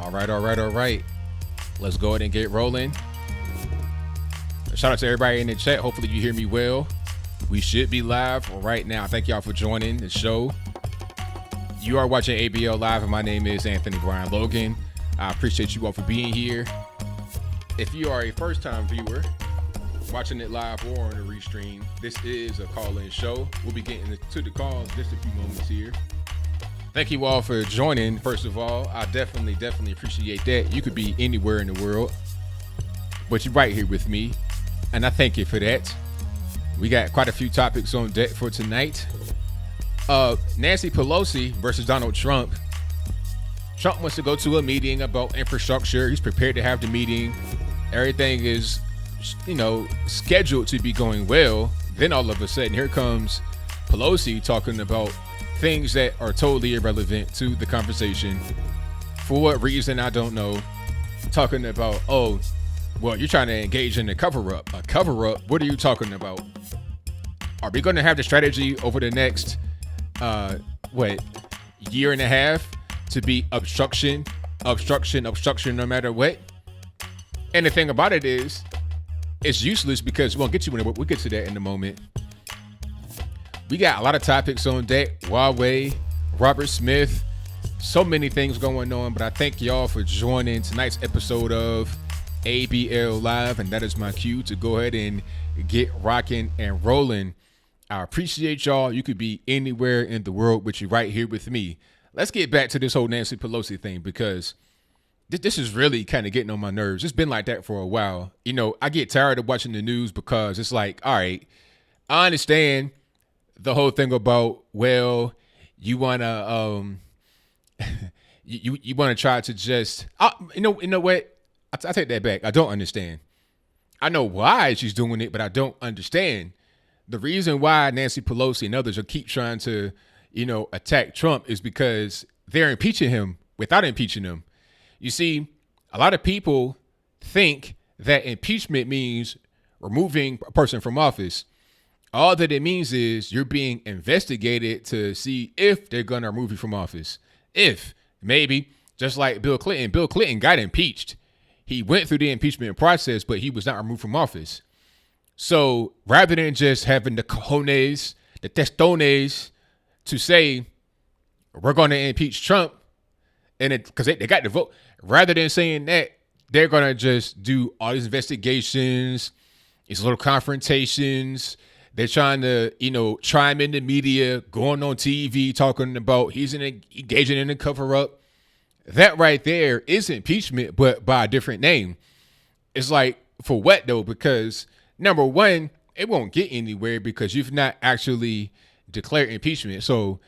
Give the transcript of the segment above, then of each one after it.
All right. Let's go ahead and get rolling. Shout out to everybody in the chat. Hopefully you hear me well. We should be live right now. Thank y'all for joining the show. You are watching ABL Live, and my name is Anthony Brian Logan. I appreciate you all for being here. If you are a first-time viewer watching it live or on the restream, this is a call-in show. We'll be getting to the calls just a few moments here. Thank you all for joining. First of all, I definitely appreciate that. You could be anywhere in the world, but you're right here with me, and I thank you for that. We got quite a few topics on deck for tonight. Nancy Pelosi versus Donald Trump. Trump wants to go to a meeting about infrastructure. He's prepared to have the meeting. Everything is, scheduled to be going well. Then all of a sudden, here comes Pelosi talking about things that are totally irrelevant to the conversation. For what reason, I don't know. Talking about, you're trying to engage in a cover-up. A cover-up? What are you talking about? Are we going to have the strategy over the next, year and a half to be obstruction, no matter what? And the thing about it is, it's useless because we'll get to that in a moment. We got a lot of topics on deck. Huawei, Robert Smith, so many things going on, but I thank y'all for joining tonight's episode of ABL Live, and that is my cue to go ahead and get rocking and rolling. I appreciate y'all. You could be anywhere in the world, but you're right here with me. Let's get back to this whole Nancy Pelosi thing, because this is really kind of getting on my nerves. It's been like that for a while. I get tired of watching the news because it's like, all right, I understand the whole thing about, you want to you want to try to just, you know what? I take that back. I don't understand. I know why she's doing it, but I don't understand. The reason why Nancy Pelosi and others will keep trying to, attack Trump is because they're impeaching him without impeaching him. You see, a lot of people think that impeachment means removing a person from office. All that it means is you're being investigated to see if they're going to remove you from office. If, maybe, just like Bill Clinton. Bill Clinton got impeached. He went through the impeachment process, but he was not removed from office. So rather than just having the cojones, the testones to say, we're going to impeach Trump, and because they got the vote, rather than saying that, they're going to just do all these investigations, these little confrontations. They're trying to, try him in the media, going on TV, talking about he's engaging in a cover-up. That right there is impeachment, but by a different name. It's like, for what though? Because number one, it won't get anywhere because you've not actually declared impeachment. So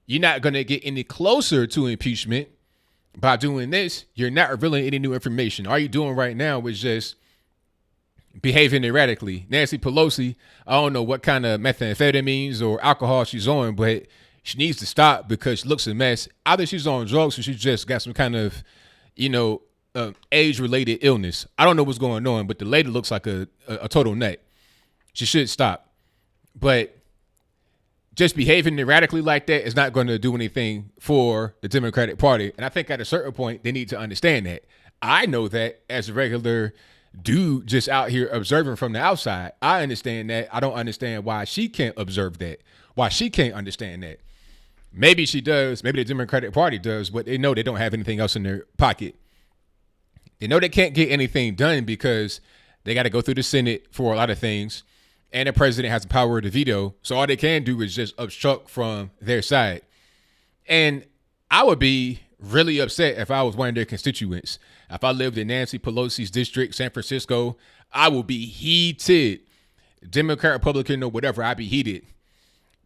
you're not going to get any closer to impeachment by doing this. You're not revealing any new information. All you're doing right now is just behaving erratically. Nancy Pelosi, I don't know what kind of methamphetamines or alcohol she's on, but she needs to stop because she looks a mess. Either she's on drugs or she just got some kind of, age-related illness. I don't know what's going on, but the lady looks like a total nut. She should stop. But just behaving erratically like that is not going to do anything for the Democratic Party. And I think at a certain point, they need to understand that. I know that as a regular dude just out here observing from the outside. I understand that. I don't understand why she can't observe that, why she can't understand that. Maybe she does. Maybe the Democratic Party does, but they know they don't have anything else in their pocket. They know they can't get anything done because they got to go through the Senate for a lot of things, and the president has the power to veto. So all they can do is just obstruct from their side. And I would be really upset if I was one of their constituents. If I lived in Nancy Pelosi's district, San Francisco, I would be heated. Democrat, Republican, or whatever, I'd be heated.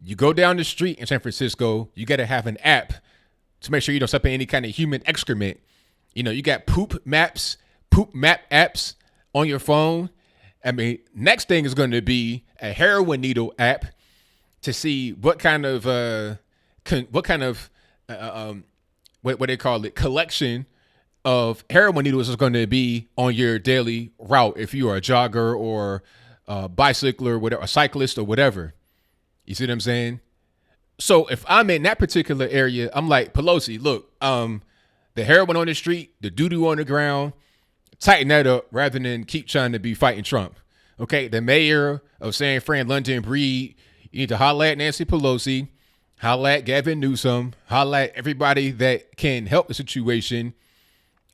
You go down the street in San Francisco, you got to have an app to make sure you don't step in any kind of human excrement. You got poop map apps on your phone. I mean, next thing is going to be a heroin needle app to see what kind of what they call it, collection of heroin needles is going to be on your daily route if you are a jogger or a bicycler or whatever, a cyclist or whatever. You see what I'm saying? So if I'm in that particular area, I'm like, Pelosi, look, The heroin on the street, the doo-doo on the ground, tighten that up rather than keep trying to be fighting Trump. Okay, the mayor of San Fran, London Breed, you need to holler at Nancy Pelosi, holler at Gavin Newsom, holler at everybody that can help the situation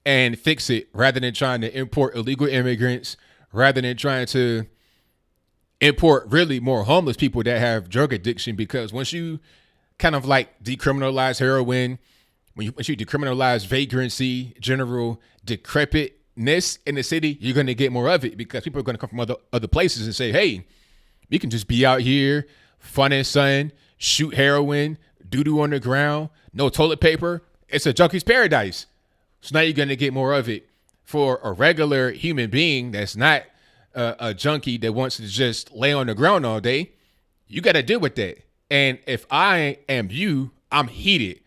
and fix it rather than trying to import illegal immigrants, rather than trying to import really more homeless people that have drug addiction. Because once you kind of like decriminalize heroin, when you decriminalize vagrancy, general decrepitness in the city, you're going to get more of it because people are going to come from other places and say, hey, we can just be out here, fun and sun, shoot heroin, doo-doo on the ground, no toilet paper. It's a junkie's paradise. So now you're going to get more of it. For a regular human being that's not a junkie that wants to just lay on the ground all day, you got to deal with that. And if I am you, I'm heated.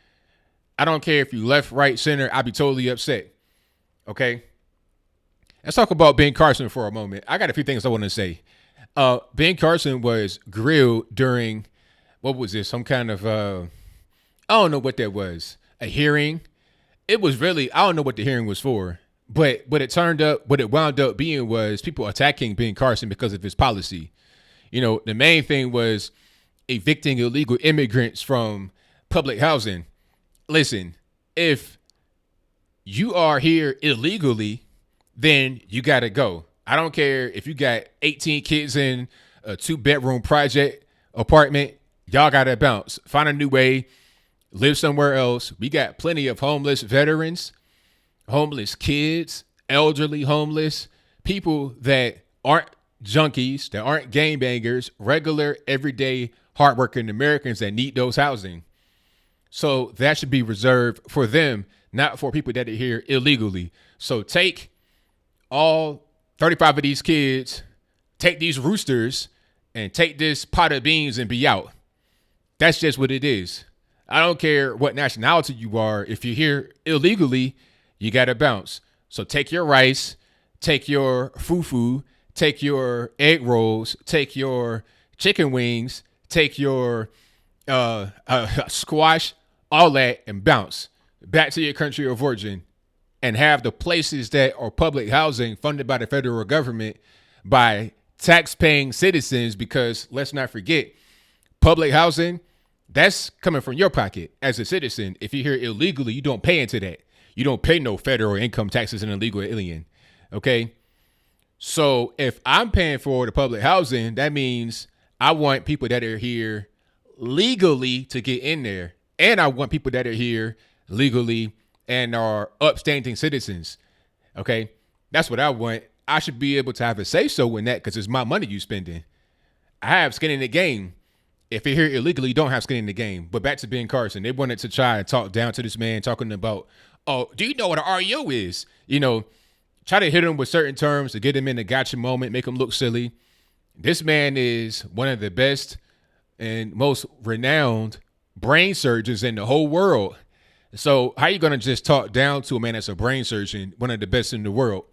I don't care if you left, right, center. I'd be totally upset. Okay? Let's talk about Ben Carson for a moment. I got a few things I want to say. Ben Carson was grilled during, what was this? Some kind of, I don't know what that was. A hearing. It was really, I don't know what the hearing was for, but what it wound up being was people attacking Ben Carson because of his policy. You know, the main thing was evicting illegal immigrants from public housing. Listen, if you are here illegally, then you got to go. I don't care if you got 18 kids in a 2-bedroom project apartment, y'all got to bounce. Find a new way. Live somewhere else. We got plenty of homeless veterans, homeless kids, elderly homeless, people that aren't junkies, that aren't gangbangers, regular, everyday, hardworking Americans that need those housing. So that should be reserved for them, not for people that are here illegally. So take all 35 of these kids, take these roosters, and take this pot of beans and be out. That's just what it is. I don't care what nationality you are. If you're here illegally, you got to bounce. So take your rice, take your fufu, take your egg rolls, take your chicken wings, take your squash, all that, and bounce back to your country of origin and have the places that are public housing funded by the federal government by tax-paying citizens, because let's not forget, public housing, that's coming from your pocket as a citizen. If you're here illegally, you don't pay into that. You don't pay no federal income taxes as an illegal alien. Okay? So if I'm paying for the public housing, that means I want people that are here legally to get in there. And I want people that are here legally and are upstanding citizens. Okay? That's what I want. I should be able to have a say-so in that because it's my money you spending. I have skin in the game. If you're here illegally, you don't have skin in the game. But back to Ben Carson, they wanted to try and talk down to this man, talking about, oh, do you know what an REO is? You know, try to hit him with certain terms to get him in a gotcha moment, make him look silly. This man is one of the best and most renowned brain surgeons in the whole world. So how you going to just talk down to a man that's a brain surgeon, one of the best in the world?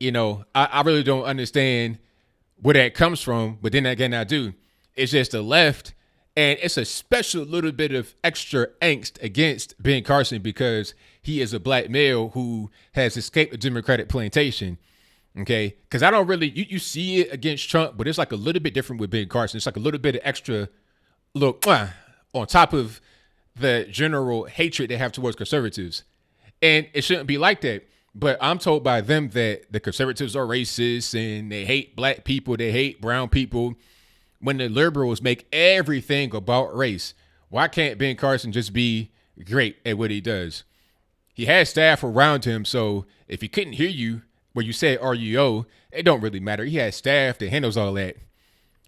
You know, I really don't understand where that comes from. But then again, I do. It's just the left, and it's a special little bit of extra angst against Ben Carson because he is a black male who has escaped the Democratic plantation. Okay, because I don't really, you see it against Trump, but it's like a little bit different with Ben Carson. It's like a little bit of extra look on top of the general hatred they have towards conservatives. And it shouldn't be like that. But I'm told by them that the conservatives are racist and they hate black people, they hate brown people, when the liberals make everything about race. Why can't Ben Carson just be great at what he does? He has staff around him, so if he couldn't hear you where you said REO, it don't really matter. He has staff that handles all that.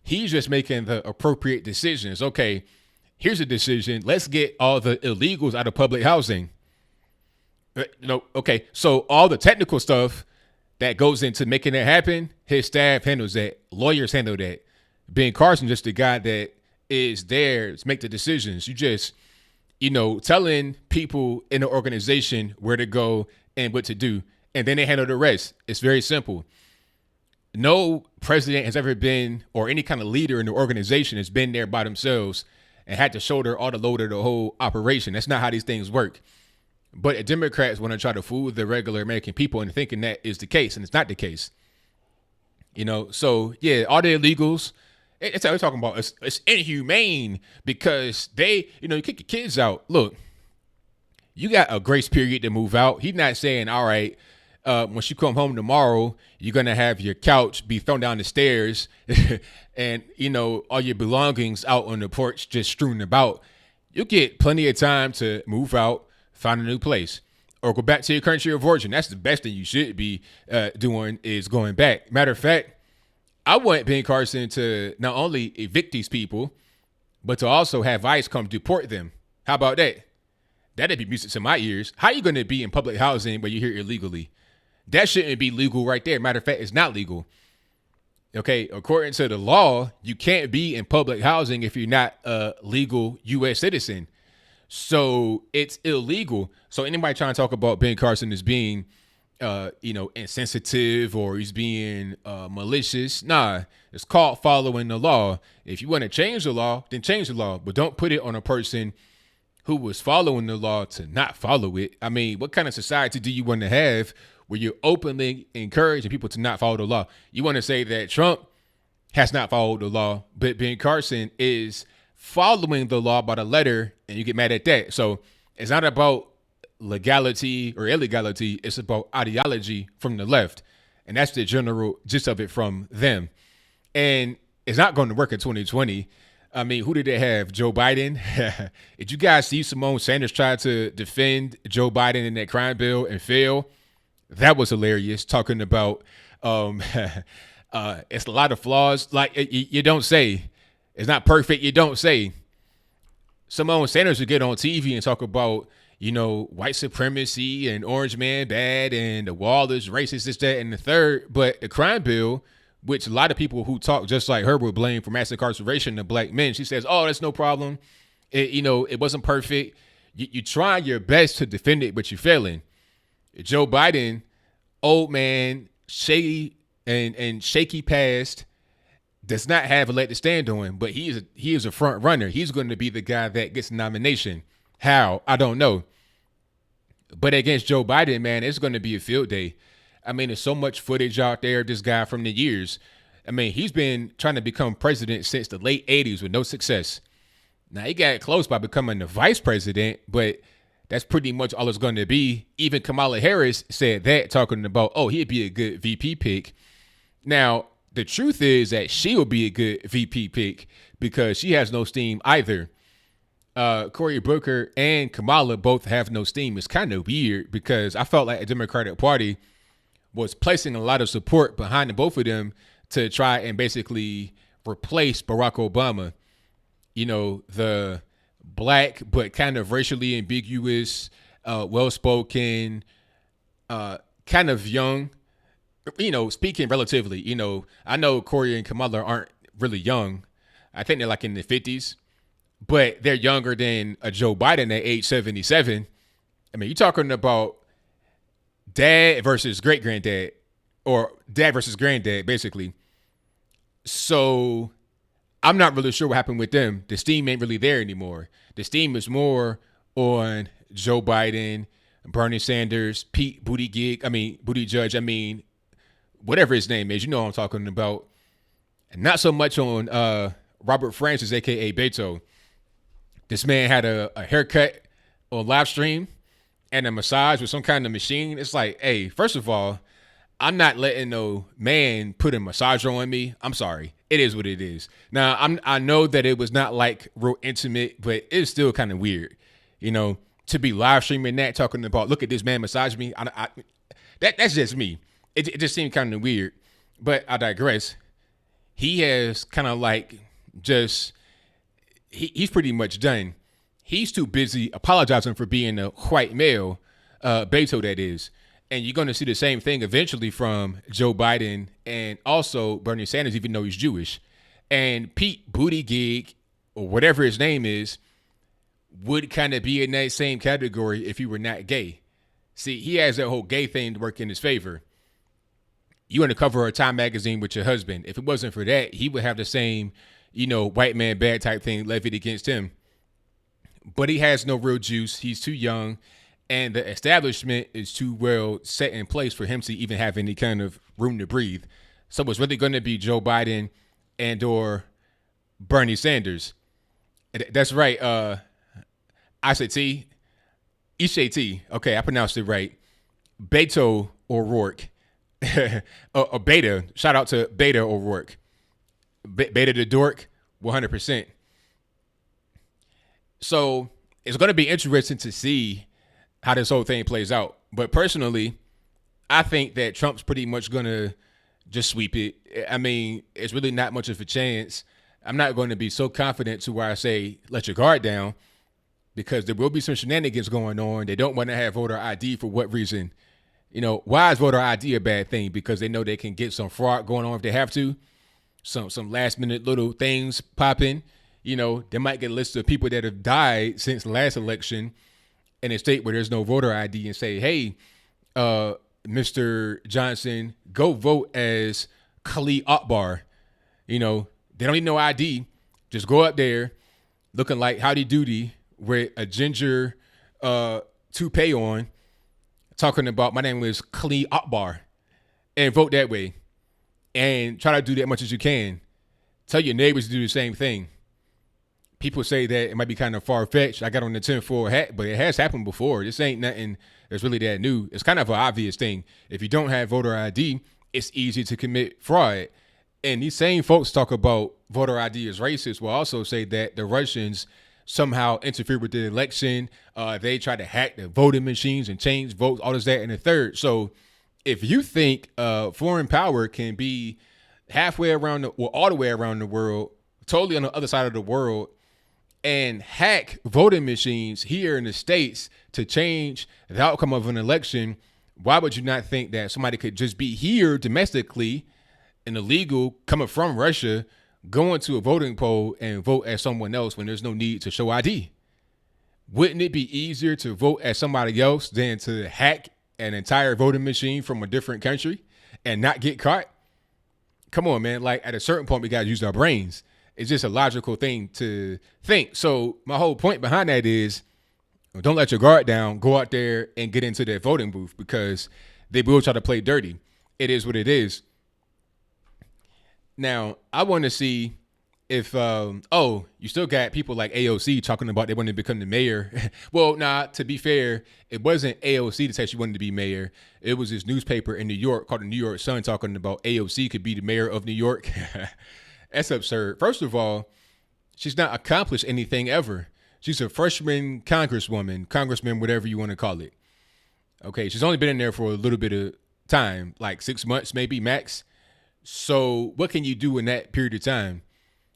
He's just making the appropriate decisions. Okay, here's a decision. Let's get all the illegals out of public housing. Okay, so all the technical stuff that goes into making that happen, his staff handles that. Lawyers handle that. Ben Carson just the guy that is there to make the decisions. You just, telling people in the organization where to go and what to do, and then they handle the rest. It's very simple. No president has ever been, or any kind of leader in the organization has been there by themselves and had to shoulder all the load of the whole operation. That's not how these things work. But Democrats want to try to fool the regular American people into thinking that is the case, and it's not the case. So yeah, all the illegals, it's how we're talking about. It's inhumane because they, you kick your kids out. Look, you got a grace period to move out. He's not saying, all right, when you come home tomorrow, you're going to have your couch be thrown down the stairs and, all your belongings out on the porch just strewn about. You get plenty of time to move out, find a new place, or go back to your country of origin. That's the best thing you should be doing is going back. Matter of fact, I want Ben Carson to not only evict these people, but to also have ICE come deport them. How about that? That'd be music to my ears. How are you going to be in public housing where you're here illegally? That shouldn't be legal right there. Matter of fact, it's not legal. Okay, according to the law, you can't be in public housing if you're not a legal U.S. citizen. So it's illegal. So anybody trying to talk about Ben Carson as being, insensitive or he's being malicious, nah, it's called following the law. If you want to change the law, then change the law, but don't put it on a person who was following the law to not follow it. I mean, what kind of society do you want to have where you're openly encouraging people to not follow the law? You want to say that Trump has not followed the law, but Ben Carson is following the law by the letter, and you get mad at that. So it's not about legality or illegality. It's about ideology from the left. And that's the general gist of it from them. And it's not going to work in 2020. I mean, who did they have? Joe Biden? Did you guys see Simone Sanders try to defend Joe Biden in that crime bill and fail? That was hilarious. Talking about it's a lot of flaws. Like you don't say. It's not perfect. You don't say. Simone Sanders would get on TV and talk about, white supremacy and orange man bad and the wall is racist, this, that, and the third. But the crime bill, which a lot of people who talk just like her would blame for mass incarceration of black men, she says, oh, that's no problem. It wasn't perfect. You try your best to defend it, but you're failing. Joe Biden, old man, shady and shaky past, does not have a leg to stand on, but he is a front runner. He's going to be the guy that gets a nomination. How? I don't know. But against Joe Biden, man, it's going to be a field day. I mean, there's so much footage out there of this guy from the years. I mean, he's been trying to become president since the late 80s with no success. Now, he got close by becoming the vice president, but that's pretty much all it's going to be. Even Kamala Harris said that, talking about, oh, he'd be a good VP pick. Now, the truth is that she'll be a good VP pick because she has no steam either. Cory Booker and Kamala both have no steam. It's kind of weird because I felt like the Democratic Party was placing a lot of support behind the both of them to try and basically replace Barack Obama. The black but kind of racially ambiguous, well-spoken, kind of young, speaking relatively, I know Cory and Kamala aren't really young. I think they're like in the 50s, but they're younger than a Joe Biden at age 77. I mean, you're talking about dad versus great-granddad, or dad versus granddad, basically. So I'm not really sure what happened with them. The steam ain't really there anymore. The steam is more on Joe Biden, Bernie Sanders, Pete Buttigieg, whatever his name is, you know what I'm talking about. And not so much on Robert Francis, a.k.a. Beto. This man had a haircut on live stream and a massage with some kind of machine. It's like, hey, first of all, I'm not letting no man put a massager on me. I'm sorry. It is what it is. Now, I know that it was not like real intimate, but it's still kind of weird, to be live streaming that, talking about, look at this man massage me. That's just me. It just seemed kind of weird, but I digress. He has kind of like he's pretty much done. He's too busy apologizing for being a white male, Beto that is. And you're going to see the same thing eventually from Joe Biden and also Bernie Sanders, even though he's Jewish. And Pete Buttigieg, or whatever his name is, would kind of be in that same category if he were not gay. See, he has that whole gay thing to work in his favor. You want to cover a Time magazine with your husband. If it wasn't for that, he would have the same, white man bad type thing levied against him. But he has no real juice. He's too young. and the establishment is too well set in place for him to even have any kind of room to breathe. So it's really going to be Joe Biden and or Bernie Sanders. That's right. I said T. Ishe. Okay, I pronounced it right. Beto O'Rourke. Or Beta. Shout out to Beta O'Rourke. Beta the dork, 100%. So it's going to be interesting to see how this whole thing plays out. But personally, I think that Trump's pretty much going to just sweep it. I mean, it's really not much of a chance. I'm not going to be so confident to where I say, let your guard down, because there will be some shenanigans going on. They don't want to have voter ID for what reason? You know, why is voter ID a bad thing? Because they know they can get some fraud going on if they have to. Some last minute little things popping. You know, they might get a list of people that have died since the last election in a state where there's no voter ID and say, hey, Mr. Johnson, go vote as Khalid Akbar. You know, they don't need no ID. Just go up there looking like Howdy Doody with a ginger toupee on, talking about my name is Khalid Akbar, and vote that way. And try to do that much as you can. Tell your neighbors to do the same thing. People say that it might be kind of far-fetched. I got on the tinfoil hat, but it has happened before. This ain't nothing that's really that new. It's kind of an obvious thing. If you don't have voter ID, it's easy to commit fraud. And these same folks talk about voter ID as racist will also say that the Russians somehow interfered with the election. They tried to hack the voting machines and change votes, all this, that, and the third. So if you think foreign power can be halfway around, all the way around the world, totally on the other side of the world, and hack voting machines here in the States to change the outcome of an election, why would you not think that somebody could just be here domestically, an illegal coming from Russia, going to a voting poll and vote as someone else when there's no need to show ID? Wouldn't it be easier to vote as somebody else than to hack an entire voting machine from a different country and not get caught? Come on, man. Like, at a certain point, we got to use our brains. It's just a logical thing to think. So my whole point behind that is, don't let your guard down. Go out there and get into that voting booth, because they will try to play dirty. It is what it is. Now, I want to see if, you still got people like AOC talking about they want to become the mayor. Well, to be fair, it wasn't AOC that said she wanted to be mayor. It was this newspaper in New York called the New York Sun talking about AOC could be the mayor of New York. That's absurd. First of all, she's not accomplished anything ever. She's a freshman congressman, whatever you want to call it. Okay, she's only been in there for a little bit of time, like 6 months, maybe max. So what can you do in that period of time?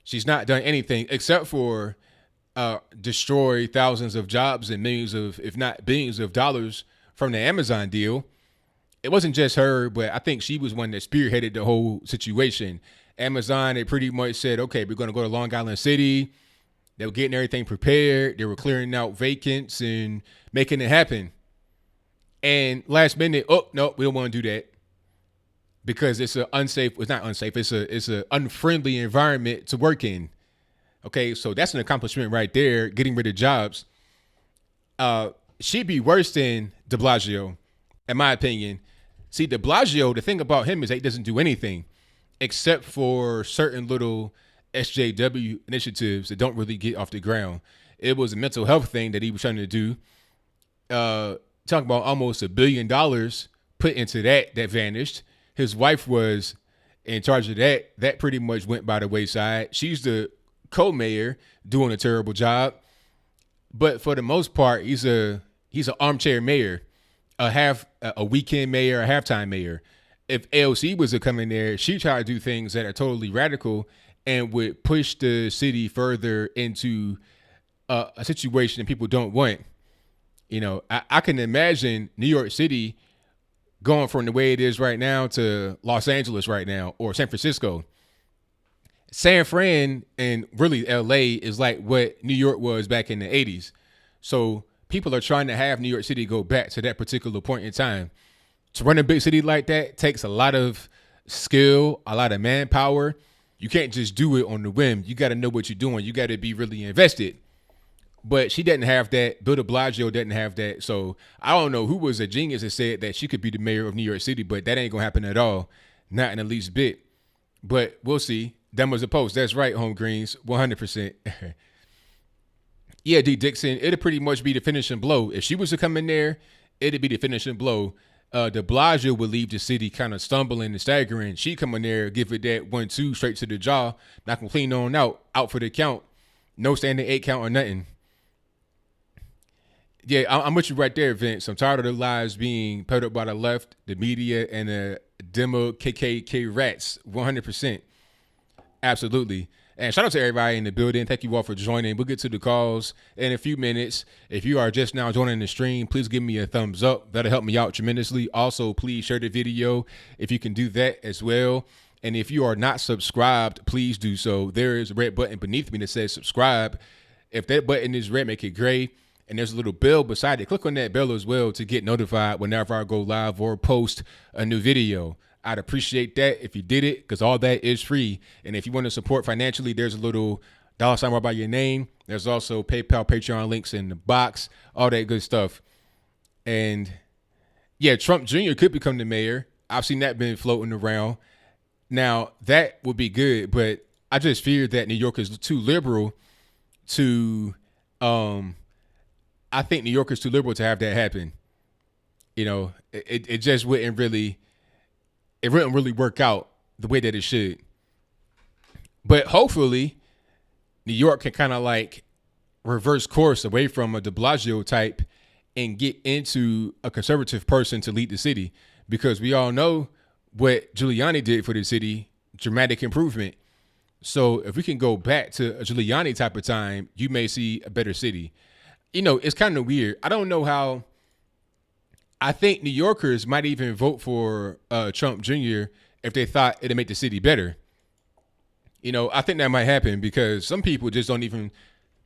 She's not done anything except for destroy thousands of jobs and millions of, if not billions of dollars from the Amazon deal. It wasn't just her, but I think she was one that spearheaded the whole situation. Amazon, they pretty much said, okay, we're going to go to Long Island City. They were getting everything prepared. They were clearing out vacants and making it happen. And last minute, oh, no, we don't want to do that, because it's an unsafe, it's not unsafe, it's a unfriendly environment to work in. Okay, so that's an accomplishment right there, getting rid of jobs. She'd be worse than de Blasio, in my opinion. See, de Blasio, the thing about him is that he doesn't do anything except for certain little SJW initiatives that don't really get off the ground. It was a mental health thing that he was trying to do. Talking about almost $1 billion put into that vanished. His wife was in charge of that. That pretty much went by the wayside. She's the co-mayor doing a terrible job. But for the most part, he's an armchair mayor, a weekend mayor, a halftime mayor. If AOC was to come in there, she'd try to do things that are totally radical and would push the city further into a situation that people don't want. You know, I can imagine New York City going from the way it is right now to Los Angeles right now, or San Francisco. San Fran and really LA is like what New York was back in the 80s. So people are trying to have New York City go back to that particular point in time. To run a big city like that takes a lot of skill, a lot of manpower. You can't just do it on the whim. You got to know what you're doing. You got to be really invested. But she didn't have that. Bill de Blasio didn't have that. So I don't know who was a genius that said that she could be the mayor of New York City, but that ain't going to happen at all. Not in the least bit. But we'll see. Them was a post. That's right, Home Greens. 100%. Yeah, D. Dixon, it'd pretty much be the finishing blow. If she was to come in there, it'd be the finishing blow. De Blasio would leave the city kind of stumbling and staggering. She come in there, give it that 1-2 straight to the jaw, knock them clean on out for the count. No standing 8 count or nothing. Yeah, I'm with you right there, Vince. I'm tired of the lies being put up by the left, the media, and the demo KKK rats. 100%. Absolutely. And shout out to everybody in the building. Thank you all for joining. We'll get to the calls in a few minutes. If you are just now joining the stream, please give me a thumbs up. That'll help me out tremendously. Also, please share the video if you can do that as well. And if you are not subscribed, please do so. There is a red button beneath me that says subscribe. If that button is red, make it gray. And there's a little bell beside it. Click on that bell as well to get notified whenever I go live or post a new video. I'd appreciate that if you did it, because all that is free. And if you want to support financially, there's a little $ right by your name. There's also PayPal, Patreon links in the box, all that good stuff. And yeah, Trump Jr. could become the mayor. I've seen that been floating around. Now, that would be good, but I just fear that New York is too liberal to I think New York is too liberal to have that happen. You know, it just wouldn't really work out the way that it should. But hopefully, New York can kind of like reverse course away from a de Blasio type and get into a conservative person to lead the city, because we all know what Giuliani did for the city, dramatic improvement. So if we can go back to a Giuliani type of time, you may see a better city. You know, it's kind of weird. I don't know how. I think New Yorkers might even vote for Trump Jr. if they thought it'd make the city better. You know, I think that might happen because some people just don't even,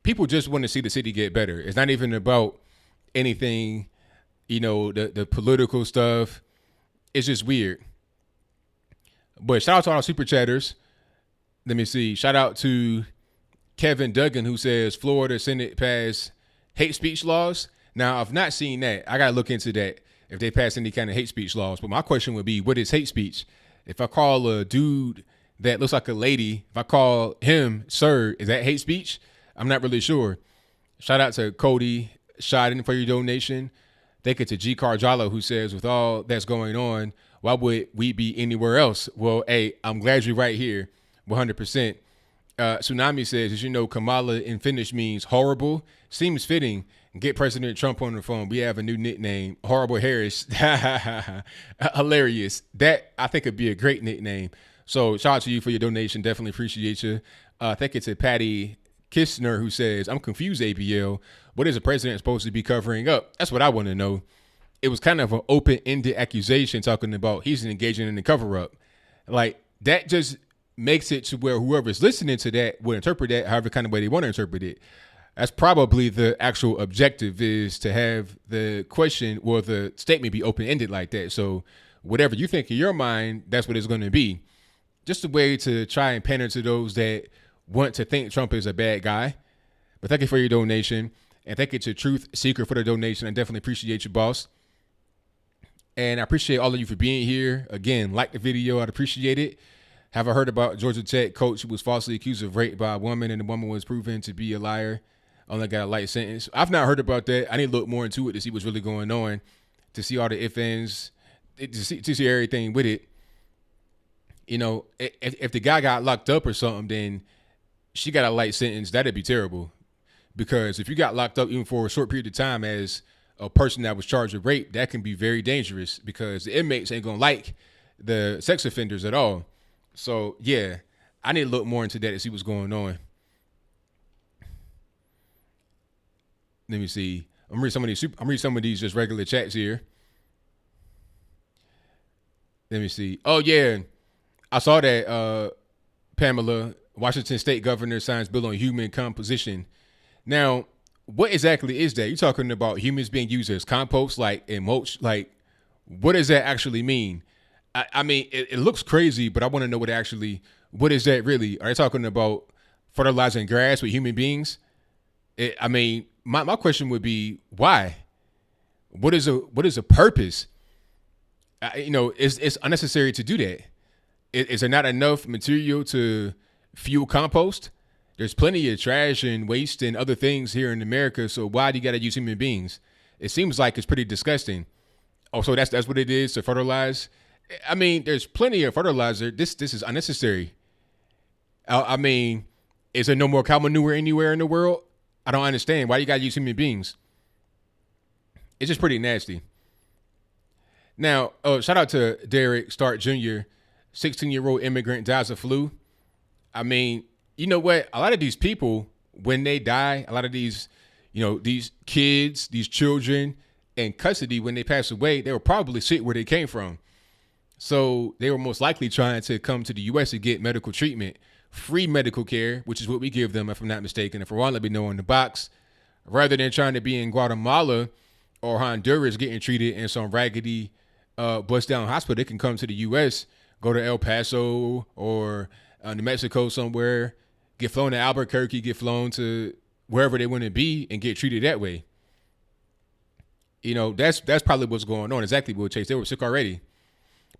people just want to see the city get better. It's not even about anything, you know, the political stuff. It's just weird. But shout out to all our super chatters. Let me see. Shout out to Kevin Duggan, who says Florida Senate passed hate speech laws. Now, I've not seen that. I got to look into that if they pass any kind of hate speech laws. But my question would be, what is hate speech? If I call a dude that looks like a lady, if I call him sir, is that hate speech? I'm not really sure. Shout out to Cody Shiden for your donation. Thank you to G. Carjalo, who says, with all that's going on, why would we be anywhere else? Well, hey, I'm glad you're right here. 100%. Tsunami says, as you know, Kamala in Finnish means horrible. Seems fitting. Get President Trump on the phone. We have a new nickname, Horrible Harris. Hilarious. That, I think, would be a great nickname. So shout out to you for your donation. Definitely appreciate you. Thank you to Patty Kistner, who says, I'm confused, ABL. What is the president supposed to be covering up? That's what I want to know. It was kind of an open-ended accusation talking about he's engaging in the cover-up. Like, that just makes it to where whoever's listening to that would interpret that however kind of way they want to interpret it. That's probably the actual objective, is to have the question or the statement be open-ended like that. So whatever you think in your mind, that's what it's going to be. Just a way to try and pander to those that want to think Trump is a bad guy. But thank you for your donation. And thank you to Truth Seeker for the donation. I definitely appreciate you, boss. And I appreciate all of you for being here. Again, like the video. I'd appreciate it. Have I heard about Georgia Tech coach who was falsely accused of rape by a woman and the woman was proven to be a liar? Only got a light sentence. I've not heard about that. I need to look more into it to see what's really going on, to see all the if ands, to see everything with it. You know, if the guy got locked up or something, then she got a light sentence. That'd be terrible. Because if you got locked up even for a short period of time as a person that was charged with rape, that can be very dangerous because the inmates ain't going to like the sex offenders at all. So, yeah, I need to look more into that to see what's going on. Let me see. I'm reading some of these just regular chats here. Let me see. Oh, yeah. I saw that Pamela, Washington State governor, signs bill on human composition. Now, what exactly is that? You're talking about humans being used as compost, like in mulch? Like, what does that actually mean? I mean, it looks crazy, but I want to know what is that really? Are they talking about fertilizing grass with human beings? I mean, my question would be why? What is a purpose? It's unnecessary to do that. Is there not enough material to fuel compost? There's plenty of trash and waste and other things here in America. So why do you got to use human beings? It seems like it's pretty disgusting. Oh, so that's what it is to fertilize. I mean, there's plenty of fertilizer. This is unnecessary. I mean, is there no more cow manure anywhere in the world? I don't understand why you got to use human beings. It's just pretty nasty. Now, shout out to Derek Stark Jr., 16-year-old immigrant dies of flu. I mean, you know what? A lot of these people, when they die, a lot of these, these kids, these children in custody, when they pass away, they were probably sick where they came from. So they were most likely trying to come to the U.S. to get medical treatment, free medical care, which is what we give them, if I'm not mistaken. If I let me know in the box, rather than trying to be in Guatemala or Honduras getting treated in some raggedy bust down hospital, they can come to the U.S., go to El Paso or New Mexico somewhere, get flown to Albuquerque, get flown to wherever they want to be and get treated that way. That's probably what's going on. Exactly what Chase. They were sick already.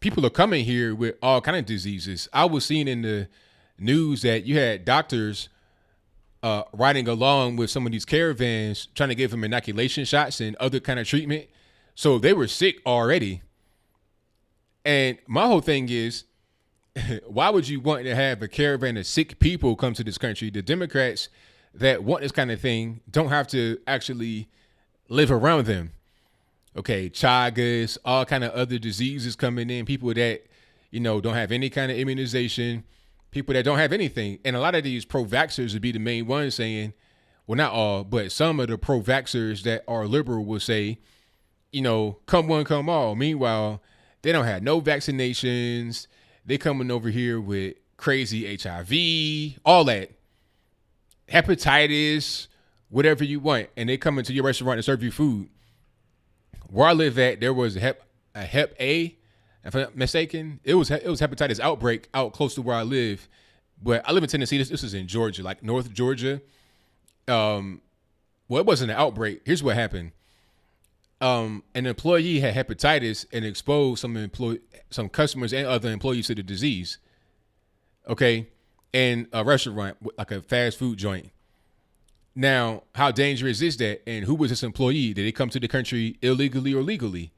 People are coming here with all kind of diseases. I was seeing in the news that you had doctors riding along with some of these caravans trying to give them inoculation shots and other kind of treatment. So they were sick already. And my whole thing is, why would you want to have a caravan of sick people come to this country? The Democrats that want this kind of thing don't have to actually live around them. Okay, Chagas, all kind of other diseases coming in, people that, don't have any kind of immunization, people that don't have anything. And a lot of these pro-vaxxers would be the main ones saying, well, not all, but some of the pro-vaxxers that are liberal will say, come one, come all. Meanwhile, they don't have no vaccinations. They coming over here with crazy HIV, all that, hepatitis, whatever you want. And they come into your restaurant and serve you food. Where I live at, there was a hep A, if I'm not mistaken. It was hepatitis outbreak out close to where I live. But I live in Tennessee. This is in Georgia, like North Georgia. Well, it wasn't an outbreak. Here's what happened. An employee had hepatitis and exposed some customers and other employees to the disease. Okay. In a restaurant, like a fast food joint. Now, how dangerous is that? And who was this employee? Did they come to the country illegally or legally?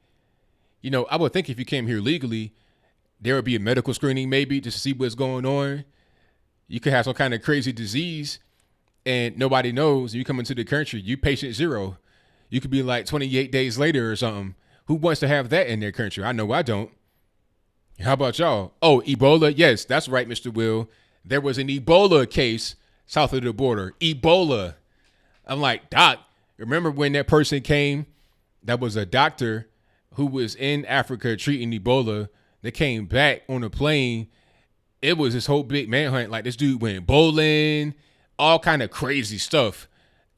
I would think if you came here legally, there would be a medical screening maybe just to see what's going on. You could have some kind of crazy disease and nobody knows. You come into the country, you patient zero. You could be like 28 days later or something. Who wants to have that in their country? I know I don't. How about y'all? Oh, Ebola? Yes, that's right, Mr. Will. There was an Ebola case south of the border. Ebola. I'm like, Doc, remember when that person came that was a doctor who was in Africa treating Ebola? They came back on a plane. It was this whole big manhunt. Like this dude went bowling, all kind of crazy stuff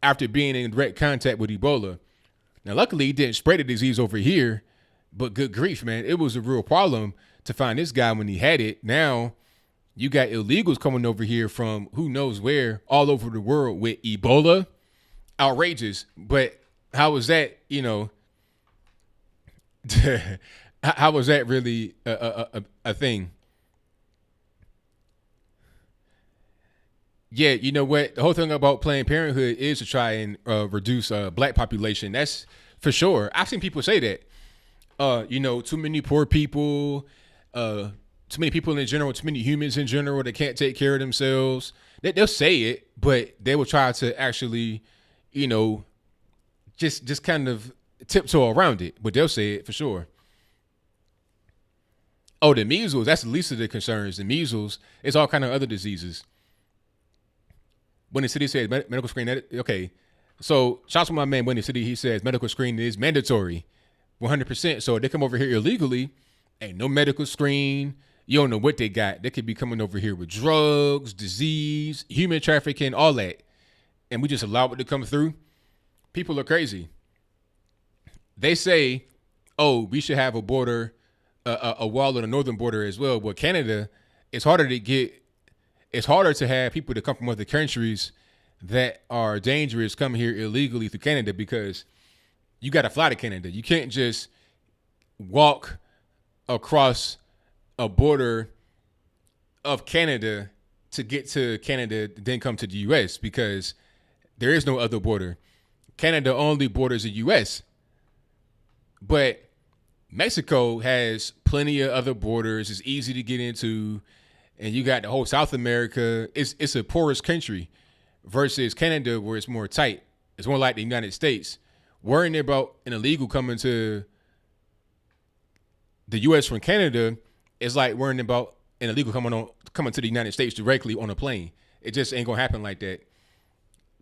after being in direct contact with Ebola. Now, luckily, he didn't spread the disease over here, but good grief, man. It was a real problem to find this guy when he had it. Now, you got illegals coming over here from who knows where, all over the world with Ebola. Outrageous. But how was that, how was that really a thing? Yeah, you know what? The whole thing about Planned Parenthood is to try and reduce black population. That's for sure. I've seen people say that. Too many poor people, too many people in general, too many humans in general that can't take care of themselves. They'll say it, but they will try to actually, just kind of tiptoe around it. But they'll say it for sure. Oh, the measles, that's the least of the concerns. The measles, it's all kind of other diseases. When the city says medical screening, okay. So shout out to my man, when the city, he says medical screening is mandatory, 100%. So if they come over here illegally, ain't no medical screen. You don't know what they got. They could be coming over here with drugs, disease, human trafficking, all that. And we just allow it to come through. People are crazy. They say, oh, we should have a border, a wall on the northern border as well. Well, Canada, it's harder to have people that come from other countries that are dangerous come here illegally through Canada because you got to fly to Canada. You can't just walk across a border of Canada to get to Canada, then come to the U.S. because there is no other border. Canada only borders the U.S. But Mexico has plenty of other borders. It's easy to get into. And you got the whole South America. It's a porous country versus Canada where it's more tight. It's more like the United States. Worrying about an illegal coming to the U.S. from Canada is like worrying about an illegal coming to the United States directly on a plane. It just ain't gonna happen like that.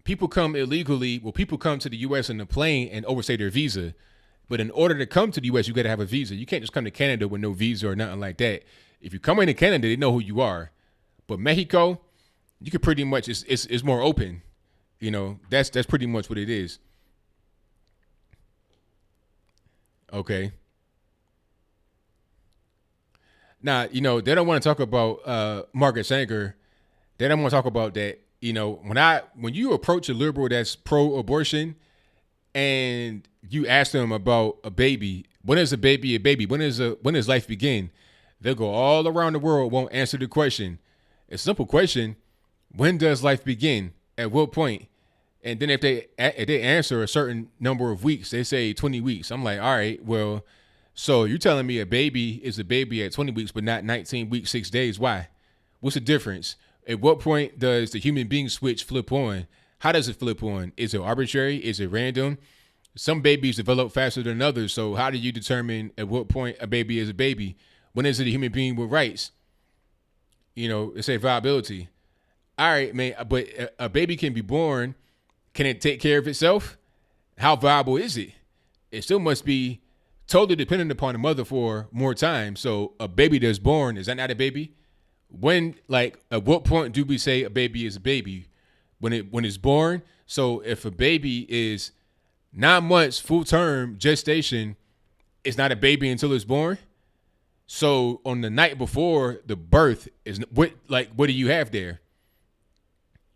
People come illegally. Well, people come to the U.S. in a plane and overstay their visa. But in order to come to the U.S., you got to have a visa. You can't just come to Canada with no visa or nothing like that. If you come into Canada, they know who you are. But Mexico, you could pretty much, it's more open. You know, that's pretty much what it is. Okay. Now, you know, they don't want to talk about Margaret Sanger. They don't want to talk about that. You know, when you approach a liberal that's pro-abortion and you ask them about a baby, when is a baby a baby? When does life begin? They'll go all around the world, won't answer the question. A simple question: when does life begin? At what point? And then if they answer a certain number of weeks, they say 20 weeks. I'm like, all right, well, so you're telling me a baby is a baby at 20 weeks, but not 19 weeks, 6 days? Why? What's the difference? At what point does the human being switch flip on? How does it flip on? Is it arbitrary? Is it random? Some babies develop faster than others. So how do you determine at what point a baby is a baby? When is it a human being with rights? You know, it's a viability. All right, man, but a baby can be born. Can it take care of itself? How viable is it? It still must be totally dependent upon the mother for more time. So a baby that's born, is that not a baby? When, like, at what point do we say a baby is a baby? When it's born? So if a baby is 9 months full term gestation, it's not a baby until it's born. So on the night before the birth is what do you have there?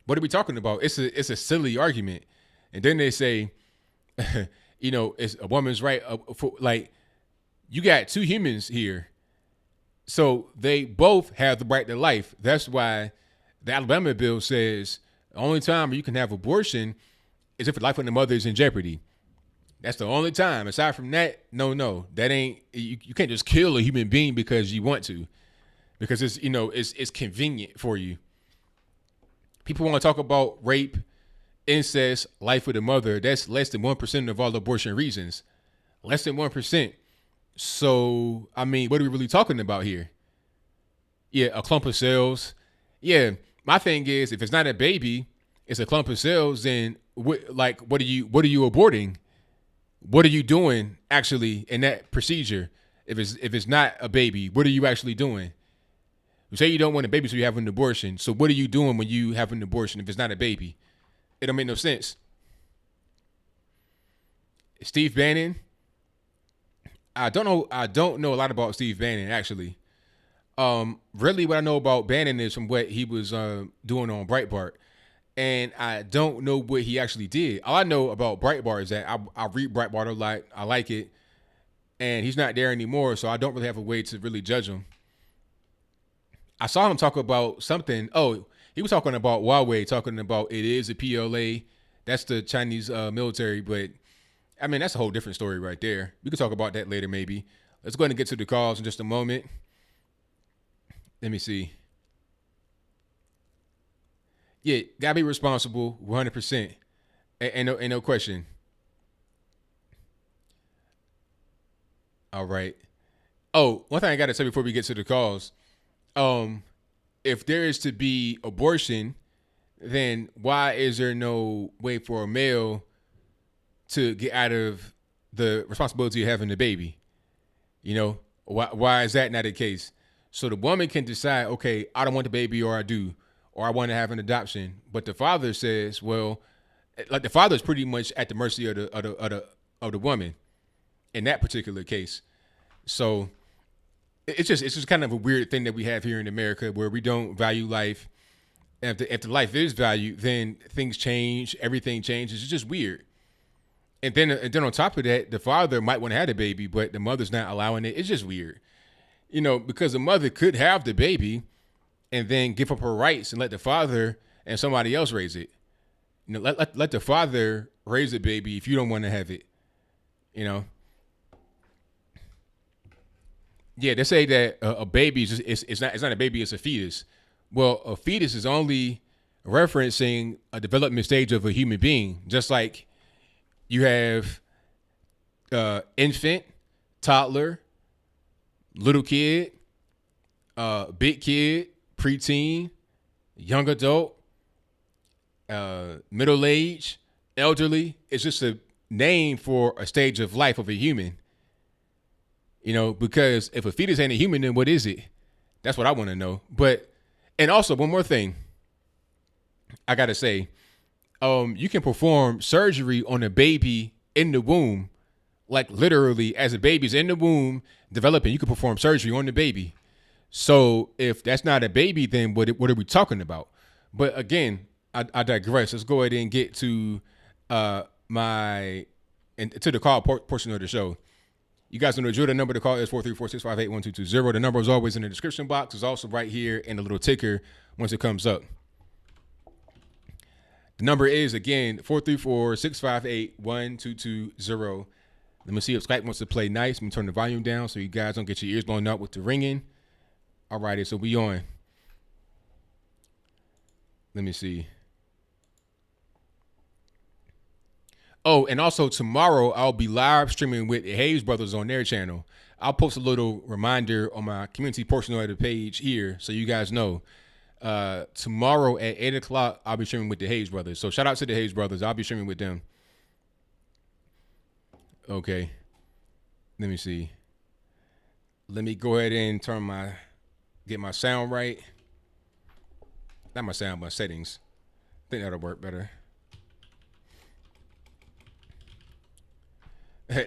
What are we talking about? It's a silly argument. And then they say, you know, it's a woman's right. Like, you got two humans here. So they both have the right to life. That's why the Alabama bill says the only time you can have abortion is if the life of the mother is in jeopardy. That's the only time. Aside from that, no. That ain't, you can't just kill a human being because you want to. Because it's, you know, it's convenient for you. People want to talk about rape, incest, life of the mother. That's less than 1% of all abortion reasons. Less than 1%. So, I mean, what are we really talking about here? Yeah, a clump of cells. Yeah, my thing is, if it's not a baby, it's a clump of cells, then what are you aborting? What are you doing actually in that procedure? If it's not a baby, what are you actually doing? You say you don't want a baby, so you have an abortion. So what are you doing when you have an abortion if it's not a baby? It don't make no sense. Steve Bannon. I don't know a lot about Steve Bannon, actually. Really what I know about Bannon is from what he was doing on Breitbart. And I don't know what he actually did. All I know about Breitbart is that I read Breitbart a lot. I like it. And he's not there anymore, so I don't really have a way to really judge him. I saw him talk about something. Oh, he was talking about Huawei, talking about it is a PLA. That's the Chinese military. But, I mean, that's a whole different story right there. We can talk about that later maybe. Let's go ahead and get to the calls in just a moment. Let me see. Yeah, gotta be responsible 100%. Ain't no question. All right. Oh, one thing I gotta say before we get to the calls. If there is to be abortion, then why is there no way for a male to get out of the responsibility of having the baby? You know, why is that not the case? So the woman can decide, okay, I don't want the baby, or I do, or I want to have an adoption. But the father says, well, like the father is pretty much at the mercy of the woman in that particular case. So it's just kind of a weird thing that we have here in America where we don't value life. if the life is valued, then things change, everything changes. It's just weird. And then on top of that, the father might want to have the baby, but the mother's not allowing it. It's just weird. Because the mother could have the baby and then give up her rights and let the father and somebody else raise it. Let the father raise the baby if you don't want to have it. Yeah, they say that a baby is it's not a baby, it's a fetus. Well, a fetus is only referencing a development stage of a human being, just like you have infant, toddler, little kid, big kid, preteen, young adult, middle age, elderly. It's just a name for a stage of life of a human. Because if a fetus ain't a human, then what is it? That's what I want to know. And also one more thing I got to say, you can perform surgery on a baby in the womb, like literally as a baby's in the womb developing, you can perform surgery on the baby. So if that's not a baby, then what are we talking about? But again, I digress. Let's go ahead and get to to the call portion of the show. You guys know the drill. The number to call is 434-658-1220. The number is always in the description box. It's also right here in the little ticker once it comes up. The number is, again, 434-658-1220. Let me see if Skype wants to play nice. Let me turn the volume down so you guys don't get your ears blown out with the ringing. All righty, so we on. Let me see. Oh, and also tomorrow I'll be live streaming with the Hayes Brothers on their channel. I'll post a little reminder on my community portion of the page here so you guys know. Tomorrow at 8 o'clock, I'll be streaming with the Hayes Brothers. So shout out to the Hayes Brothers. I'll be streaming with them. Okay. Let me see. Let me go ahead and get my sound right. Not my sound, but settings. I think that'll work better.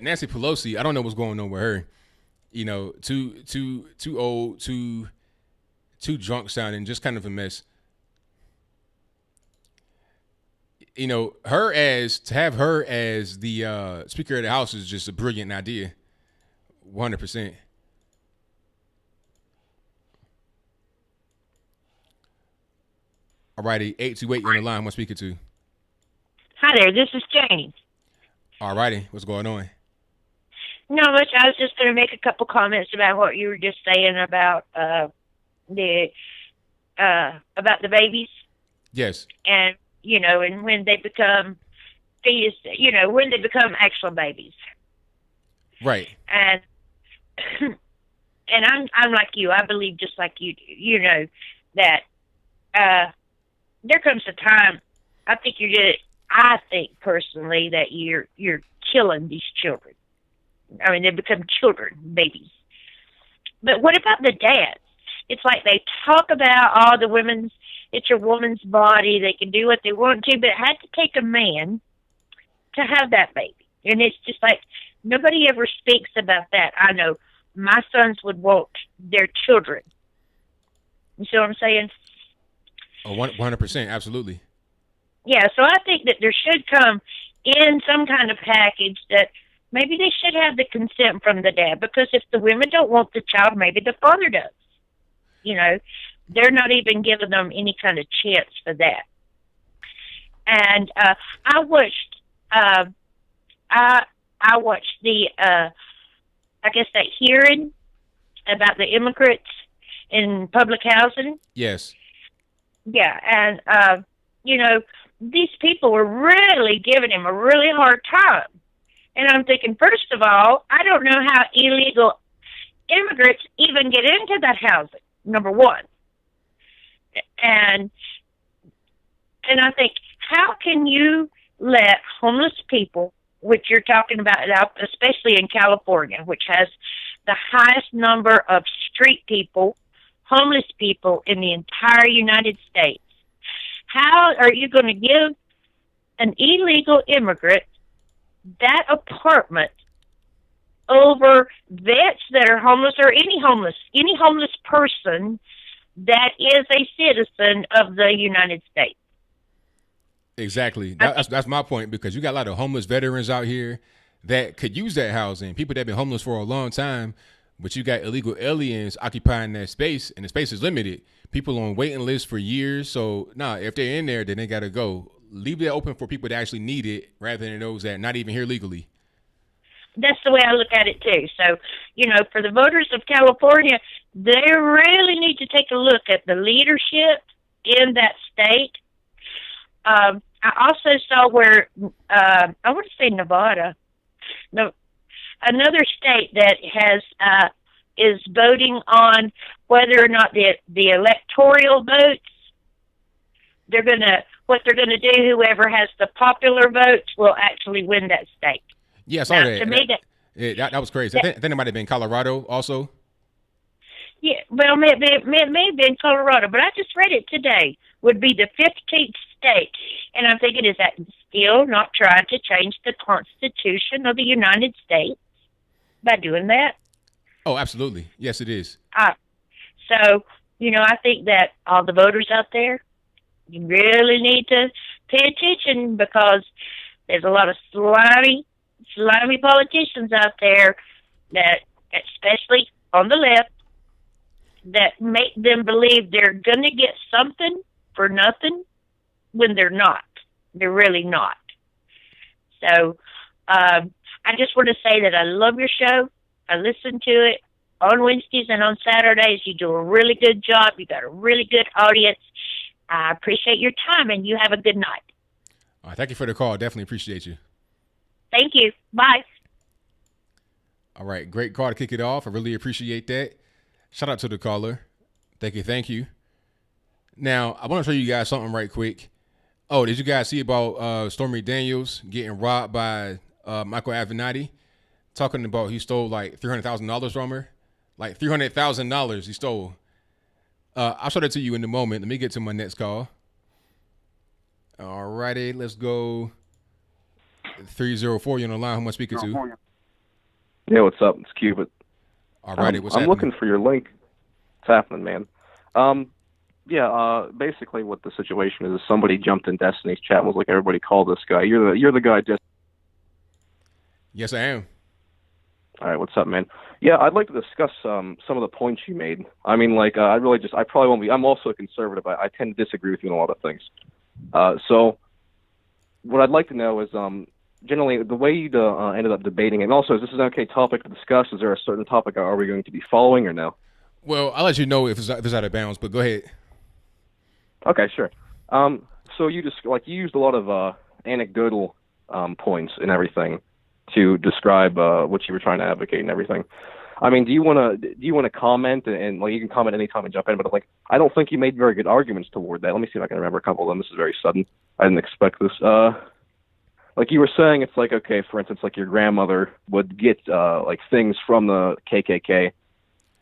Nancy Pelosi, I don't know what's going on with her. Too old, too drunk sounding, just kind of a mess. To have her as the Speaker of the House is just a brilliant idea. 100%. All righty, 828 on the line. I'm speaking to. Hi there, this is Jane. All righty, what's going on? Not much. I was just going to make a couple comments about what you were just saying about the babies. Yes. And and when they become fetus, when they become actual babies. Right. And I'm like you. I believe just like you do. That there comes a time. I think personally that you're killing these children. I mean, they become children, babies. But what about the dads? It's like they talk about it's a woman's body. They can do what they want to, but it had to take a man to have that baby. And it's just like nobody ever speaks about that. I know my sons would want their children. You see what I'm saying? Oh, 100%, absolutely. Yeah, so I think that there should come in some kind of package that maybe they should have the consent from the dad, because if the women don't want the child, maybe the father does. They're not even giving them any kind of chance for that. And I watched the I guess that hearing about the immigrants in public housing. Yes. Yeah, and these people were really giving him a really hard time. And I'm thinking, first of all, I don't know how illegal immigrants even get into that housing, number one. And I think, how can you let homeless people, which you're talking about now, especially in California, which has the highest number of street people, homeless people in the entire United States, how are you going to give an illegal immigrant that apartment over vets that are homeless, or any homeless person that is a citizen of the United States. Exactly. That's my point, because you got a lot of homeless veterans out here that could use that housing. People that have been homeless for a long time, but you got illegal aliens occupying that space, and the space is limited. People on waiting lists for years. So, if they're in there, then they got to go. Leave it open for people that actually need it rather than those that are not even here legally. That's the way I look at it, too. So, for the voters of California, they really need to take a look at the leadership in that state. I also saw where, I want to say Nevada, no, another state that has is voting on whether or not the electoral votes, what they're gonna do, whoever has the popular votes will actually win that state. Yeah, I saw that. To me, that was crazy. I think it might have been Colorado also. Yeah, well, it may have been Colorado, but I just read it today. Would be the 15th state, and I'm thinking, is that still not trying to change the Constitution of the United States by doing that? Oh, absolutely. Yes, it is. So, I think that all the voters out there, you really need to pay attention, because there's a lot of slimy politicians out there that, especially on the left, that make them believe they're going to get something for nothing when they're not. They're really not. So, I just want to say that I love your show. I listen to it on Wednesdays and on Saturdays. You do a really good job. You got a really good audience. I appreciate your time, and you have a good night. All right, thank you for the call. Definitely appreciate you. Thank you. Bye. All right, great call to kick it off. I really appreciate that. Shout out to the caller. Thank you. Now, I want to show you guys something right quick. Oh, did you guys see about Stormy Daniels getting robbed by Michael Avenatti? Talking about he stole like $300,000 from her. Like $300,000 he stole. I'll show that to you in a moment. Let me get to my next call. All righty, let's go. 304, you on the line. Who am I speaking to? Yeah, what's up? It's Cubit. All righty, what's I'm happening? looking for your link. What's happening, man? Basically what the situation is somebody jumped in Destiny's chat and was like, everybody call this guy. You're the guy. Yes, I am. All right, what's up, man? Yeah, I'd like to discuss some of the points you made. I mean, I probably won't be. I'm also a conservative. I tend to disagree with you on a lot of things. So what I'd like to know is generally the way you ended up debating, and also, is this an okay topic to discuss? Is there a certain topic are we going to be following or no? Well, I'll let you know if it's out of bounds, but go ahead. Okay, sure. So you just you used a lot of anecdotal points and everything to describe what you were trying to advocate and everything. I mean, do you want to comment and you can comment anytime and jump in, but I don't think you made very good arguments toward that. Let me see if I can remember a couple of them. This is very sudden. I didn't expect this. You were saying, it's okay, for instance, your grandmother would get things from the KKK. Is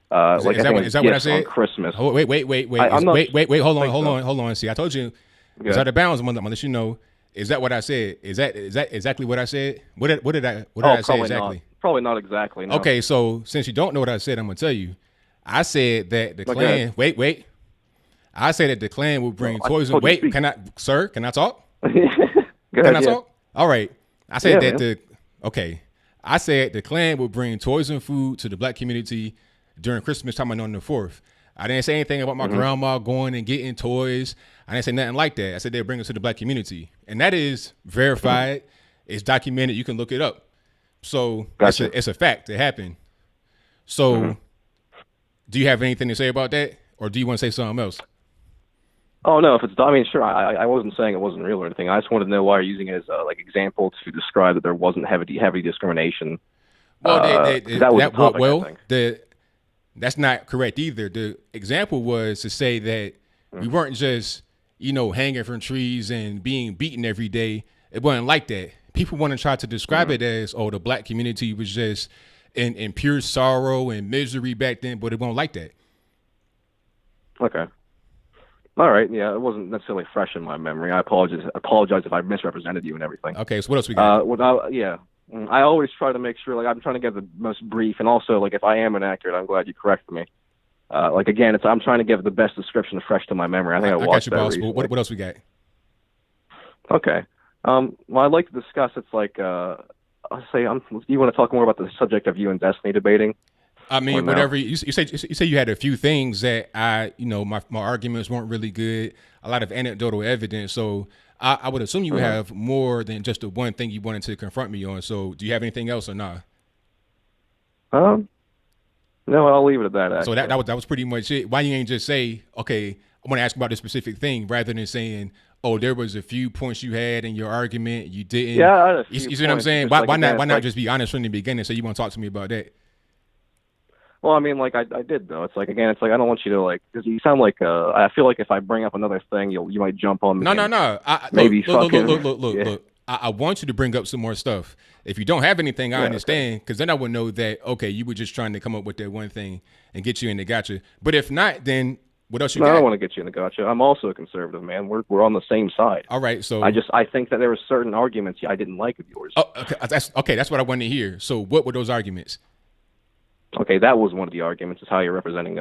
that what I said? On Christmas. Oh, wait. Hold on. See, I told you it's out of bounds. I'm gonna let you know. Is that what I said? Is that exactly what I said? What did I say exactly? Probably not exactly. No. Okay, so since you don't know what I said, I'm gonna tell you. I said that the Klan. Wait. I said that the Klan will bring toys. Wait, can I talk? Can I talk? All right. I said I said the Klan will bring toys and food to the black community during Christmas time on the 4th. I didn't say anything about my grandma going and getting toys. I didn't say nothing like that. I said they'll bring it to the black community. And that is verified. It's documented. You can look it up. So gotcha. It's a fact. It happened. So do you have anything to say about that? Or do you want to say something else? Oh, no. Sure. I wasn't saying it wasn't real or anything. I just wanted to know why you're using it as example to describe that there wasn't heavy discrimination. Well, that was the topic, I think. That's not correct either. The example was to say that we weren't just, hanging from trees and being beaten every day. It wasn't like that. People want to try to describe it as, the black community was just in pure sorrow and misery back then, but it wasn't like that. Okay. All right. Yeah, it wasn't necessarily fresh in my memory. I apologize if I misrepresented you and everything. Okay, so what else we got? I always try to make sure, I'm trying to get the most brief, and also, if I am inaccurate, I'm glad you corrected me. Like again, I'm trying to give the best description fresh to my memory. I think I watched got you, that boss. recently. What else we got? Okay. Well, I'd like to discuss. It's like I'll say. You want to talk more about the subject of you and Destiny debating? I mean, whatever you say you had a few things that my arguments weren't really good. A lot of anecdotal evidence. So I would assume you have more than just the one thing you wanted to confront me on. So do you have anything else or not? No, I'll leave it at that. Actually. So that was pretty much it. Why you ain't just say, okay, I want to ask about this specific thing, rather than saying, oh, there was a few points you had in your argument you didn't. Yeah, you see what I'm saying? Why not just be honest from the beginning? So you want to talk to me about that? Well, I mean, like I did though. It's like again, it's like I don't want you to like because you sound like I feel like if I bring up another thing, you might jump on me. No. Look. I want you to bring up some more stuff. If you don't have anything, I understand, because then I would know that okay, you were just trying to come up with that one thing and get you in the gotcha. But if not, then what else you got? I don't want to get you in the gotcha. I'm also a conservative, man. We're on the same side. All right, so I think that there were certain arguments I didn't like of yours. Oh, okay. That's what I wanted to hear. So what were those arguments? Okay, that was one of the arguments. Is how you're representing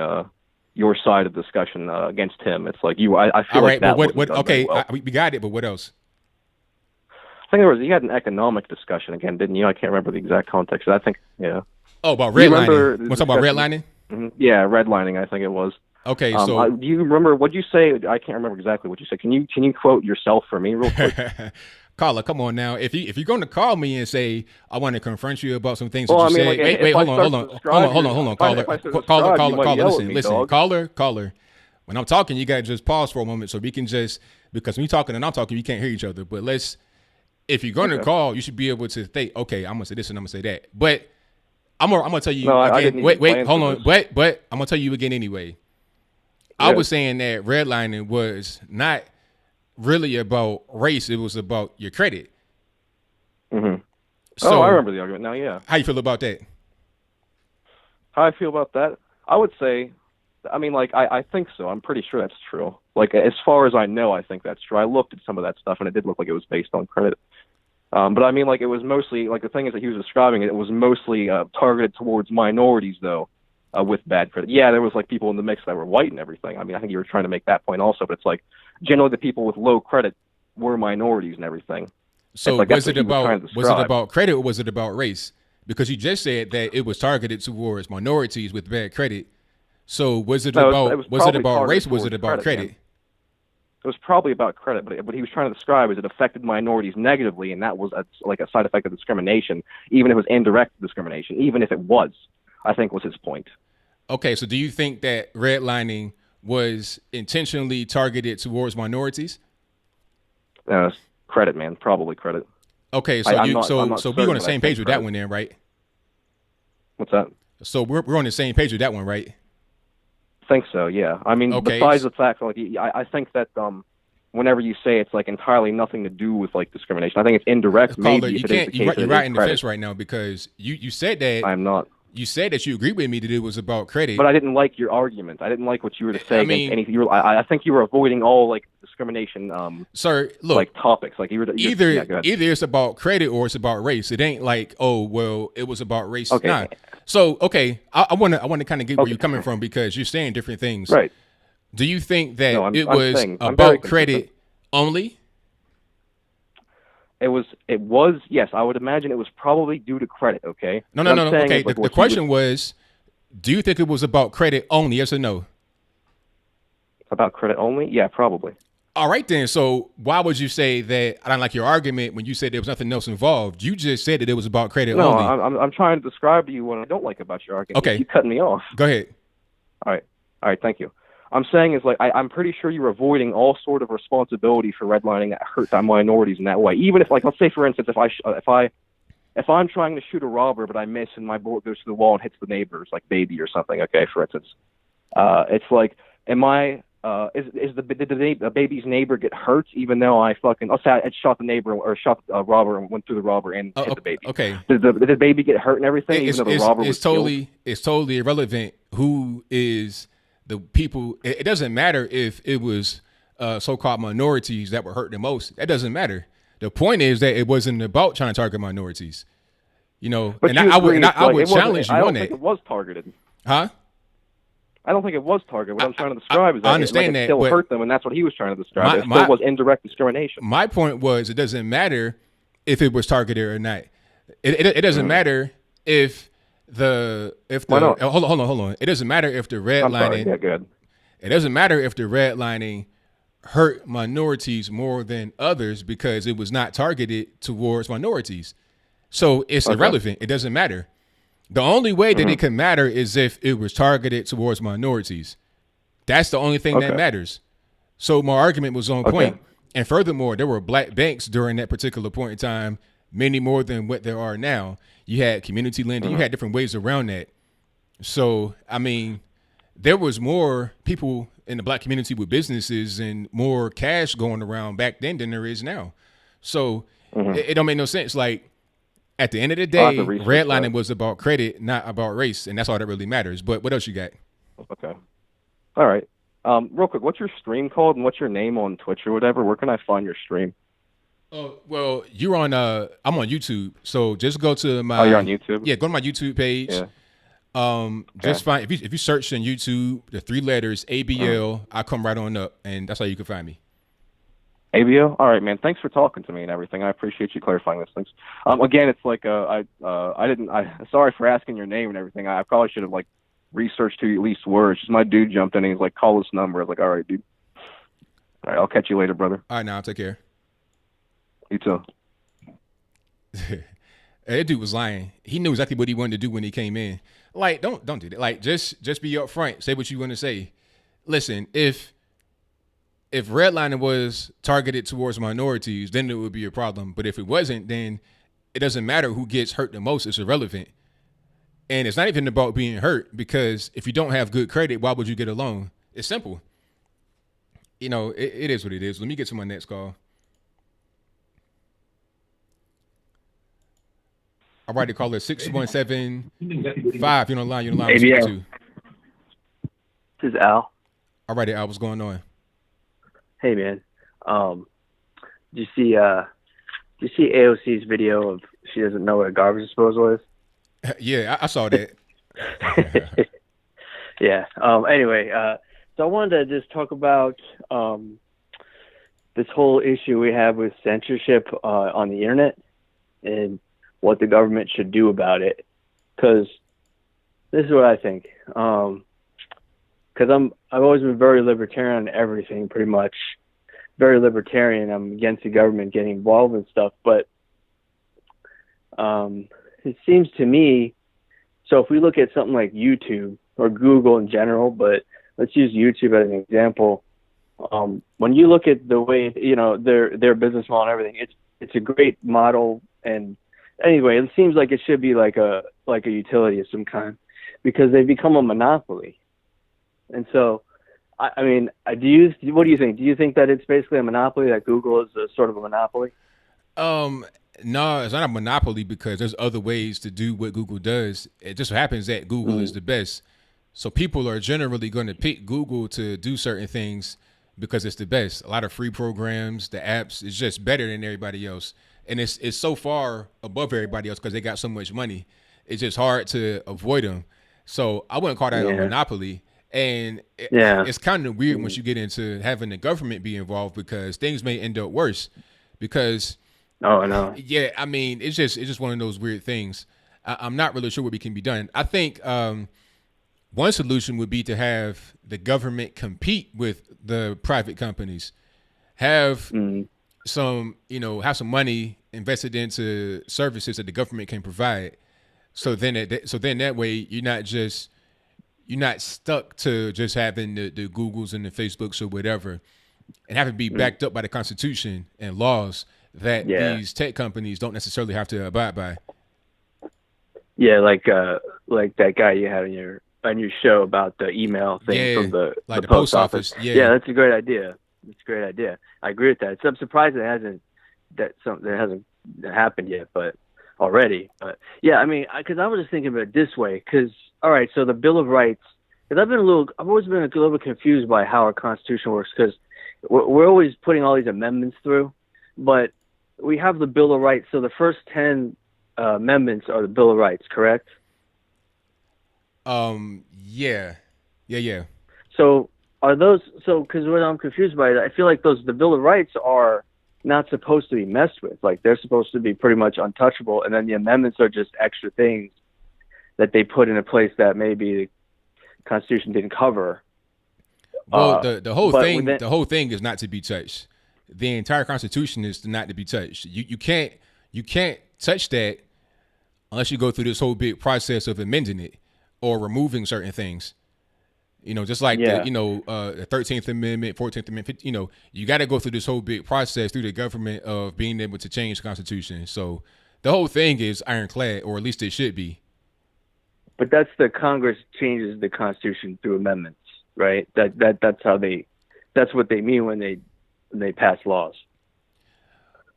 your side of the discussion against him. It's like you. I feel all right, like that. But what? Okay, well. we got it. But what else? I think you had an economic discussion again, didn't you? I can't remember the exact context. I think, yeah. Oh, about redlining. Want to talk about redlining? Mm-hmm. Yeah, redlining. I think it was. Okay, so do you remember what you say? I can't remember exactly what you said. Can you quote yourself for me real quick? Caller, come on now. If you're going to call me and say I want to confront you about some things well, that you I mean, say, like, wait, hold on, caller, caller. When I'm talking, you got to just pause for a moment so we can just because when you're talking and I'm talking, you can't hear each other. But if you're going to call, you should be able to think, okay, I'm gonna say this and I'm gonna say that. But I'm gonna tell you again. Wait, hold on. But I'm gonna tell you again anyway. I was saying that redlining was not really about race. It was about your credit. Mm-hmm. So, I remember the argument now, yeah. How you feel about that? How I feel about that? I would say, I mean, like, I think so. I'm pretty sure that's true. Like, as far as I know, I think that's true. I looked at some of that stuff, and it did look like it was based on credit. But I mean, like, it was mostly, like, the thing is that he was describing it was mostly targeted towards minorities, though. With bad credit. Yeah, there was like people in the mix that were white and everything. I mean, I think you were trying to make that point also, but it's like generally the people with low credit were minorities and everything. So like, was it about credit or was it about race? Because you just said that it was targeted towards minorities with bad credit. So was it about race or was it about credit? It was probably about credit, but what he was trying to describe is it affected minorities negatively, and that was like a side effect of discrimination, even if it was indirect discrimination, even if it was, I think was his point. Okay, so do you think that redlining was intentionally targeted towards minorities? Credit, man, probably credit. Okay, so we're on the same page with that one then, right? What's that? So we're on the same page with that one, right? I think so, yeah. I mean, besides the fact, like, I think that whenever you say it's like entirely nothing to do with like discrimination, I think it's indirect. Caller, you're right in the fence right now because you said that I'm not. You said that you agreed with me that it was about credit, but I didn't like your argument. I didn't like what you were to say. I mean, I think you were avoiding all like discrimination. Sir, look, like topics. Like either it's about credit or it's about race. It ain't like it was about race. Okay. Nah. So I want to kind of get where you're coming from because you're saying different things. Right. Do you think that it was about credit only? It was, yes, I would imagine it was probably due to credit, okay? No. Okay, like the question was, do you think it was about credit only, yes or no? About credit only? Yeah, probably. All right, then. So why would you say that I don't like your argument when you said there was nothing else involved? You just said that it was about credit only. No, I'm trying to describe to you what I don't like about your argument. Okay. You cut me off. Go ahead. All right, thank you. I'm saying is like I'm pretty sure you're avoiding all sort of responsibility for redlining that hurt minorities in that way. Even if, like, let's say for instance, if I'm trying to shoot a robber but I miss and my bullet goes to the wall and hits the neighbor's like baby or something. Okay, for instance, it's like, did the baby's neighbor get hurt even though I shot the neighbor or shot a robber and went through the robber and hit the baby? Okay. Did the baby get hurt and everything even though the robber was killed? It's totally irrelevant who is the people. It doesn't matter if it was so-called minorities that were hurt the most. That doesn't matter. The point is that it wasn't about trying to target minorities. You know, but and I would challenge you on that. I don't think it was targeted. Huh? I don't think it was targeted. What I'm trying to describe is that I understand it still hurt them, and that's what he was trying to describe. It still was indirect discrimination. My point was, it doesn't matter if it was targeted or not. It doesn't matter if Why not? hold on. It doesn't matter if the redlining. Yeah, good. It doesn't matter if the redlining hurt minorities more than others because it was not targeted towards minorities. So it's irrelevant. It doesn't matter. The only way that it can matter is if it was targeted towards minorities. That's the only thing that matters. So my argument was on point. And furthermore, there were black banks during that particular point in time, many more than what there are now. You had community lending. You had different ways around that. So, I mean, there was more people in the black community with businesses and more cash going around back then than there is now. So it don't make no sense. Like, at the end of the day, redlining was about credit, not about race, and that's all that really matters. But what else you got? Okay. All right. Real quick, what's your stream called and what's your name on Twitch or whatever? Where can I find your stream? Oh, well, you're on I'm on YouTube. So just go to my you're on YouTube? Yeah, go to my YouTube page. Yeah. Just find if you search on YouTube the 3 letters ABL, I come right on up, and that's how you can find me. ABL? All right, man. Thanks for talking to me and everything. I appreciate you clarifying those things. Again, it's like sorry for asking your name and everything. I probably should have like researched who at least words. Just my dude jumped in and he's like, call this number. I was like, all right, dude. All right, I'll catch you later, brother. All right, now take care. You too. That dude was lying. He knew exactly what he wanted to do when he came in. Like, don't do that. Like, just be upfront. Say what you want to say. Listen, if redlining was targeted towards minorities, then it would be a problem. But if it wasn't, then it doesn't matter who gets hurt the most. It's irrelevant. And it's not even about being hurt, because if you don't have good credit, why would you get a loan? It's simple. You know, it is what it is. Let me get to my next call. All right, call it 6175. You're on the line. ABL. This is Al. All right, Al, what's going on? Hey, man. Did you see AOC's video of she doesn't know what a garbage disposal is? Yeah, I saw that. Yeah. Anyway, so I wanted to just talk about this whole issue we have with censorship on the internet and what the government should do about it. Because this is what I think. Because I've always been very libertarian on everything, pretty much. Very libertarian. I'm against the government getting involved in stuff, but it seems to me, so if we look at something like YouTube or Google in general, but let's use YouTube as an example. When you look at the way, their business model and everything, it's a great model. And anyway, it seems like it should be like a utility of some kind, because they've become a monopoly. And so, I mean, what do you think? Do you think that it's basically a monopoly, that Google is a sort of a monopoly? No, it's not a monopoly, because there's other ways to do what Google does. It just happens that Google is the best. So people are generally going to pick Google to do certain things because it's the best. A lot of free programs, the apps, is just better than everybody else. And it's so far above everybody else because they got so much money. It's just hard to avoid them. So I wouldn't call that a monopoly. And it's kind of weird once you get into having the government be involved, because things may end up worse. Because yeah, I mean, it's just one of those weird things. I'm not really sure what can be done. I think one solution would be to have the government compete with the private companies, have some money invested into services that the government can provide. So then that way you're not stuck to just having the Googles and the Facebooks or whatever, and have to be backed up by the Constitution and laws that these tech companies don't necessarily have to abide by. Yeah, like that guy you had on your show about the email thing from the post office. Yeah, that's a great idea. It's a great idea. I agree with that. I'm surprised it hasn't happened yet, but already. But yeah, I mean, because I was just thinking about it this way. Because all right, so the Bill of Rights. Because I've always been a little bit confused by how our Constitution works. Because we're always putting all these amendments through, but we have the Bill of Rights. So the first 10 amendments are the Bill of Rights, correct? Yeah. Yeah. So are those because what I'm confused by, I feel like the Bill of Rights are not supposed to be messed with. Like they're supposed to be pretty much untouchable, and then the amendments are just extra things that they put in a place that maybe the Constitution didn't cover. Well, the whole thing is not to be touched. The entire Constitution is not to be touched. You can't touch that unless you go through this whole big process of amending it or removing certain things. Just like the 13th Amendment, 14th Amendment, you got to go through this whole big process through the government of being able to change the Constitution. So the whole thing is ironclad, or at least it should be. But that's the Congress changes the Constitution through amendments, right? That's what they mean when they pass laws.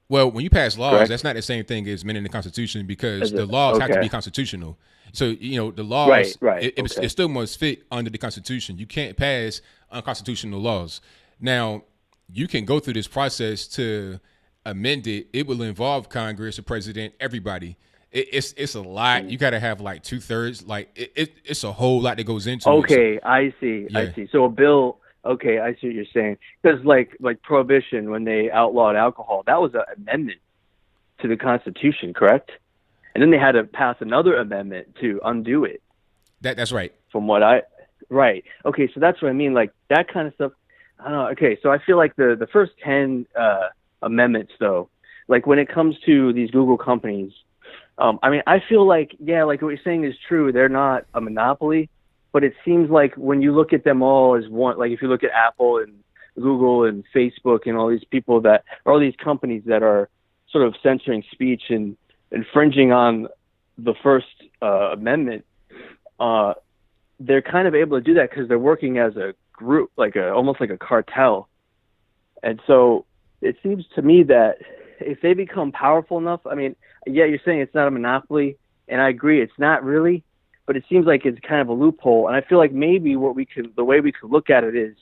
Well, when you pass laws, Correct? That's not the same thing as amending the Constitution, because the laws have to be constitutional. So, the laws, right. It still must fit under the Constitution. You can't pass unconstitutional laws. Now, you can go through this process to amend it. It will involve Congress, the president, everybody. It's a lot. You got to have like 2/3. Like it's a whole lot that goes into it. Okay, I see. Yeah. I see. So a bill. Okay, I see what you're saying. Because like Prohibition, when they outlawed alcohol, that was an amendment to the Constitution, correct? And then they had to pass another amendment to undo it. That's right. Right. Okay, so that's what I mean. Like that kind of stuff. I don't know. Okay, so I feel like the first 10 amendments, though, like when it comes to these Google companies, I feel like, like what you're saying is true. They're not a monopoly, but it seems like when you look at them all as one, like if you look at Apple and Google and Facebook and all these people all these companies that are sort of censoring speech and infringing on the First Amendment, they're kind of able to do that because they're working as a group, almost like a cartel. And so it seems to me that if they become powerful enough, you're saying it's not a monopoly, and I agree, it's not really, but it seems like it's kind of a loophole. And I feel like maybe the way we could look at it is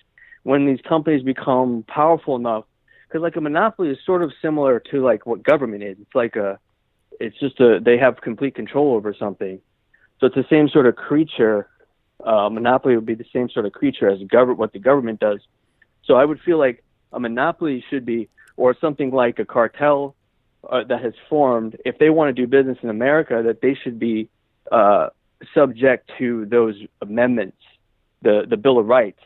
when these companies become powerful enough, because like a monopoly is sort of similar to like what government is. They have complete control over something. So it's the same sort of creature. Monopoly would be the same sort of creature as what the government does. So I would feel like a monopoly should be, or something like a cartel that has formed, if they want to do business in America, that they should be subject to those amendments, the Bill of Rights.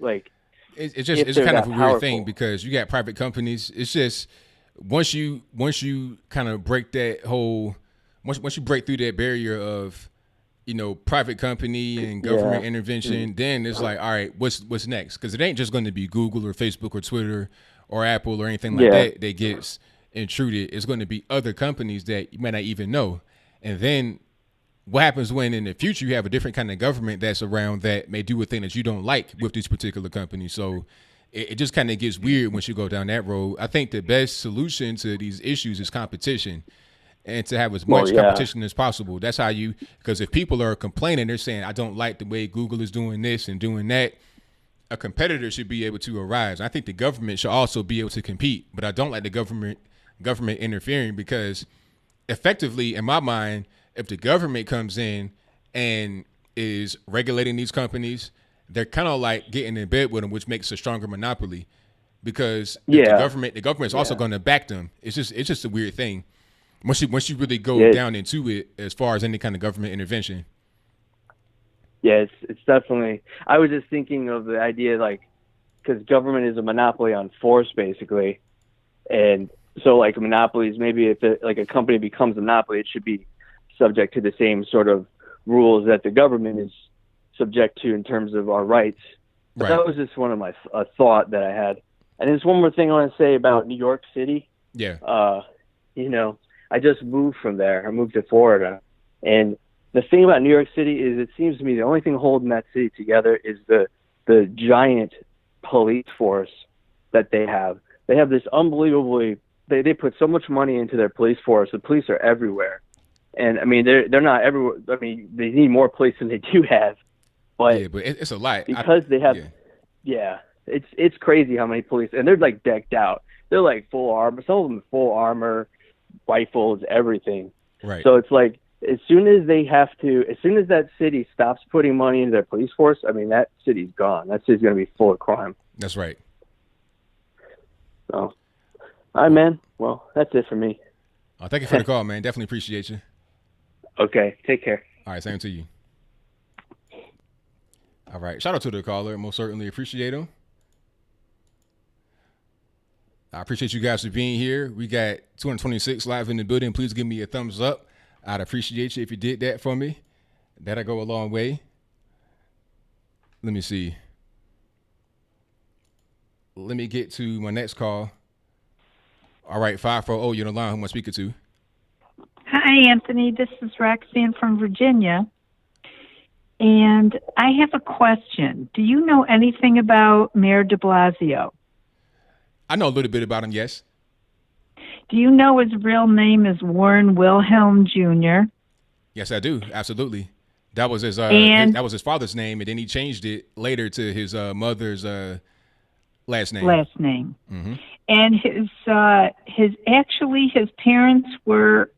Like it's kind of a weird thing because you got private companies. It's just once you kind of break that whole once you break through that barrier of private company and government intervention, then it's like, all right, what's next? Because it ain't just going to be Google or Facebook or Twitter or Apple or anything like that gets intruded. It's going to be other companies that you might not even know. And then what happens when in the future you have a different kind of government that's around that may do a thing that you don't like with these particular companies? So it just kind of gets weird once you go down that road. I think the best solution to these issues is competition, and to have as much competition as possible. That's how because if people are complaining, they're saying, I don't like the way Google is doing this and doing that, a competitor should be able to arise. I think the government should also be able to compete, but I don't like the government interfering, because effectively, in my mind, if the government comes in and is regulating these companies, they're kind of like getting in bed with them, which makes a stronger monopoly, because the government's also going to back them. It's just a weird thing once you really go down into it as far as any kind of government intervention. Yeah, it's definitely. I was just thinking of the idea, like, because government is a monopoly on force, basically, and so like monopolies, maybe if a company becomes a monopoly, it should be subject to the same sort of rules that the government is subject to in terms of our rights. But that was just one of my thought that I had. And there's one more thing I want to say about New York City. Yeah. I just moved from there. I moved to Florida, and the thing about New York City is, it seems to me the only thing holding that city together is the giant police force that they have. They have this unbelievably. They put so much money into their police force. The police are everywhere, and they're not everywhere. They need more police than they do have. But but it's a lot because they have. Yeah, it's crazy how many police, and they're like decked out. They're like full armor. Some of them full armor, rifles, everything. Right. So it's like as soon as that city stops putting money into their police force, I mean, that city's gone. That city's going to be full of crime. That's right. So, all right, man. Well, that's it for me. Thank you for the call, man. Definitely appreciate you. Okay, take care. All right, same to you. All right, shout out to the caller. Most certainly appreciate him. I appreciate you guys for being here. We got 226 live in the building. Please give me a thumbs up. I'd appreciate you if you did that for me. That'll go a long way. Let me see. Let me get to my next call. All right, 540, you're on the line. Who am I speaking to? Hi, Anthony. This is Roxanne from Virginia. And I have a question. Do you know anything about Mayor de Blasio? I know a little bit about him, yes. Do you know his real name is Warren Wilhelm Jr.? Yes, I do. Absolutely. That was his father's name, and then he changed it later to his mother's last name. Mm-hmm. And his parents were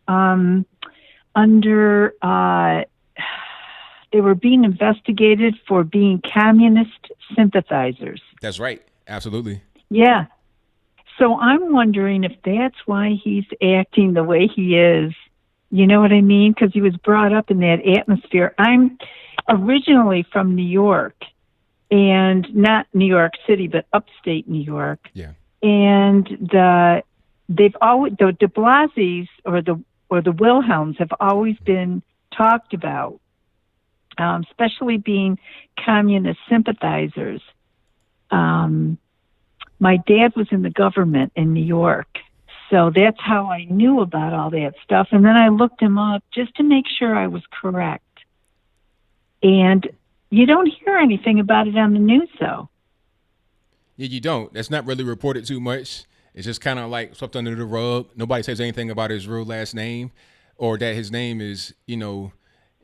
they were being investigated for being communist sympathizers. That's right. Absolutely. Yeah. So I'm wondering if that's why he's acting the way he is. You know what I mean? Because he was brought up in that atmosphere. I'm originally from New York, and not New York City, but upstate New York. Yeah. And the de Blasios or the Wilhelms have always been talked about, especially being communist sympathizers. My dad was in the government in New York, so that's how I knew about all that stuff. And then I looked him up just to make sure I was correct. And you don't hear anything about it on the news, though. Yeah, you don't. That's not really reported too much. It's just kind of like swept under the rug. Nobody says anything about his real last name, or that his name is, or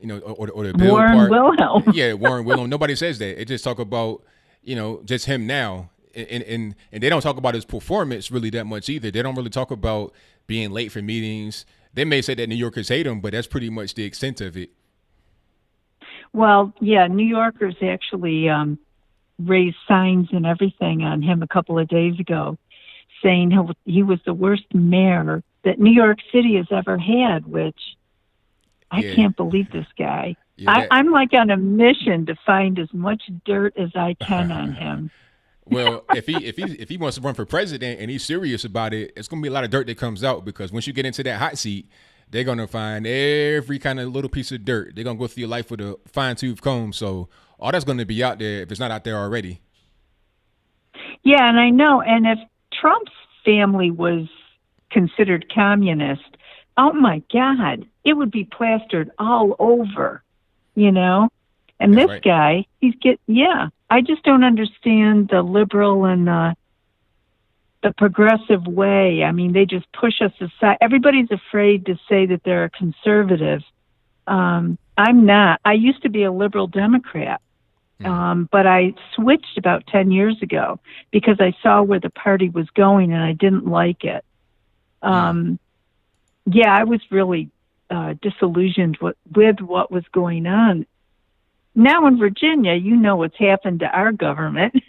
the Bill Warren part. Wilhelm. Yeah, Warren Wilhelm. Nobody says that. It just talk about, just him now. And they don't talk about his performance really that much either. They don't really talk about being late for meetings. They may say that New Yorkers hate him, but that's pretty much the extent of it. Well, yeah, New Yorkers actually raised signs and everything on him a couple of days ago, saying he was the worst mayor that New York City has ever had, which I can't believe this guy. Yeah, I'm like on a mission to find as much dirt as I can on him. Well, if he wants to run for president and he's serious about it, it's going to be a lot of dirt that comes out, because once you get into that hot seat, they're going to find every kind of little piece of dirt. They're going to go through your life with a fine-tooth comb. So all that's going to be out there if it's not out there already. Yeah, and I know. And if Trump's family was considered communist, oh, my God, it would be plastered all over, And That's this right. guy, I just don't understand the liberal and the progressive way. I mean, they just push us aside. Everybody's afraid to say that they're a conservative. I'm not. I used to be a liberal Democrat, but I switched about 10 years ago because I saw where the party was going and I didn't like it. I was really disillusioned with what was going on. Now in Virginia, what's happened to our government.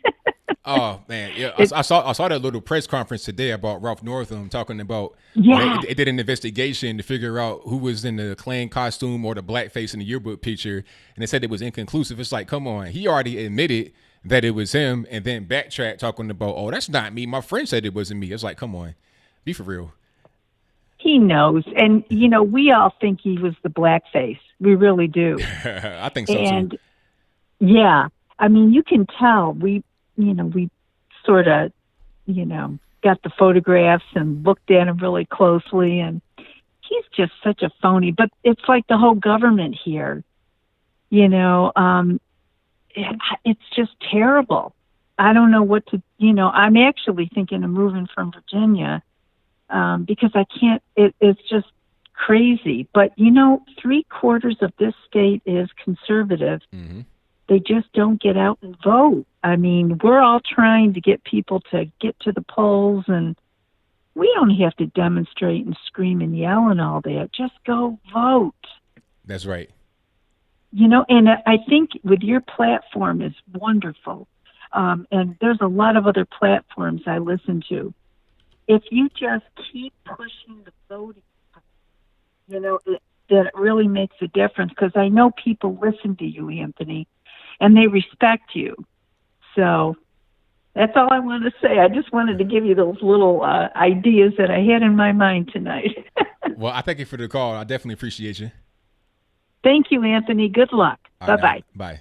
Oh man, yeah, I saw that little press conference today about Ralph Northam talking about. Yeah, they did an investigation to figure out who was in the Klan costume or the blackface in the yearbook picture, and they said it was inconclusive. It's like, come on, he already admitted that it was him, and then backtrack talking about, oh, that's not me. My friend said it wasn't me. It's like, come on, be for real. He knows, and we all think he was the blackface. We really do. I think so too. Yeah, I mean, you can tell. We sort of, got the photographs and looked at him really closely, and he's just such a phony. But it's like the whole government here, it's just terrible. I don't know what to, I'm actually thinking of moving from Virginia because I can't, it's just crazy. But, 3/4 of this state is conservative. Mm-hmm. They just don't get out and vote. I mean, we're all trying to get people to get to the polls, and we don't have to demonstrate and scream and yell and all that. Just go vote. That's right. You know, and I think with your platform is wonderful. And there's a lot of other platforms I listen to. If you just keep pushing the voting, you know, that it really makes a difference, because I know people listen to you, Anthony, and they respect you. So that's all I wanted to say. I just wanted to give you those little ideas that I had in my mind tonight. Well, I thank you for the call. I definitely appreciate you. Thank you, Anthony. Good luck. All Bye-bye. right, bye.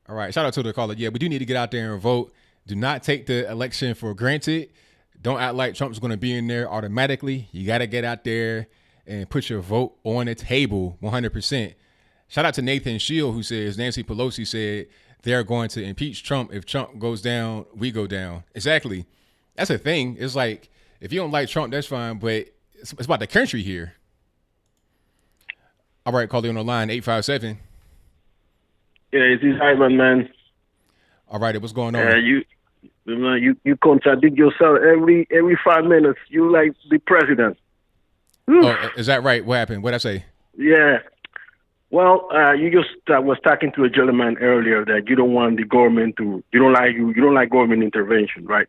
All right. Shout out to the caller. Yeah, we do need to get out there and vote. Do not take the election for granted. Don't act like Trump's going to be in there automatically. You got to get out there and put your vote on the table 100%. Shout out to Nathan Shield, who says Nancy Pelosi said they're going to impeach Trump. If Trump goes down, we go down. Exactly. That's the thing. It's like, if you don't like Trump, that's fine, but it's about the country here. All right, call you on the line, 857. Yeah, it's this Ivan, man. All right, what's going on? You contradict yourself every 5 minutes. You like the president. Oh, is that right? What happened? What'd I say? Yeah. Well, you just was talking to a gentleman earlier that you don't want the government to. You don't like government intervention, right?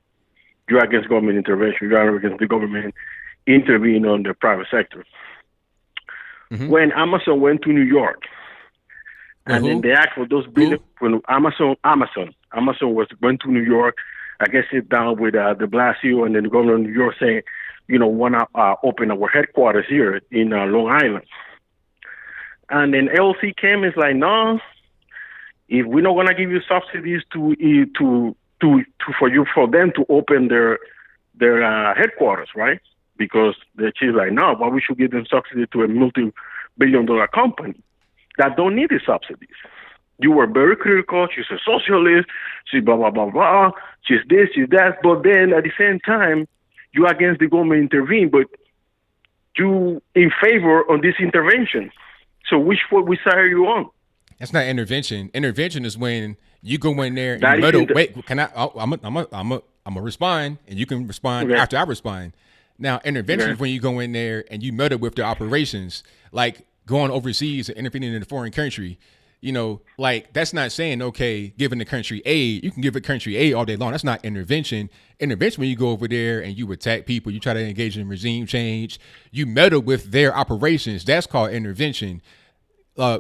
You're against government intervention. You're against the government intervening on the private sector. Mm-hmm. When Amazon went to New York, and then they asked for those billions. When Amazon went to New York, I guess sit down with the Blasio and then the governor of New York saying, want to open our headquarters here in Long Island. And then LC came and is like, no, if we're not gonna give you subsidies for them to open their headquarters, right? Because she's like, no, why we should give them subsidy to a multi-billion-dollar company that don't need the subsidies. You were very critical. She's a socialist. She's blah, blah, blah, blah. She's this, she's that. But then at the same time, you're against the government intervene, but you in favor of this intervention. So which side are you on? That's not intervention. Intervention is when you go in there and wait, can I? I'm gonna respond, and you can respond after I respond. Now, intervention is when you go in there and you meddle with the operations, like going overseas and intervening in a foreign country. Like that's not saying, okay, giving the country aid. You can give a country aid all day long. That's not intervention. Intervention when you go over there and you attack people, you try to engage in regime change, you meddle with their operations. That's called intervention.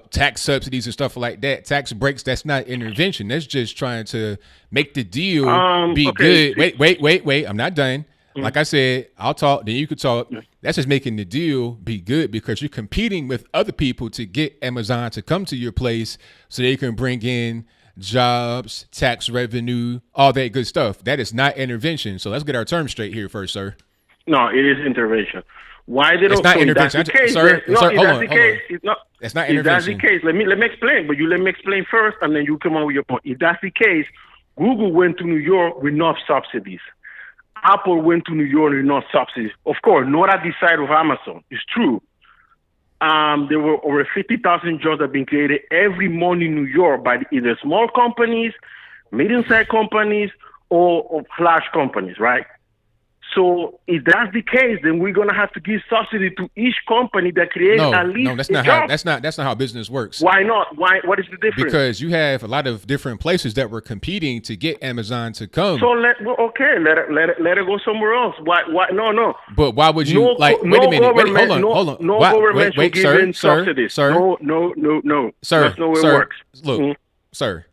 Tax subsidies and stuff like that, tax breaks, that's not intervention. That's just trying to make the deal be good. Wait. I'm not done. Like I said, I'll talk, then you could talk. That's just making the deal be good because you're competing with other people to get Amazon to come to your place so they can bring in jobs, tax revenue, all that good stuff. That is not intervention. So let's get our terms straight here first, sir. No, it is intervention. Why they don't? It's not intervention, that's the case, sir. Hold on. It's not. That's not intervention. If that's the case, let me explain. But you let me explain first, and then you come on with your point. If that's the case, Google went to New York with no subsidies. Apple went to New York with no subsidies. Of course, not at the side of Amazon. It's true. There were over 50,000 jobs that have been created every month in New York by either small companies, medium-sized companies, or large companies, right? So if that's the case, then we're gonna have to give subsidy to each company that creates at least that's not job. That's not how business works. Why not? Why? What is the difference? Because you have a lot of different places that were competing to get Amazon to come. So let it go somewhere else. Why? No. But why would you wait a minute? Hold on. No government should give in subsidies. Sir. No. Sir, that's not where it works. Look, sir.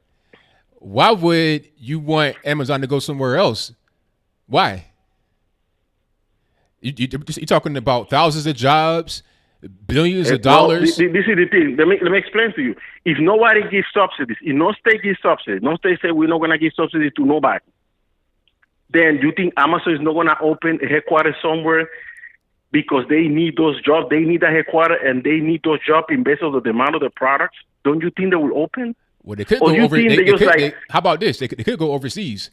Why would you want Amazon to go somewhere else? Why? You're talking about thousands of jobs, billions of dollars. This is the thing. Let me explain to you. If nobody gives subsidies, if no state gives subsidies, no state say we're not going to give subsidies to nobody, then you think Amazon is not going to open a headquarters somewhere because they need those jobs? They need a headquarters and they need those jobs in base of the demand of the products. Don't you think they will open? Well, they could go over. How about this? They could go overseas,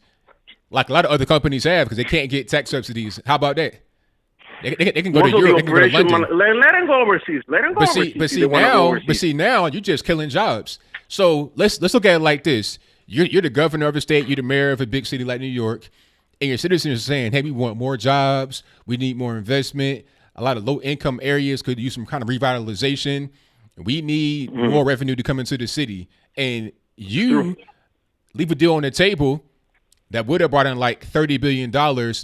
like a lot of other companies have, because they can't get tax subsidies. How about that? They can go to Europe. They can go to London. Let them go overseas. But see, now you're just killing jobs. So let's look at it like this: you're the governor of a state, you're the mayor of a big city like New York, and your citizens are saying, "Hey, we want more jobs. We need more investment. A lot of low income areas could use some kind of revitalization. We need more revenue to come into the city. And you leave a deal on the table that would have brought in like $30 billion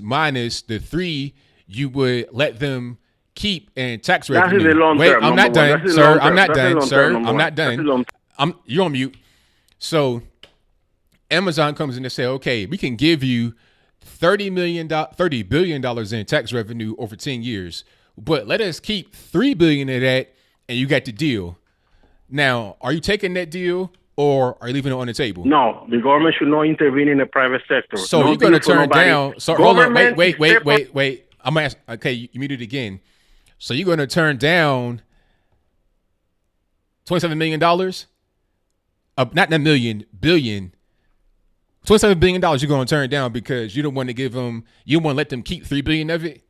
minus the $3 you would let them keep in tax revenue. That's in the long Wait, term. I'm not done, sir. I'm not done, sir. I'm not done. You're on mute. So Amazon comes in and say, okay, we can give you $30 billion in tax revenue over 10 years, but let us keep $3 billion of that, and you got the deal. Now, are you taking that deal, or are you leaving it on the table? No, the government should not intervene in the private sector. So no you're going to turn nobody. down. So hold on, wait. I'm gonna ask. Okay, you muted again. So you're going to turn down $27 million? Not a million, billion. $27 billion you're going to turn down because you don't want to give them. You want to let them keep $3 billion of it.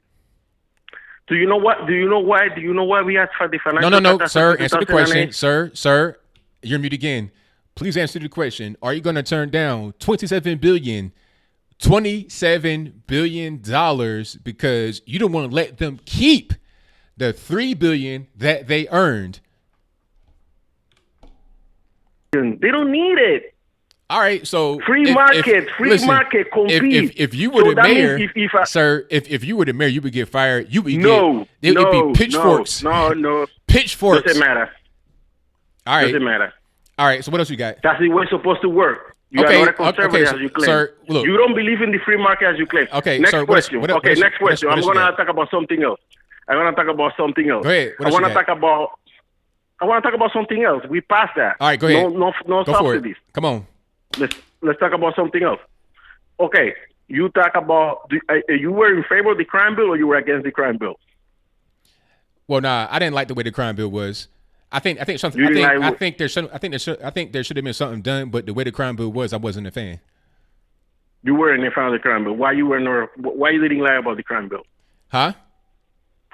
Do you know what? Do you know why? Do you know why we asked for the financial? No, sir. Answer the question, sir. You're mute again. Please answer the question. Are you going to turn down $27 billion because you don't want to let them keep the $3 billion that they earned? They don't need it. All right, so free market, compete. If you were the mayor, sir, if you were the mayor, you would get fired. You would would be pitchforks. No. Pitchforks. Doesn't matter. All right. Doesn't matter. All right. So what else you got? That's the way it's supposed to work. You are not a conservative as you claim. Sir, look, you don't believe in the free market as you claim. Okay. Next sir, question. Next question. I'm going to talk about something else. Go ahead. I want to talk about something else. We passed that. All right. Go ahead. No go subsidies. Come on. Let's talk about something else. Okay, you talk about you were in favor of the crime bill or you were against the crime bill? Well, nah, I didn't like the way the crime bill was. I think there should have been something done, but the way the crime bill was, I wasn't a fan. You weren't a fan of the crime bill. Why you didn't like about the crime bill? Huh?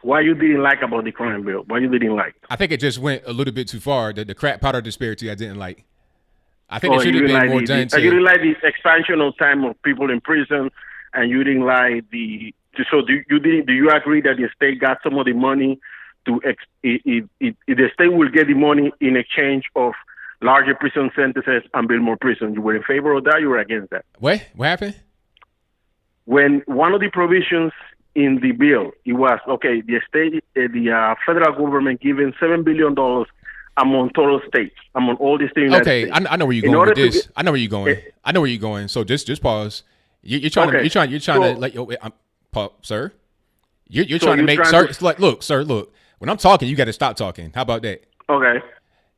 Why you didn't like about the crime bill? Why you didn't like? I think it just went a little bit too far. The crack powder disparity I didn't like. I think it should have been more done. You didn't like the expansion of time of people in prison, and you didn't like the. So do you agree that the state got some of the money to the state will get the money in exchange of larger prison sentences and build more prison? You were in favor of that. You were against that. What happened? When one of the provisions in the bill, it was okay. The state, the federal government giving $7 billion. Among total states, among all the states. Okay, I know where you're going with this. I know where you're going. So just pause. You're trying to like sir. You're trying to make sir. It's like look. When I'm talking, you got to stop talking. How about that? Okay.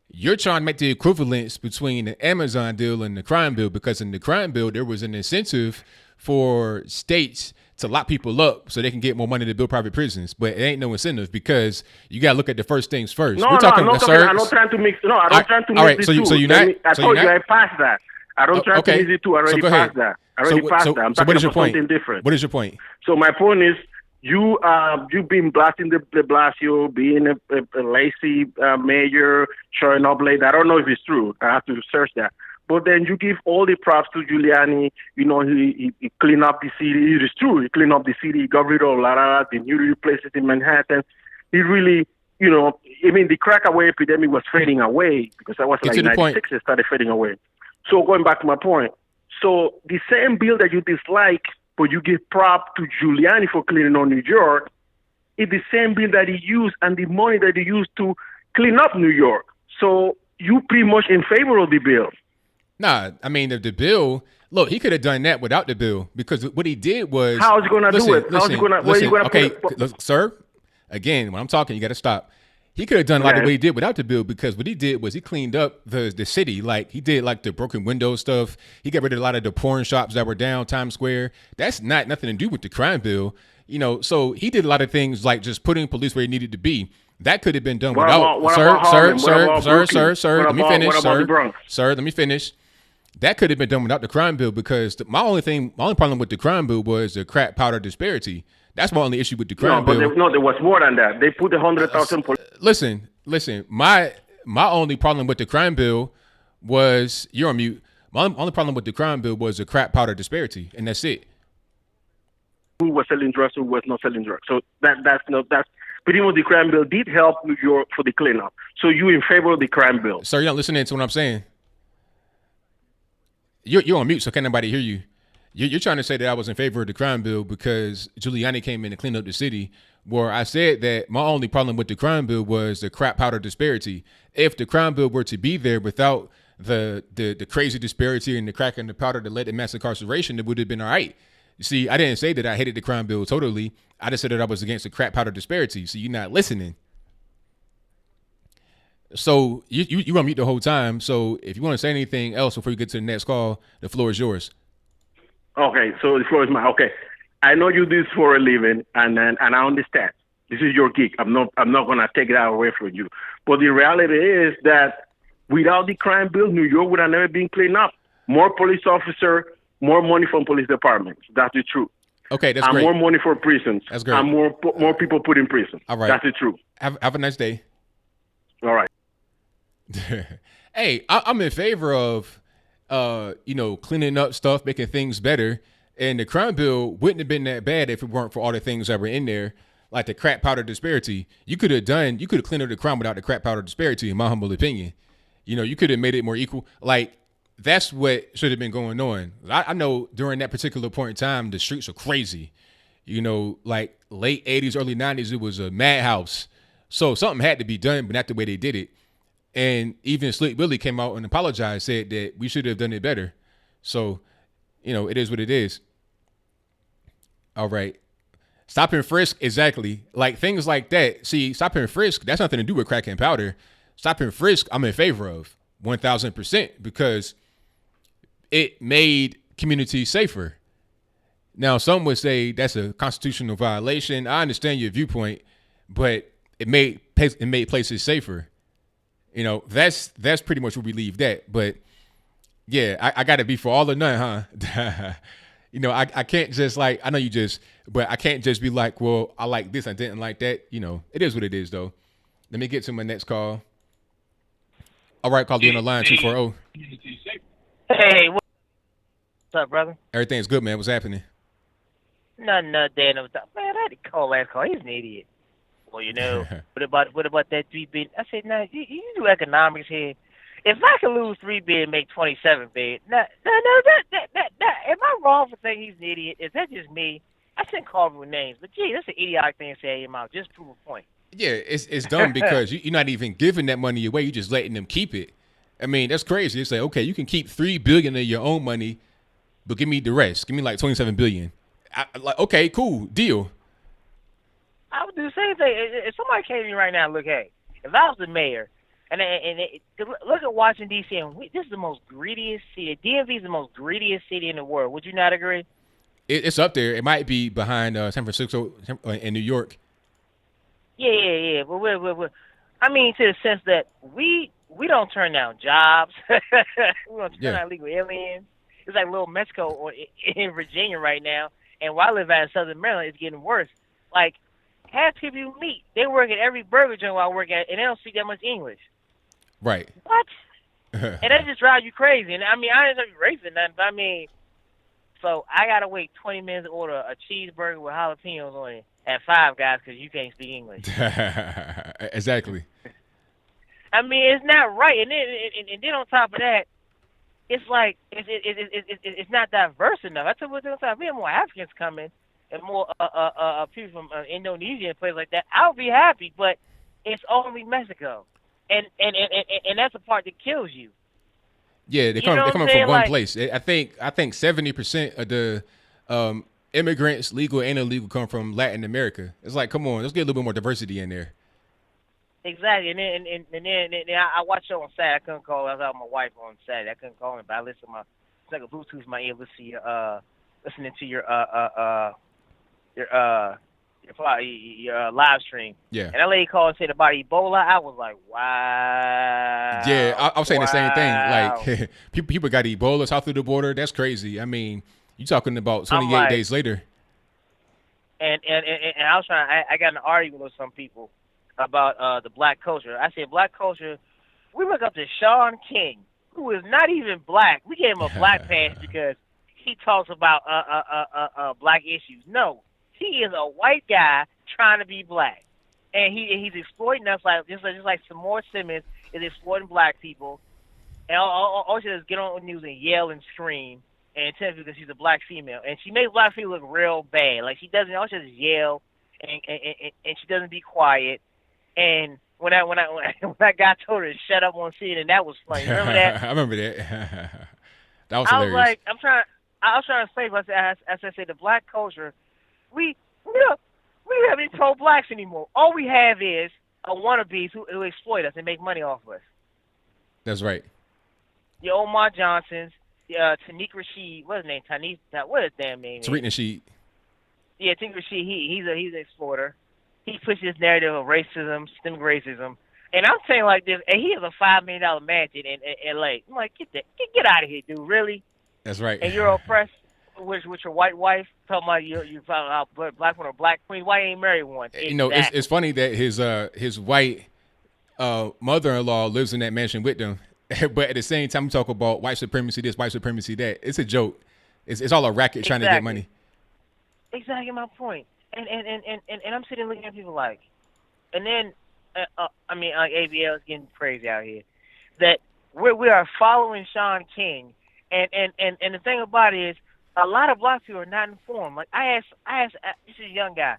You're trying to make the equivalence between the Amazon deal and the crime bill because in the crime bill there was an incentive for states to lock people up so they can get more money to build private prisons, but it ain't no incentive because you got to look at the first things first. I'm not trying to mix. No, I don't try to mix the two. So you're not. I told you I passed that. I don't try to mix the two. I already passed that. I'm talking about something different. What is your point? So my point is, you've been blasting the Blasio, being a lazy mayor, showing up late. I don't know if it's true. I have to search that. But then you give all the props to Giuliani. You know, he cleaned up the city. It is true. He cleaned up the city. He got rid of the new places in Manhattan. He really, the crack-away epidemic was fading away because that was like 96. It started fading away. So going back to my point. So the same bill that you dislike, but you give prop to Giuliani for cleaning up New York, is the same bill that he used and the money that he used to clean up New York. So you pretty much in favor of the bill. Nah, I mean, the bill, look, he could have done that without the bill because what he did was. How's he going to do it? How's he going to sir, again, when I'm talking, you got to stop. He could have done a lot of what he did without the bill because what he did was he cleaned up the city. Like he did like the broken window stuff. He got rid of a lot of the porn shops that were down Times Square. That's not nothing to do with the crime bill. So he did a lot of things like just putting police where he needed to be. That could have been done without. Sir, let me finish. Sir, let me finish. That could have been done without the crime bill because my only problem with the crime bill was the crack powder disparity. That's my only issue with the crime bill. There was more than that. They put 100,000. Listen. My only problem with the crime bill was you're on mute. My only problem with the crime bill was the crack powder disparity, and that's it. Who was selling drugs? Who was not selling drugs? So that's pretty much the crime bill did help New York for the cleanup. So you in favor of the crime bill? Sir, you're not listening to what I'm saying. You're on mute, so can't nobody hear you. You're trying to say that I was in favor of the crime bill because Giuliani came in and cleaned up the city. Where I said that my only problem with the crime bill was the crack powder disparity. If the crime bill were to be there without the crazy disparity and the crack and the powder that led to mass incarceration, it would have been all right. You see, I didn't say that I hated the crime bill totally. I just said that I was against the crack powder disparity. So you're not listening. So you on mute the whole time. So if you want to say anything else before you get to the next call, the floor is yours. Okay, so the floor is mine. Okay, I know you do this for a living, and I understand this is your gig. I'm not gonna take that away from you. But the reality is that without the crime bill, New York would have never been cleaned up. More police officer, more money from police departments. That's the truth. Okay, that's and great. More money for prisons. That's great. And more people put in prison. All right. That's the truth. Have a nice day. All right. Hey, I'm in favor of cleaning up stuff, making things better. And the crime bill wouldn't have been that bad if it weren't for all the things that were in there, like the crack powder disparity. You could have cleaned up the crime without the crack powder disparity, in my humble opinion. You could have made it more equal. Like, that's what should have been going on. I know during that particular point in time, the streets were crazy. Like late 80s, early 90s, it was a madhouse. So something had to be done, but not the way they did it. And even Slick Willie came out and apologized, said that we should have done it better. So, it is what it is. All right. Stop and frisk, exactly. Like things like that. See, stop and frisk, that's nothing to do with crack and powder. Stop and frisk, I'm in favor of 1,000% because it made communities safer. Now, some would say that's a constitutional violation. I understand your viewpoint, but it made places safer. That's pretty much where we leave that. But yeah, I got to be for all or none, huh? I can't just but I can't just be like, well, I like this, I didn't like that. It is what it is, though. Let me get to my next call. All right, call you on the line, 240. Hey, what's up, brother? Everything's good, man. What's happening? Nothing, man, I had to call last call. He's an idiot. Well, what about that $3 billion? I said, nah, you do economics here. If I can lose $3 billion and make $27 billion, that am I wrong for saying he's an idiot? Is that just me? I shouldn't call him with names, but gee, that's an idiotic thing to say out of your mouth. Just prove a point. Yeah, it's dumb because you're not even giving that money away. You're just letting them keep it. I mean, that's crazy. It's like, okay, you can keep $3 billion of your own money, but give me the rest. Give me like $27 billion. Okay, cool, deal. I would do the same thing. If somebody came to me right now, look, hey, if I was the mayor, and look at Washington, D.C., and this is the most greediest city. DMV is the most greediest city in the world. Would you not agree? It's up there. It might be behind San Francisco and New York. Yeah. But we're I mean, to the sense that we don't turn down jobs. We don't turn down illegal aliens. It's like little Mexico in Virginia right now. And where I live at in Southern Maryland, it's getting worse. Like, half people you meet, they work at every burger joint while I work at, and they don't speak that much English. Right. What? And that just drives you crazy. And I mean, I didn't know you racist, nothing, but I mean, so I gotta wait 20 minutes to order a cheeseburger with jalapenos on it at Five Guys because you can't speak English. Exactly. I mean, it's not right. And then on top of that, it's like it's not diverse enough. I tell you what, if we have more Africans coming and more people from Indonesia and places like that, I'll be happy. But it's only Mexico, and that's the part that kills you. Yeah, they're coming from one place. I think 70% of the immigrants, legal and illegal, come from Latin America. It's like, come on, let's get a little bit more diversity in there. Exactly, and then I watched it on Saturday. I couldn't call. I was out with my wife on Saturday. I couldn't call him, but I listened to it's like a Bluetooth in my ear. Listening to your live stream. Yeah. And that lady called and said about Ebola. I was like, wow. Yeah, I was saying the same thing. Like, people got Ebola south of the border. That's crazy. I mean, you talking about 28 days later. And I was I got in an argument with some people about the black culture. I said, black culture, we look up to Sean King, who is not even black. We gave him a black pass because he talks about black issues. No, he is a white guy trying to be black. and he's exploiting us just like some more Simmons is exploiting black people. And all she does is get on the news and yell and scream and tell because she's a black female, and she makes black people look real bad. Like she doesn't, all she does is yell and she doesn't be quiet. And when that guy told her to shut up on scene, and that was funny. Remember that? I remember that. That was hilarious. I was like, I was trying to say, as I say, the black culture, we haven't even told blacks anymore. All we have is a wannabes who exploit us and make money off of us. That's right. Your Omar Johnsons, Tariq Rashid, what's his name? What is his damn name? Tariq Rashid. Yeah, Tariq Rashid. He's an exploiter. He pushes this narrative of racism, systemic racism, and I'm saying like this. And he has a $5 million mansion in L.A. I'm like, get out of here, dude. Really? That's right. And you're oppressed with your white wife. Talking about you found out black one or black queen. Why you ain't married one? You know, it's funny that his white mother-in-law lives in that mansion with them, but at the same time, we talk about white supremacy this, white supremacy that. It's a joke. It's all a racket trying to get money. Exactly my point. And I'm sitting looking at people like, and then ABL is getting crazy out here. That we are following Sean King, and the thing about it is, a lot of black people are not informed. Like I asked this is a young guy.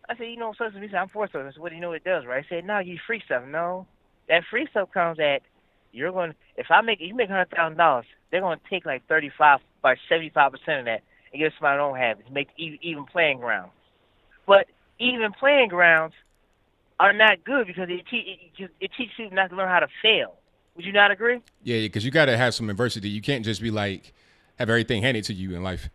I said, you know, social media. I'm for social. What do you know it does, right? I said, no, you free stuff. No, that free stuff comes at you make $100,000, they're gonna take like 75% of that and give somebody who don't have it to make even playing grounds. But even playing grounds are not good because it teaches you not to learn how to fail. Would you not agree? Yeah, because you got to have some adversity. You can't just be like have everything handed to you in life.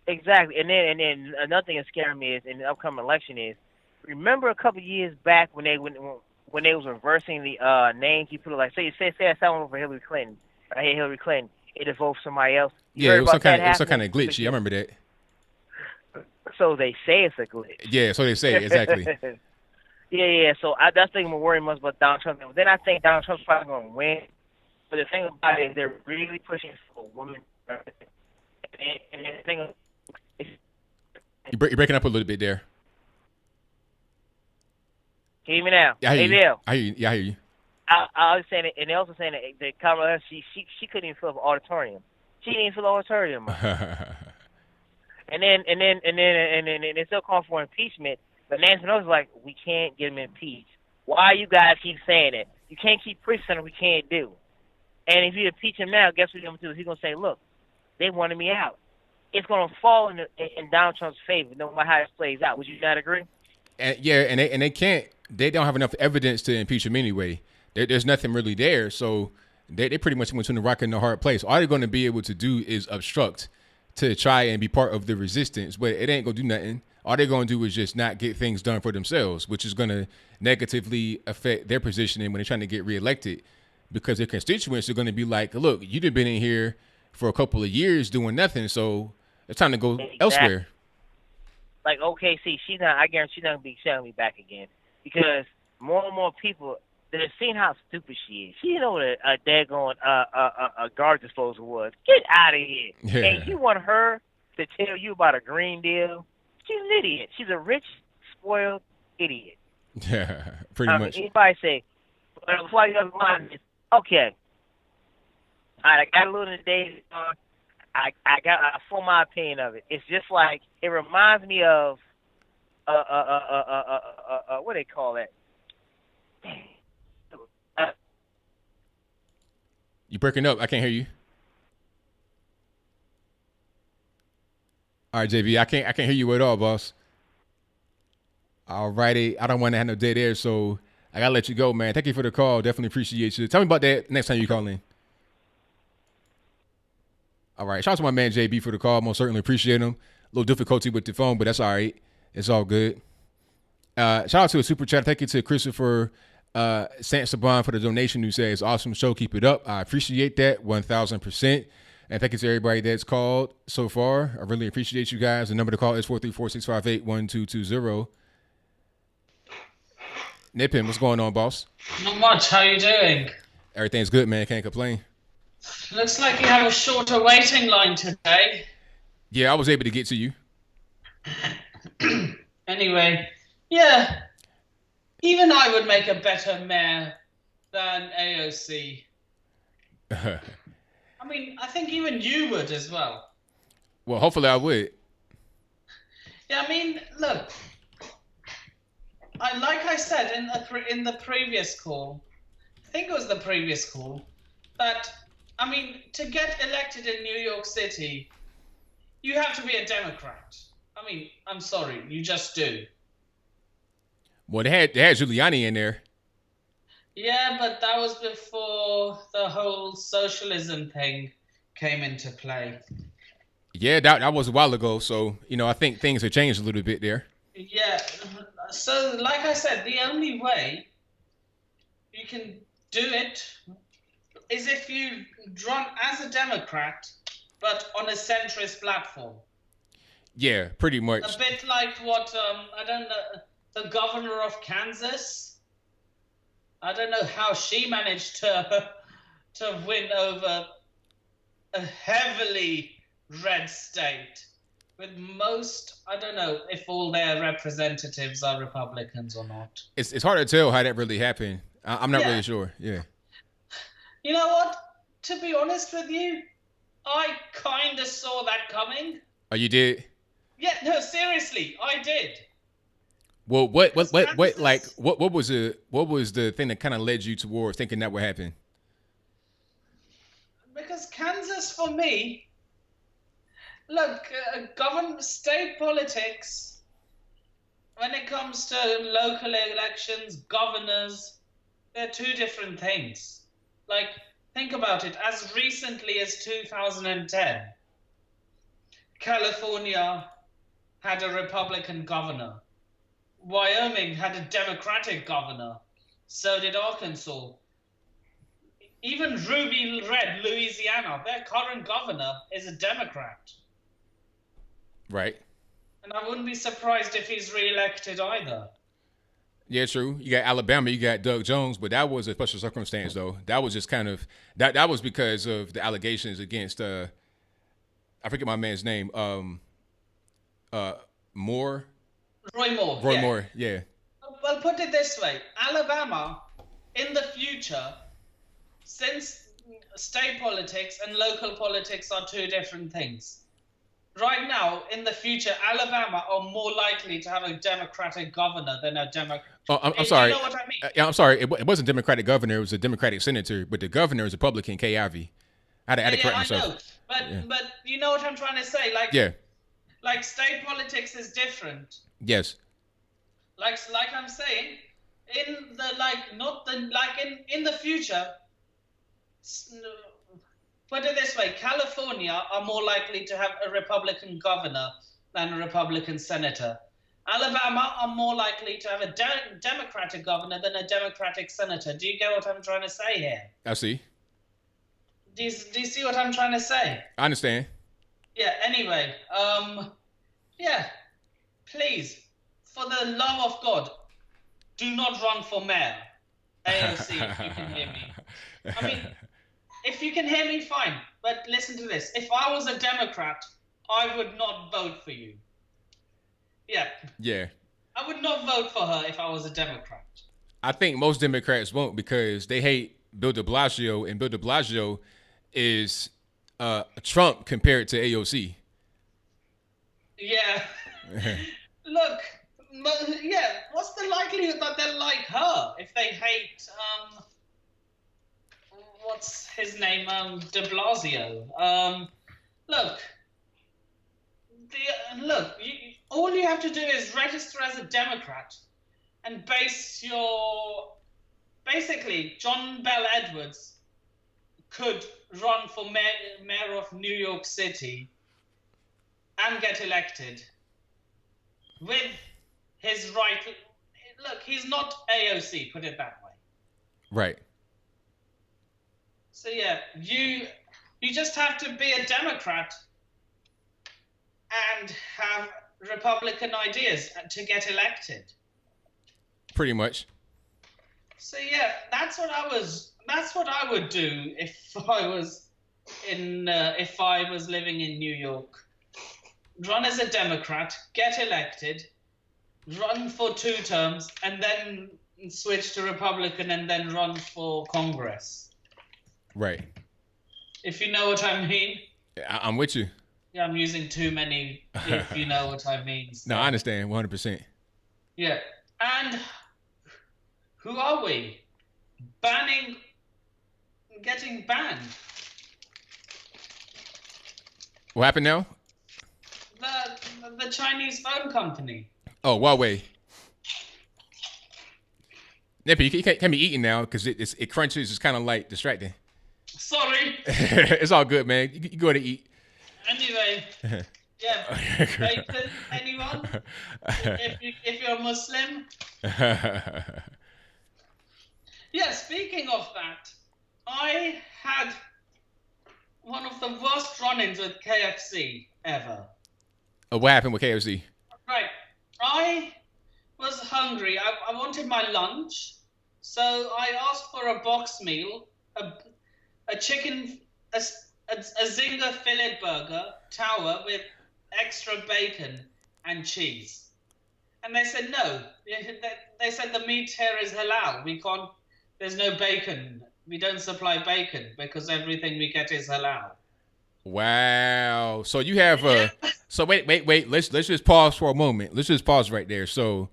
Exactly, and then another thing that's scaring me is in the upcoming election is remember a couple of years back when they was reversing the names, you put it like say someone over Hillary Clinton. I hate Hillary Clinton. It evoked somebody else. Yeah, it was some kind of glitch. Yeah, I remember that. So they say it's a glitch. Yeah, so they say exactly. Yeah. So that's the thing I'm worried much about Donald Trump. Then I think Donald Trump's probably going to win. But the thing about it is they're really pushing for a woman. And the thing is, you're breaking up a little bit there. Can you hear me now? Yeah, I hear you. ABL. I hear you. I was saying it, and they also saying that Kamala Harris, she couldn't even fill the auditorium. She didn't even fill the auditorium. and then they still calling for impeachment. But Nancy Pelosi was like, we can't get him impeached. Why you guys keep saying it? You can't keep preaching something we can't do. And if you impeach him now, guess what he's going to do? He's going to say, look, they wanted me out. It's going to fall in Donald Trump's favor, no matter how it plays out. Would you not agree? And they can't. They don't have enough evidence to impeach him anyway. There's nothing really there, so they pretty much went to the rock in the hard place. All they're going to be able to do is obstruct to try and be part of the resistance, but it ain't going to do nothing. All they're going to do is just not get things done for themselves, which is going to negatively affect their positioning when they're trying to get reelected, because their constituents are going to be like, look, you've been in here for a couple of years doing nothing, so it's time to go elsewhere. Like OKC, I guarantee she's not going to be back again, because more and more people, they're seeing how stupid she is. She didn't know what a daggone a garbage disposal was. Get out of here. Yeah. And you want her to tell you about a green deal? She's an idiot. She's a rich, spoiled idiot. Yeah, pretty much. Anybody say, before you have one, okay. All right, I got a little in the days. I got a full my opinion of it. It's just like, it reminds me of what do they call that? You breaking up? I can't hear you. All right, JB, I can't hear you at all, boss. All righty, I don't want to have no dead air, so I gotta let you go, man. Thank you for the call. Definitely appreciate you. Tell me about that next time you call in. All right, shout out to my man JB for the call. Most certainly appreciate him. A little difficulty with the phone, but that's all right. It's all good. Shout out to a super chat. Thank you to Christopher Saint-Saban for the donation, who says, awesome show, keep it up. I appreciate that 1,000%. And thank you to everybody that's called so far. I really appreciate you guys. The number to call is 434-658-1220. Nippin, what's going on, boss? Not much. How you doing? Everything's good, man. Can't complain. Looks like you have a shorter waiting line today. Yeah, I was able to get to you. Anyway, yeah. Even I would make a better mayor than AOC. I mean, I think even you would as well. Well, hopefully I would. Yeah, I mean, look. Like I said in the previous call, I think it was the previous call, that, I mean, to get elected in New York City, you have to be a Democrat. I mean, I'm sorry, you just do. Well, they had Giuliani in there. Yeah, but that was before the whole socialism thing came into play. Yeah, that was a while ago. So, I think things have changed a little bit there. Yeah. So, like I said, the only way you can do it is if you run as a Democrat, but on a centrist platform. Yeah, pretty much. A bit like what, I don't know, the governor of Kansas. I don't know how she managed to win over a heavily red state with most, I don't know if all their representatives are Republicans or not. It's hard to tell how that really happened. I'm not really sure. Yeah. You know what? To be honest with you, I kind of saw that coming. Oh, you did? Yeah, no, seriously, I did. Well, what was the thing that kind of led you towards thinking that would happen? Because Kansas, for me, look, state politics, when it comes to local elections, governors, they're two different things. Like, think about it. As recently as 2010, California had a Republican governor. Wyoming had a Democratic governor. So did Arkansas. Even Ruby Red, Louisiana, their current governor is a Democrat. Right. And I wouldn't be surprised if he's reelected either. Yeah, true. You got Alabama, you got Doug Jones, but that was a special circumstance, though. That was just kind of that was because of the allegations against I forget my man's name. Moore. Roy Moore. Roy Moore, yeah. Well, put it this way: Alabama, in the future, since state politics and local politics are two different things. Right now, in the future, Alabama are more likely to have a Democratic governor than a Democrat. Oh, I'm sorry. You know what I mean? I'm sorry. It wasn't a Democratic governor. It was a Democratic senator, but the governor is Republican, Kay Ivey. I had to correct myself. I know. But you know what I'm trying to say? Like state politics is different. Yes. Like I'm saying, in the future, put it this way, California are more likely to have a Republican governor than a Republican senator. Alabama are more likely to have a Democratic governor than a Democratic senator. Do you get what I'm trying to say here? I see. Do you see what I'm trying to say? I understand. Yeah, anyway, please, for the love of God, do not run for mayor. AOC, if you can hear me. I mean, if you can hear me, fine. But listen to this. If I was a Democrat, I would not vote for you. Yeah. Yeah. I would not vote for her if I was a Democrat. I think most Democrats won't because they hate Bill de Blasio, and Bill de Blasio is Trump compared to AOC. Yeah. Look, what's the likelihood that they'll like her if they hate, what's his name, de Blasio? All you have to do is register as a Democrat and basically, John Bell Edwards could run for mayor of New York City and get elected with his right. Look, he's not AOC, put it that way. Right. So yeah, you just have to be a Democrat and have Republican ideas to get elected. Pretty much. So yeah, that's what I would do if I was living in New York. Run as a Democrat, get elected, run for 2 terms, and then switch to Republican and then run for Congress. Right. If you know what I mean. I'm with you. Yeah, I'm using too many. If you know what I mean. So. No, I understand 100%. Yeah, and who are we? Getting banned. What happened now? The Chinese phone company. Oh, Huawei. Nippy, you can't be eating now because it crunches. It's kind of like distracting. Sorry. It's all good, man. You go to eat. Anyway, yeah, bacon, anyone? If you're Muslim. Yeah, speaking of that, I had one of the worst run-ins with KFC ever. What happened with KFC? Right. I was hungry. I wanted my lunch. So I asked for a box meal, a chicken, a Zinger fillet burger, tower with extra bacon and cheese. And they said no. They said the meat here is halal. We can't, there's no bacon. We don't supply bacon because everything we get is halal. Wow. So you have so wait. Let's just pause for a moment. Let's just pause right there. So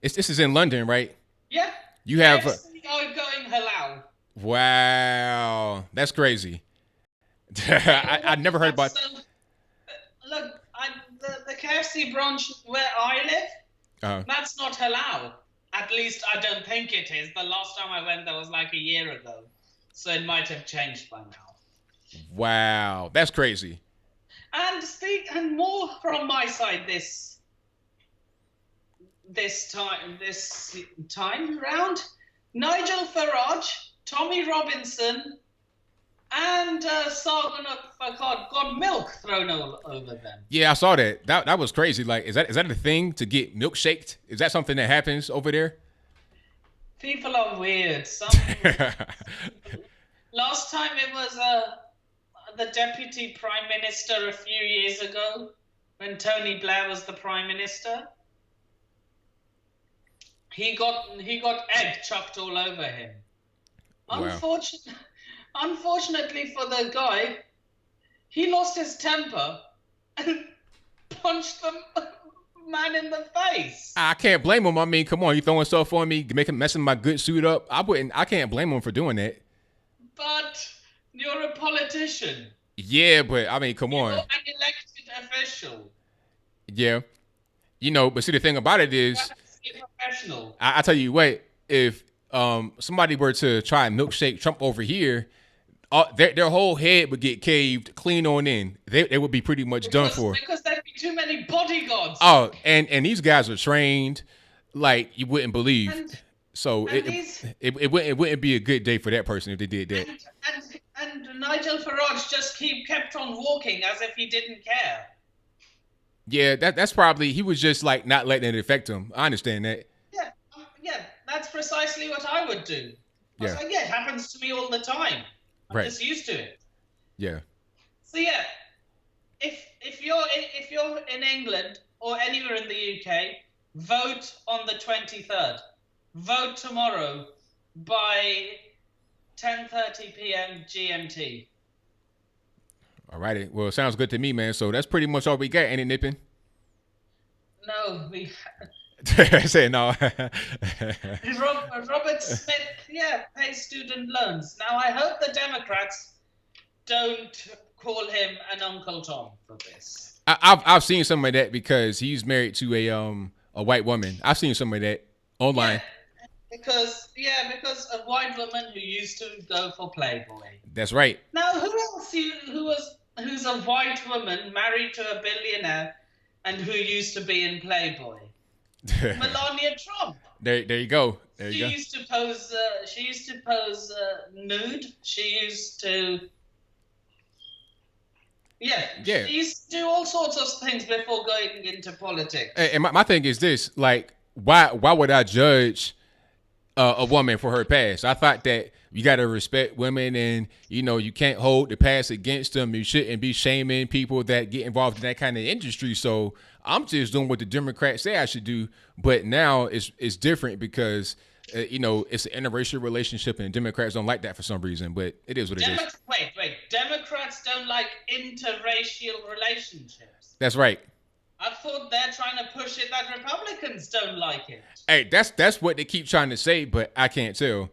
this is in London, right? Yeah. You have going halal. Wow. That's crazy. I never heard about. So, look, the KFC branch where I live, that's not halal. At least I don't think it is. The last time I went, that was like a year ago, so it might have changed by now. Wow, that's crazy. And more from my side this time round, Nigel Farage, Tommy Robinson, and Sargon of Akkad got milk thrown all over them. Yeah, I saw that. That was crazy. Like, is that a thing to get milkshaked? Is that something that happens over there? People are weird. Last time it was the deputy prime minister a few years ago when Tony Blair was the prime minister. He got egg chucked all over him. Wow. Unfortunately for the guy, he lost his temper and punched the man in the face. I can't blame him. I mean, come on, you throwing stuff on me, messing my good suit up. I can't blame him for doing that. But you're a politician. Yeah, but I mean, come on. You're an elected official. Yeah. But see, the thing about it is, you have to be professional. I tell you what, if somebody were to try and milkshake Trump over here, their whole head would get caved clean on in. They would be pretty much done for. Because there'd be too many bodyguards. Oh, and these guys are trained like you wouldn't believe. It wouldn't be a good day for that person if they did that. And Nigel Farage just kept on walking as if he didn't care. Yeah, that's probably, he was just like not letting it affect him. I understand that. Yeah, that's precisely what I would do. I was like, it happens to me all the time. I'm just used to it. Yeah. So yeah, if you're in England or anywhere in the UK, vote on the 23rd. Vote tomorrow by 10:30 p.m. GMT. All righty. Well, it sounds good to me, man. So that's pretty much all we got, ain't it, Nippin? No, we. Say no. Robert Smith, pays student loans. Now, I hope the Democrats don't call him an Uncle Tom for this. I've seen some of that because he's married to a white woman. I've seen some of that online. Because a white woman who used to go for Playboy. That's right. Now, who else who's a white woman married to a billionaire and who used to be in Playboy? Melania Trump. There you go. She used to pose nude. She used to. She used to do all sorts of things before going into politics. And my thing is this: like, why would I judge a woman for her past? I thought that you got to respect women, and you can't hold the past against them. You shouldn't be shaming people that get involved in that kind of industry. So I'm just doing what the Democrats say I should do. But now it's different because You know, it's an interracial relationship, and Democrats don't like that for some reason. But it is what it is. Wait. Democrats don't like interracial relationships. That's right. I thought they're trying to push it that Republicans don't like it. Hey, that's what they keep trying to say, but I can't tell.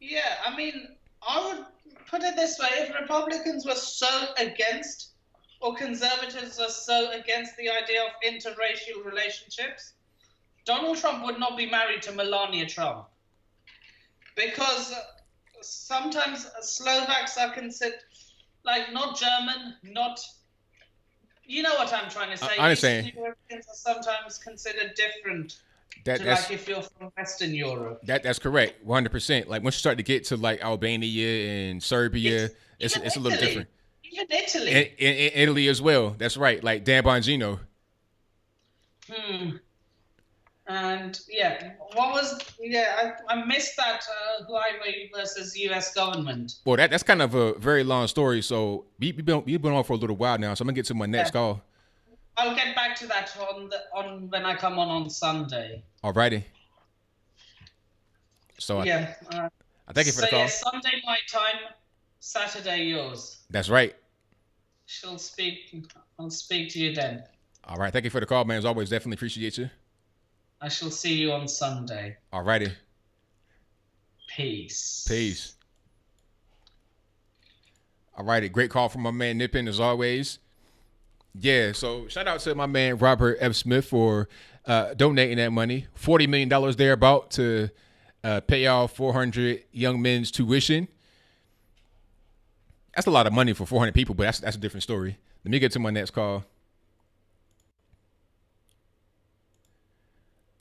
Yeah, I mean, I would put it this way: if Republicans were so against, or conservatives are so against the idea of interracial relationships, Donald Trump would not be married to Melania Trump. Because sometimes Slovaks are considered, like, not German, not... You know what I'm trying to say. I understand. Eastern Europeans are sometimes considered different That's like if you're from Western Europe. That's correct, 100%. Like once you start to get to like Albania and Serbia, it's a little different. Even Italy. In Italy as well. That's right. Like Dan Bongino. And I missed that Huawei versus U.S. government. Well, that's kind of a very long story. So we've been on for a little while now. So I'm gonna get to my next call. I'll get back to that on when I come on Sunday. Alrighty. So I thank you for the call. Sunday my time, Saturday yours. That's right. I'll speak to you then. All right. Thank you for the call, man. As always, definitely appreciate you. I shall see you on Sunday. Alrighty. Peace. Alrighty. Great call from my man Nippin as always. Yeah. So shout out to my man Robert F. Smith for donating that money. $40 million thereabout to pay off 400 young men's tuition. That's a lot of money for 400 people, but that's a different story. Let me get to my next call.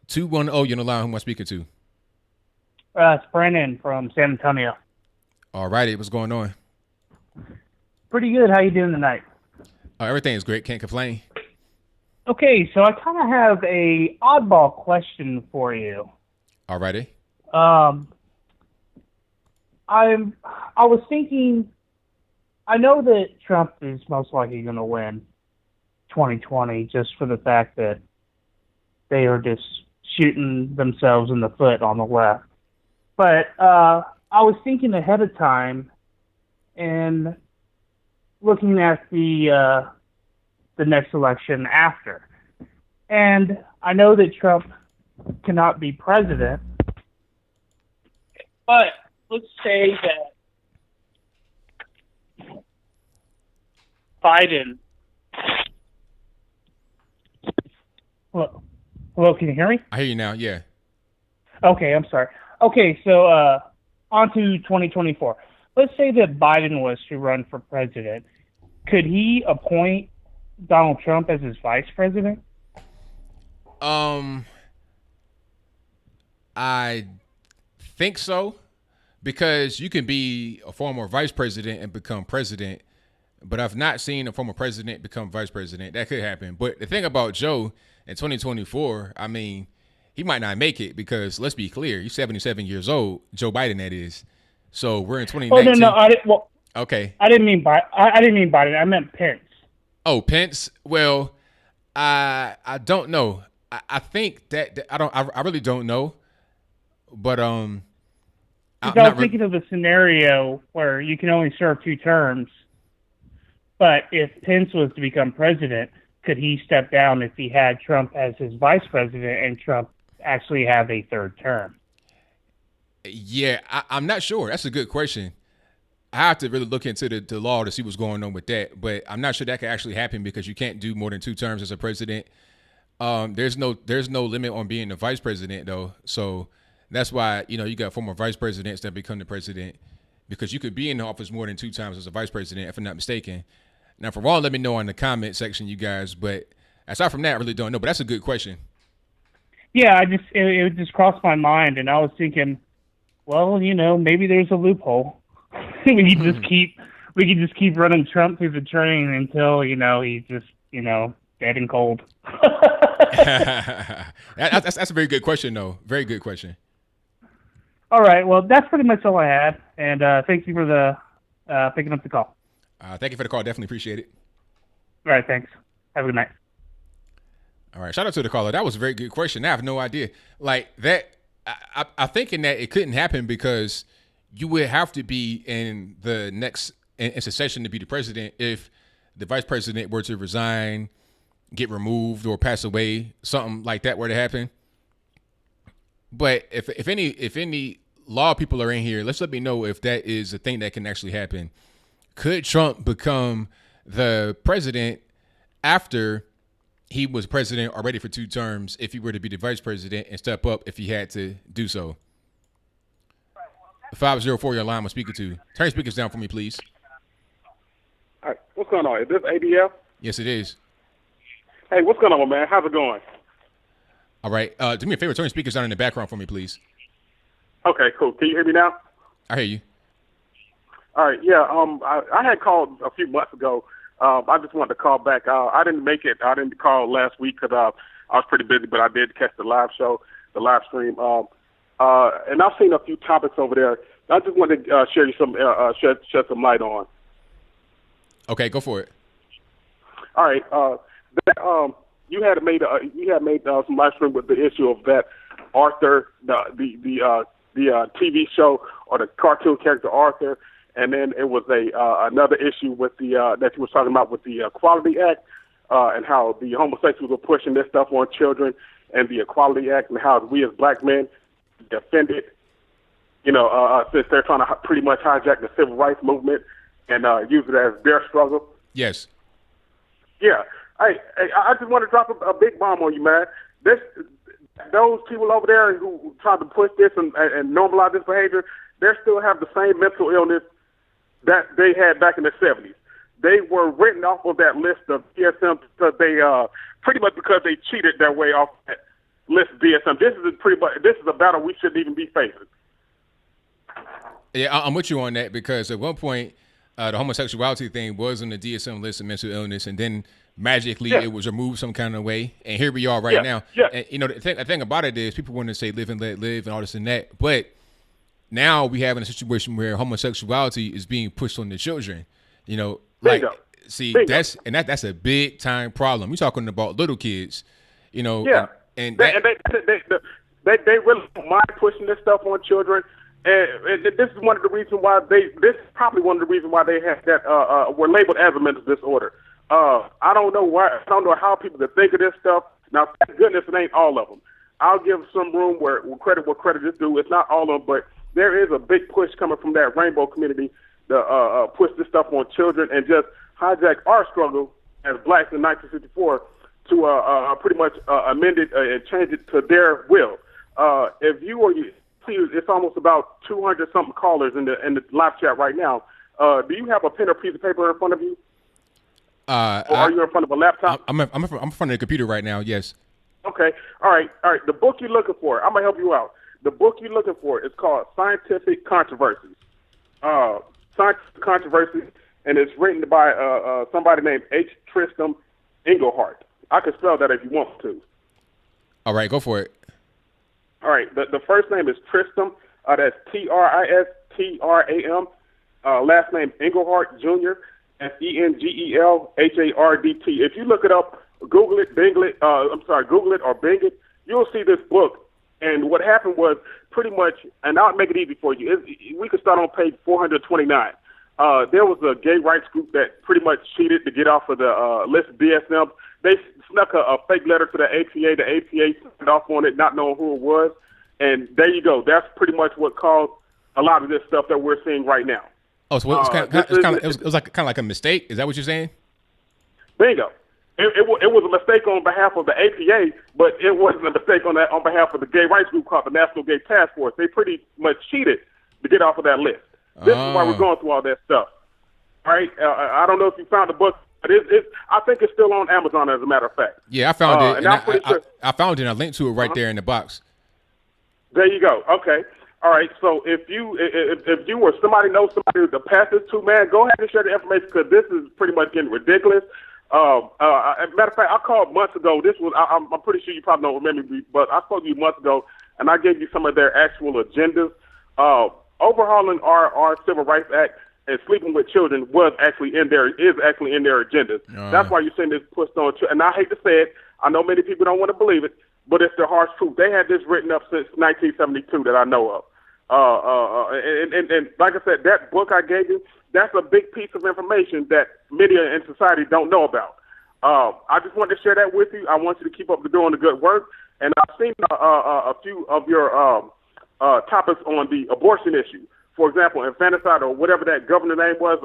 210, you're on the line. Who am I speaking to? It's Brandon from San Antonio. All righty. What's going on? Pretty good. How you doing tonight? Everything is great. Can't complain. Okay, so I kind of have a oddball question for you. All righty. I was thinking, I know that Trump is most likely going to win 2020 just for the fact that they are just shooting themselves in the foot on the left. But I was thinking ahead of time and looking at the next election after. And I know that Trump cannot be president, but let's say that Biden... Hello, can you hear me? I hear you now, yeah. Okay, I'm sorry. Okay, so on to 2024. Let's say that Biden was to run for president. Could he appoint Donald Trump as his vice president? I think so, because you can be a former vice president and become president, but I've not seen a former president become vice president. That could happen. But the thing about Joe in 2024, I mean, he might not make it because, let's be clear, he's 77 years old, Joe Biden, that is. So we're in 2019. Oh, no, okay. I didn't mean Biden. I meant Pence. Oh, Pence. Well, I don't know. I think that I really don't know. But I was thinking of a scenario where you can only serve 2 terms. But if Pence was to become president, could he step down if he had Trump as his vice president and Trump actually have a 3rd term? Yeah, I'm not sure. That's a good question. I have to really look into the law to see what's going on with that. But I'm not sure that could actually happen because you can't do more than 2 terms as a president. There's no limit on being the vice president, though. So that's why, you got former vice presidents that become the president, because you could be in the office more than 2 times as a vice president, if I'm not mistaken. Now, if I'm wrong, let me know in the comment section, you guys. But aside from that, I really don't know. But that's a good question. Yeah, it just crossed my mind, and I was thinking, well, maybe there's a loophole. we could just keep running Trump through the train until he's just dead and cold. That's a very good question, though. Very good question. All right, well, that's pretty much all I had, and thank you for picking up the call. Thank you for the call. Definitely appreciate it. All right, thanks. Have a good night. All right, shout out to the caller. That was a very good question. I have no idea. Like that, I think in that it couldn't happen because you would have to be in the next in succession to be the president if the vice president were to resign, get removed, or pass away, something like that were to happen. But if any law people are in here, let's let me know if that is a thing that can actually happen. Could Trump become the president after he was president already for 2 terms if he were to be the vice president and step up if he had to do so? 504, your line I'm speaking to. Turn your speakers down for me, please. All right, what's going on? Is this ABL? Yes, it is. Hey, what's going on, man? How's it going? All right. Do me a favor. Turn your speakers down in the background for me, please. Okay, cool. Can you hear me now? I hear you. All right, yeah. I had called a few months ago. I just wanted to call back. I didn't make it. I didn't call last week because I was pretty busy, but I did catch the live show, the live stream. And I've seen a few topics over there. I just wanted to share you some, shed some light on. Okay, go for it. All right. You had made some live stream with the issue of that Arthur, the TV show or the cartoon character Arthur, and then it was another issue with the that you was talking about with the Equality Act and how the homosexuals were pushing this stuff on children, and the Equality Act, and how we as black men defend it. Since they're trying to pretty much hijack the civil rights movement and use it as their struggle. Yes. Yeah. Hey, I just want to drop a big bomb on you, man. Those people over there who try to push this and normalize this behavior, they still have the same mental illness that they had back in the 70s. They were written off of that list of DSM because they pretty much because they cheated their way off that list of DSM. This is a battle we shouldn't even be facing. Yeah, I'm with you on that because at one point the homosexuality thing was on the DSM list of mental illness, and then magically it was removed some kind of way, and here we are right now. Yeah. And the thing about it is people want to say live and let live and all this and that, but now we have in a situation where homosexuality is being pushed on the children. Bingo. That's a big time problem. We're talking about little kids, Yeah. And they really don't mind pushing this stuff on children. And this is one of the reasons why this is probably one of the reasons why they have that were labeled as a mental disorder. I don't know why. I don't know how people can think of this stuff. Now, thank goodness it ain't all of them. I'll give some room where credit is due. It's not all of them, but there is a big push coming from that rainbow community to push this stuff on children and just hijack our struggle as blacks in 1964 to pretty much amend it and change it to their will. If you or you see, it's almost about 200 something callers in the live chat right now. Do you have a pen or piece of paper in front of you? Or are you in front of a laptop? I'm in front of the computer right now. Yes. Okay. All right. The book you're looking for, I'm gonna help you out. The book you're looking for is called Scientific Controversies. Scientific Controversies, and it's written by somebody named H. Tristram Englehart. I can spell that if you want to. All right, go for it. All right. The first name is Tristram. That's Tristram. Last name Englehart Jr. Engelhardt. If you look it up, Google it or Bing it, you'll see this book. And what happened was pretty much, and I'll make it easy for you. We could start on page 429. There was a gay rights group that pretty much cheated to get off of the list of DSM. They snuck a fake letter to the APA. The APA signed off on it, not knowing who it was. And there you go. That's pretty much what caused a lot of this stuff that we're seeing right now. Oh, so it was kind of like a mistake. Is that what you're saying? Bingo. It was a mistake on behalf of the APA, but it wasn't a mistake on behalf of the gay rights group called the National Gay Task Force. They pretty much cheated to get off of that list. This is why we're going through all that stuff. All right. I don't know if you found the book, but I think it's still on Amazon, as a matter of fact. Yeah, I found it. And I'm pretty sure. I found it. And I linked to it right there in the box. There you go. Okay. All right. So if you or somebody knows somebody to pass this to, man, go ahead and share the information because this is pretty much getting ridiculous. As a matter of fact, I called months ago. I'm pretty sure you probably don't remember me, but I spoke to you months ago, and I gave you some of their actual agendas. Overhauling our Civil Rights Act and sleeping with children is actually in their agendas. That's why you're seeing this pushed on. And I hate to say it. I know many people don't want to believe it, but it's the harsh truth. They had this written up since 1972 that I know of. And like I said, that book I gave you, that's a big piece of information that media and society don't know about. I just wanted to share that with you. I want you to keep up doing the good work. And I've seen a few of your topics on the abortion issue. For example, infanticide or whatever that governor name was,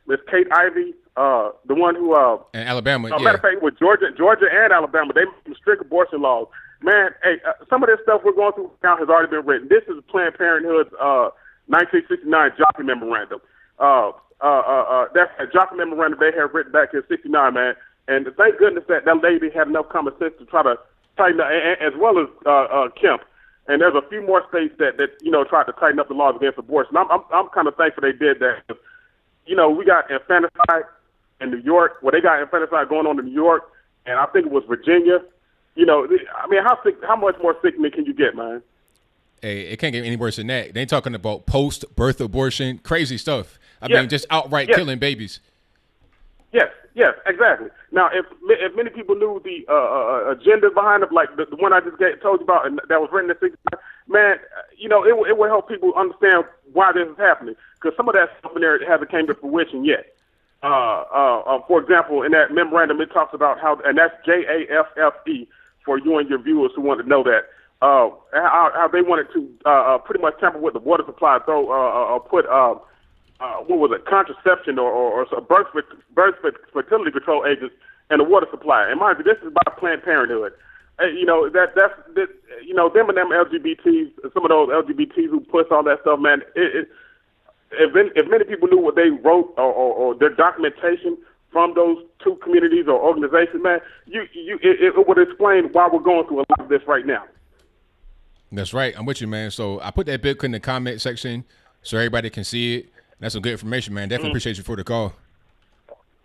Miss Kate Ivey, the one who in Alabama. Matter of fact, with Georgia and Alabama, they made strict abortion laws. Man, hey, some of this stuff we're going through now has already been written. This is Planned Parenthood's 1969 Jockey Memorandum. That's a Jockey Memorandum they had written back in '69, man. And thank goodness that lady had enough common sense to try to tighten up, as well as Kemp. And there's a few more states that tried to tighten up the laws against abortion. I'm kind of thankful they did that. We got infanticide in New York. Well, they got infanticide going on in New York, and I think it was Virginia. How much more sickening can you get, man? Hey, it can't get any worse than that. They ain't talking about post-birth abortion, crazy stuff. I mean, just outright killing babies. Yes, exactly. Now, if many people knew the agenda behind it, like the one I just told you about, and that was written in '69, man, it would help people understand why this is happening, because some of that stuff in there hasn't came to fruition yet. For example, in that memorandum, it talks about how, and that's JAFFE for you and your viewers who want to know that, how they wanted to pretty much tamper with the water supply, put what was it, contraception or birth fertility control agents in the water supply. And mind you, this is by Planned Parenthood. Them and them LGBTs, some of those LGBTs who push all that stuff, man. If many people knew what they wrote or their documentation from those two communities or organizations, man, it would explain why we're going through a lot of this right now. That's right. I'm with you, man. So I put that book in the comment section so everybody can see it. That's some good information, man. Definitely appreciate you for the call.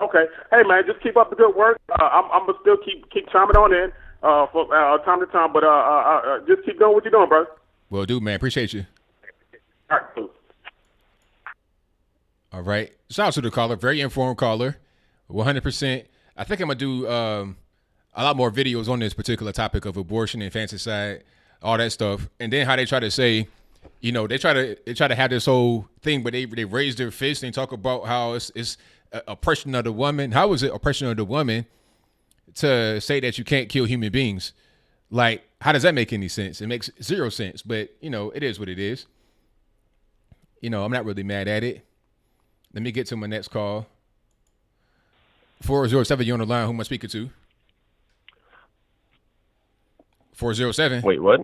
Okay. Hey, man, just keep up the good work. I'm going to still keep chiming on in for time to time, but just keep doing what you're doing, bro. Will do, man. Appreciate you. All right, cool. All right. Shout out to the caller. Very informed caller. 100%. I think I'm going to do a lot more videos on this particular topic of abortion, infanticide, all that stuff. And then how they try to say, they try to have this whole thing where they raise their fist and talk about how it's oppression of the woman. How is it oppression of the woman to say that you can't kill human beings? Like, how does that make any sense? It makes zero sense, but it is what it is. I'm not really mad at it. Let me get to my next call. 407, you on the line. Who am I speaking to? 407. Wait, what?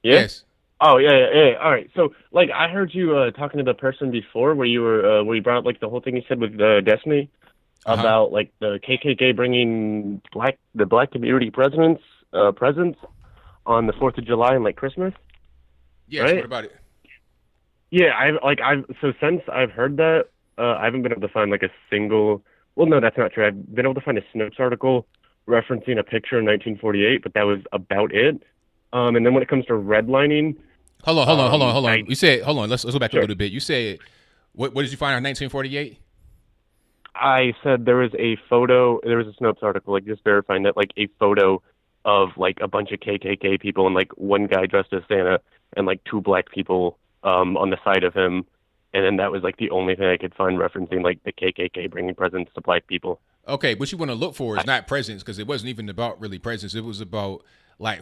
Yeah? Yes. Oh, yeah. All right. So, I heard you talking to the person before where you where you brought up, the whole thing you said with Destiny about, the KKK bringing the black community presence on the 4th of July and, Christmas. Yes, right? What about it? Yeah, since I've heard that, I haven't been able to find, a single... Well, no, that's not true. I've been able to find a Snopes article referencing a picture in 1948, but that was about it. And then when it comes to redlining... Hold on. You said, hold on, let's go back a little bit. You said, what did you find in 1948? I said there was a Snopes article, just verifying that, a photo of, a bunch of KKK people and, one guy dressed as Santa and, 2 black people on the side of him. And then that was, the only thing I could find referencing, the KKK bringing presents to black people. Okay, what you want to look for is not presents, because it wasn't even about really presents. It was about,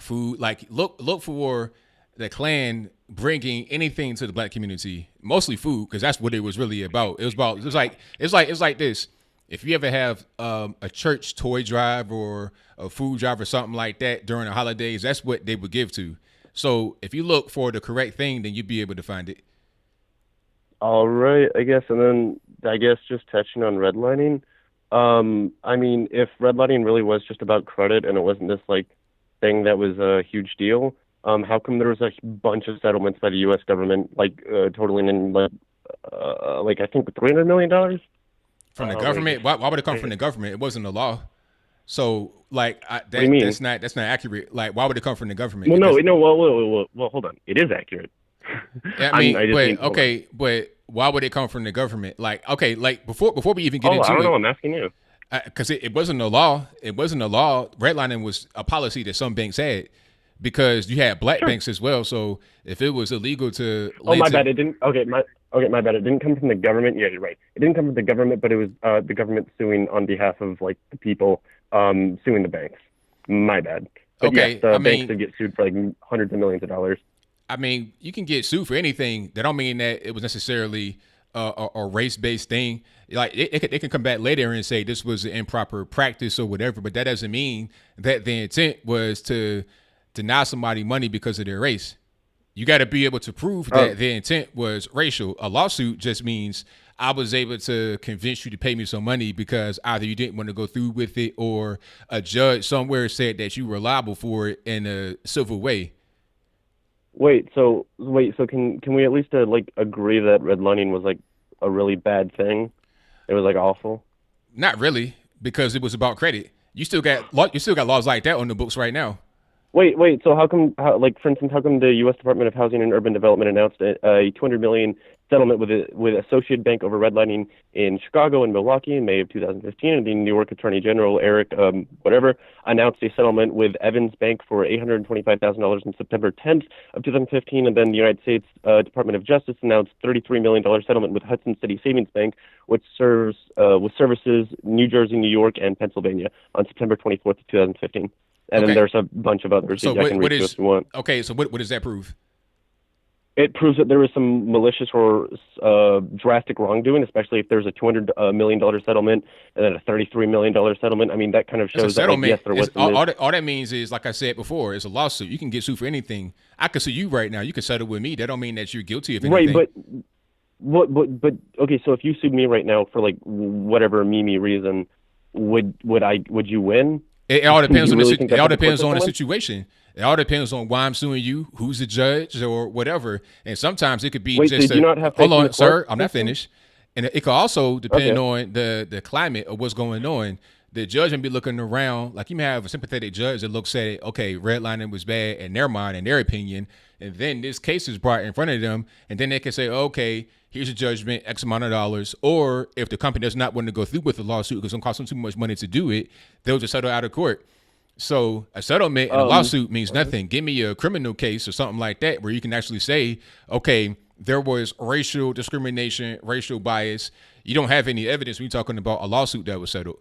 food. Look for the Klan bringing anything to the black community, mostly food, because that's what it was really about. It's like this. If you ever have a church toy drive or a food drive or something like that during the holidays, that's what they would give to. So if you look for the correct thing, then you'd be able to find it. All right, I guess. And then just touching on redlining. If redlining really was just about credit and it wasn't this thing that was a huge deal, how come there was a bunch of settlements by the U.S. government, totaling in I think $300 million from the government? Why would it come from the government? It wasn't a law. So that's not accurate. Why would it come from the government? Well, hold on. It is accurate. But why would it come from the government? Before we even get into it, I don't know. I'm asking you. Because it wasn't a law. It wasn't a law. Redlining was a policy that some banks had because you had black banks as well. So if it was illegal to my bad. It didn't. My bad. It didn't come from the government. Yeah, you're right. It didn't come from the government, but it was the government suing on behalf of like the people, suing the banks. My bad. But okay, yes, banks would get sued for like hundreds of millions of dollars. I mean, you can get sued for anything. That don't mean that it was necessarily a race-based thing. Like they can come back later and say this was an improper practice or whatever, but that doesn't mean that the intent was to deny somebody money because of their race. You got to be able to prove that the intent was racial. A lawsuit just means I was able to convince you to pay me some money because either you didn't want to go through with it or a judge somewhere said that you were liable for it in a civil way. So can we at least like agree that redlining was like a really bad thing? It was like awful. Not really, because it was about credit. You still got laws like that on the books right now. Wait. So how come the U.S. Department of Housing and Urban Development announced a $200 million settlement with Associated Bank over redlining in Chicago and Milwaukee in May of 2015, and the New York Attorney General Eric announced a settlement with Evans Bank for $825,000 on September 10th of 2015, and then the United States Department of Justice announced $33 million settlement with Hudson City Savings Bank, which services New Jersey, New York, and Pennsylvania on September 24th of 2015. And then there's a bunch of others that I can read to if you want. Okay, so what does that prove? It proves that there was some malicious or drastic wrongdoing, especially if there's a $200 million settlement and then a $33 million settlement. I mean, that kind of shows that, yes, there was all that means is, like I said before, it's a lawsuit. You can get sued for anything. I could sue you right now. You can settle with me. That don't mean that you're guilty of anything. Right, but okay, so if you sued me right now for like whatever Mimi reason, would you win? It all depends on the situation. It all depends on why I'm suing you, who's the judge, or whatever. And sometimes it could be hold on, sir, I'm not finished. And it could also depend on the climate of what's going on. The judge may be looking around, like you may have a sympathetic judge that looks at it, okay, redlining was bad in their mind, in their opinion, and then this case is brought in front of them, and then they can say, okay, here's a judgment, X amount of dollars. Or if the company does not want to go through with the lawsuit because it's going to cost them too much money to do it, they'll just settle out of court. So a settlement and a lawsuit means nothing. Give me a criminal case or something like that where you can actually say, okay, there was racial discrimination, racial bias. You don't have any evidence when you're talking about a lawsuit that was settled.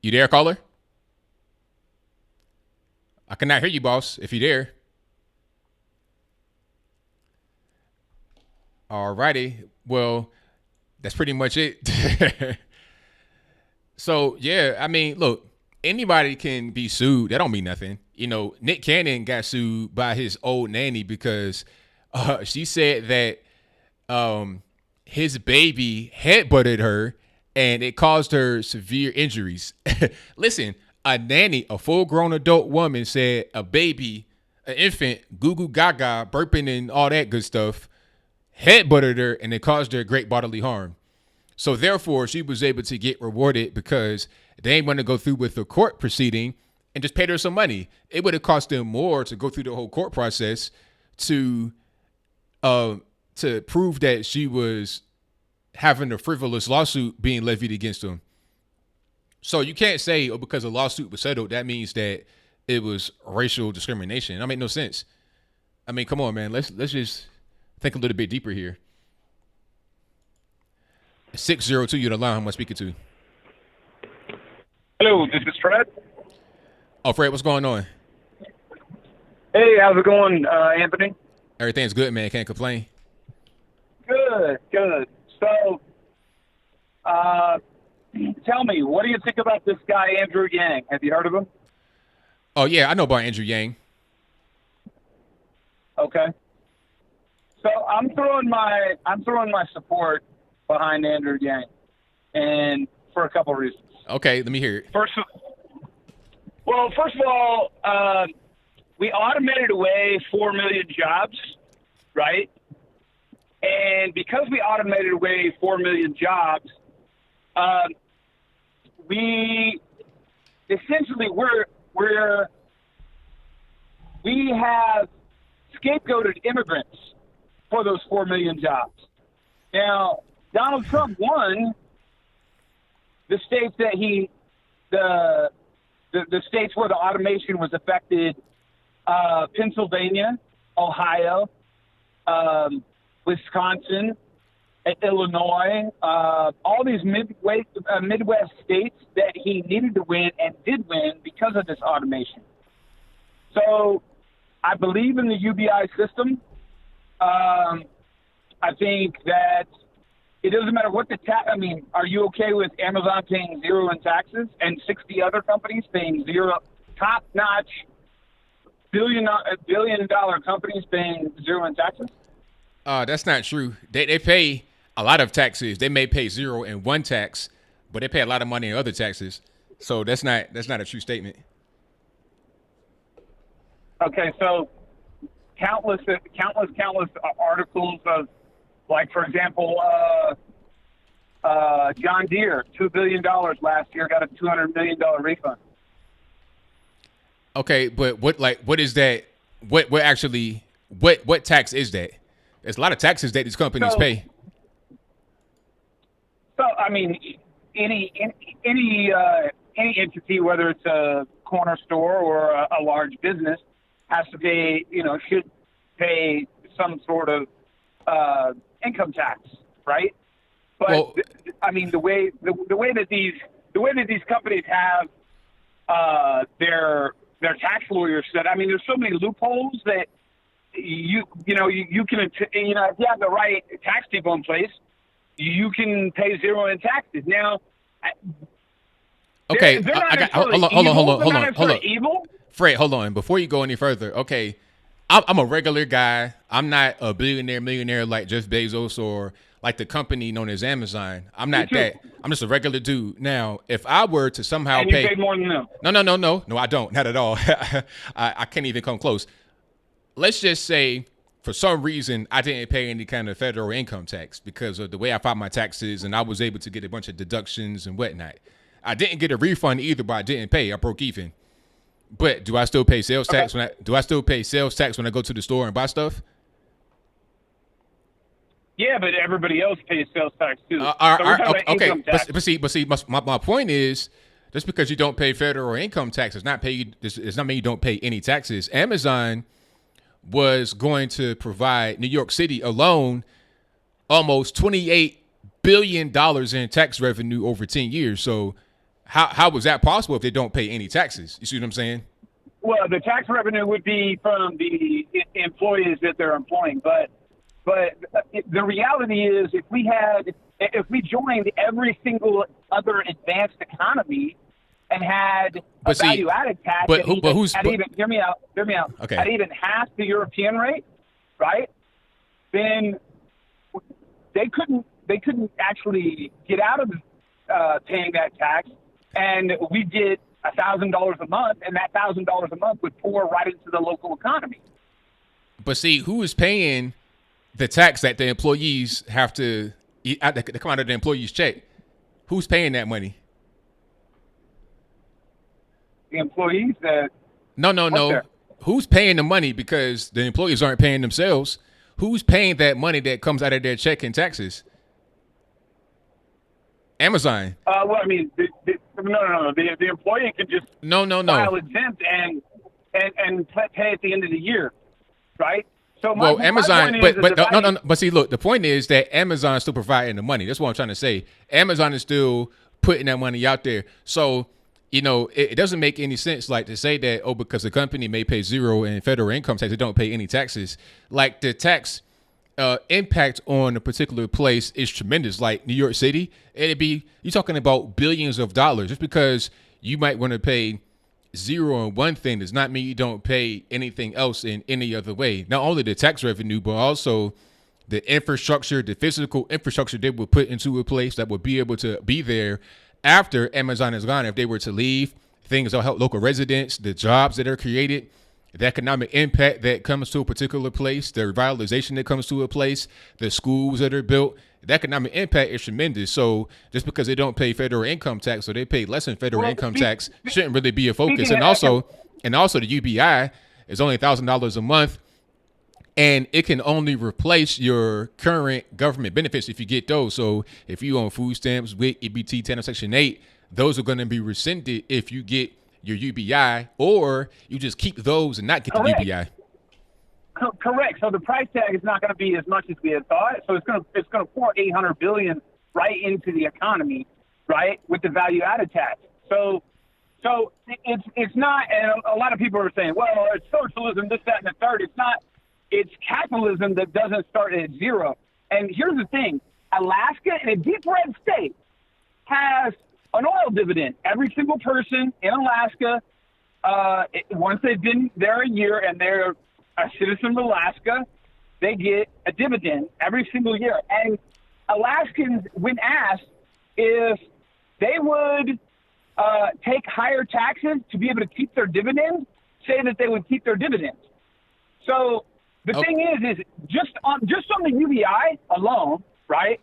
You there, caller? I cannot hear you, boss, if you're there. All righty. Well, that's pretty much it. So, yeah, I mean, look, anybody can be sued. That don't mean nothing. You know, Nick Cannon got sued by his old nanny because she said that his baby headbutted her and it caused her severe injuries. Listen, a nanny, a full-grown adult woman said a baby, an infant, goo-goo gaga, burping and all that good stuff, headbutted her and it caused her great bodily harm. So therefore, she was able to get rewarded because they ain't want to go through with the court proceeding and just paid her some money. It would have cost them more to go through the whole court process to prove that she was having a frivolous lawsuit being levied against them. So you can't say, oh, because a lawsuit was settled, that means that it was racial discrimination. That make no sense. I mean, come on, man. Let's just think a little bit deeper here. 602, you're the line. Who am I speaking to? Hello, this is Fred. Oh, Fred, what's going on? Hey, how's it going, Anthony? Everything's good, man. Can't complain. Good. So, tell me, what do you think about this guy, Andrew Yang? Have you heard of him? Oh, yeah, I know about Andrew Yang. Okay. So I'm throwing my support behind Andrew Yang, and for a couple of reasons. Okay, let me hear it. First of all, we automated away 4 million jobs, right? And because we automated away 4 million jobs, we essentially we have scapegoated immigrants for those 4 million jobs. Now, Donald Trump won the states that the states where the automation was affected, Pennsylvania, Ohio, Wisconsin, Illinois, all these Midwest states that he needed to win and did win because of this automation. So I believe in the UBI system. I think that it doesn't matter what the tax. I mean, are you okay with Amazon paying zero in taxes and 60 other companies paying zero, top-notch billion-dollar companies paying zero in taxes? That's not true. They pay a lot of taxes. They may pay zero in one tax, but they pay a lot of money in other taxes. So that's not a true statement. Okay, so countless articles of, like, for example, John Deere, $2 billion last year, got a $200 million refund. Okay, but what is that? What tax is that? There's a lot of taxes that these companies pay. So, I mean, any entity, whether it's a corner store or a large business, has to pay, should pay some sort of income tax, right? But well, I mean, the way that these companies have their tax lawyers said, I mean, there's so many loopholes that you can, if you have the right tax people in place, you can pay zero in taxes. Now, okay, they're not hold on. Evil. Fred, hold on. Before you go any further, okay, I'm a regular guy. I'm not a billionaire, millionaire like Jeff Bezos or like the company known as Amazon. I'm not that. I'm just a regular dude. Now, if I were to somehow and you pay more than them. No, I don't. Not at all. I can't even come close. Let's just say, for some reason, I didn't pay any kind of federal income tax because of the way I filed my taxes, and I was able to get a bunch of deductions and whatnot. I didn't get a refund either, but I didn't pay. I broke even. But do I still pay sales tax when I go to the store and buy stuff? Yeah, but everybody else pays sales tax too. Okay. But see, my point is, just because you don't pay federal income tax does not mean you don't pay any taxes. Amazon was going to provide New York City alone almost $28 billion in tax revenue over 10 years. So how was that possible if they don't pay any taxes? You see what I'm saying? Well, the tax revenue would be from the employees that they're employing, but the reality is, if we joined every single other advanced economy and had a value-added tax hear me out, okay, at even half the European rate, right? Then they couldn't actually get out of paying that tax, and we get $1,000 a month, and that $1,000 a month would pour right into the local economy. But see, who is paying the tax that the employees have to come out of the employees' check? Who's paying that money? The employees? No. Who's paying the money? Because the employees aren't paying themselves. Who's paying that money that comes out of their check in taxes? Amazon. Well, I mean, no. The employee can just file exempt and pay at the end of the year, right? So Amazon, but see, look, the point is that Amazon is still providing the money. That's what I'm trying to say. Amazon is still putting that money out there. So, it doesn't make any sense, like, to say that, because the company may pay zero in federal income tax, they don't pay any taxes. Like, the tax impact on a particular place is tremendous. Like New York City, you're talking about billions of dollars. Just because you might want to pay zero on one thing does not mean you don't pay anything else in any other way. Not only the tax revenue, but also the infrastructure, the physical infrastructure they would put into a place that would be able to be there after Amazon is gone. If they were to leave, things that help local residents, the jobs that are created, the economic impact that comes to a particular place, the revitalization that comes to a place, the schools that are built, the economic impact is tremendous. So just because they don't pay federal income tax or they pay less than federal income tax shouldn't really be a focus. And also the UBI is only $1,000 a month. And it can only replace your current government benefits if you get those. So if you own food stamps, WIC, EBT, 10 or Section 8, those are going to be rescinded if you get your UBI, or you just keep those and not get the UBI. Correct. So the price tag is not going to be as much as we had thought. So it's going to pour $800 billion right into the economy, right, with the value added tax. So it's not. And a lot of people are saying, well, it's socialism, this, that, and the third. It's not. It's capitalism that doesn't start at zero. And here's the thing: Alaska, in a deep red state, has an oil dividend. Every single person in Alaska, once they've been there a year and they're a citizen of Alaska, they get a dividend every single year. And Alaskans, when asked if they would take higher taxes to be able to keep their dividends, say that they would keep their dividends. So the thing is just on the UBI alone, right?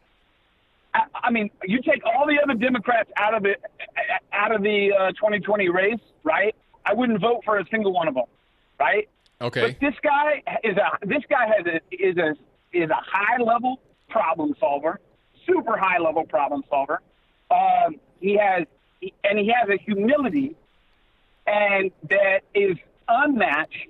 I mean, you take all the other Democrats out of the 2020 race, right? I wouldn't vote for a single one of them, right? Okay. But this guy is a high level problem solver, super high level problem solver. He has a humility, and that is unmatched.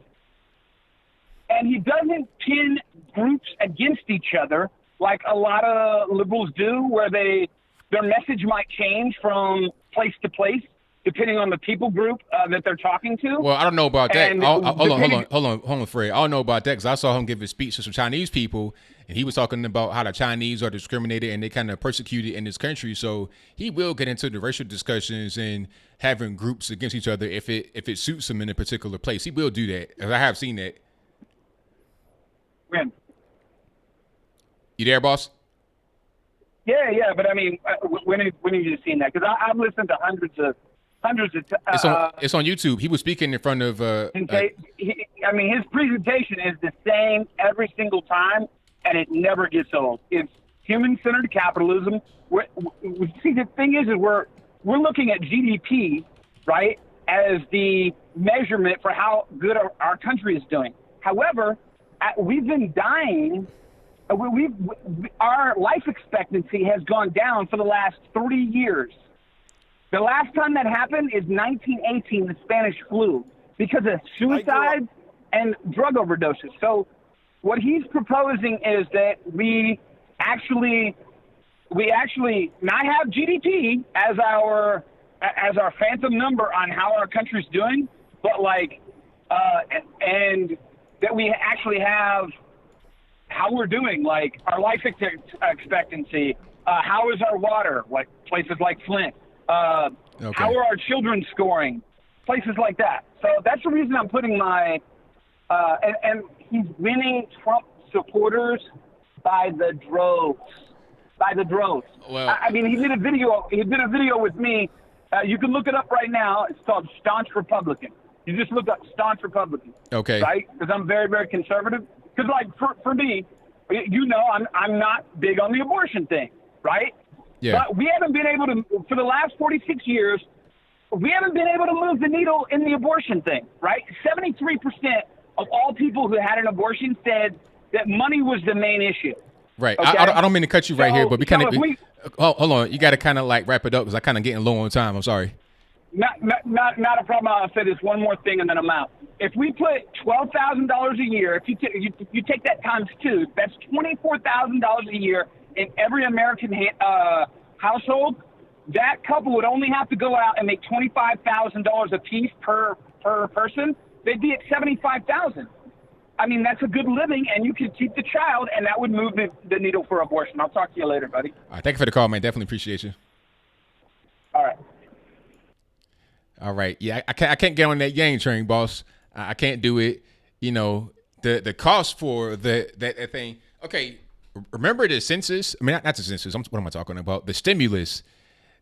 And he doesn't pin groups against each other like a lot of liberals do, where their message might change from place to place depending on the people group that they're talking to. Well, I don't know about that. And Hold on, Fred. I don't know about that because I saw him give a speech to some Chinese people, and he was talking about how the Chinese are discriminated and they kind of persecuted in this country. So he will get into the racial discussions and having groups against each other if it suits him in a particular place. He will do that. I have seen that. When? You there, boss? Yeah, but I mean, when have you just seen that? Because I've listened to hundreds of. It's on YouTube. He was speaking in front of. I mean, his presentation is the same every single time, and it never gets old. It's human-centered capitalism. See, the thing is we're looking at GDP, right, as the measurement for how good our country is doing. However, we've been dying. Our life expectancy has gone down for the last 30 years. The last time that happened is 1918, the Spanish flu, because of suicides and drug overdoses. So what he's proposing is that we actually not have GDP as our phantom number on how our country's doing, but and that we actually have how we're doing, like our life expectancy, how is our water, like places like Flint. How are our children scoring? Places like that. So that's the reason I'm putting my and he's winning Trump supporters by the droves. Well, I mean, he did a video with me. You can look it up right now. It's called Staunch Republican. You just look up Staunch Republican. Okay. Right? Because I'm very, very conservative. Because for me, I'm not big on the abortion thing, right? Yeah. But we haven't been able to, for the last 46 years, we haven't been able to move the needle in the abortion thing, right? 73% of all people who had an abortion said that money was the main issue. Right. Okay? I don't mean to cut you right here, but we kind of, hold on. You got to kind of wrap it up because I'm kind of getting low on time. I'm sorry. Not a problem. I'll say this one more thing and then I'm out. If we put $12,000 a year, if you take that times two, that's $24,000 a year in every American household. That couple would only have to go out and make $25,000 a piece per person. They'd be at $75,000. I mean, that's a good living, and you could keep the child, and that would move the needle for abortion. I'll talk to you later, buddy. All right, thank you for the call, man. Definitely appreciate you. All right. Yeah, I can't get on that yang train, boss. I can't do it. You know, the cost for that thing. Okay, remember the census? I mean, not the census. What am I talking about? The stimulus.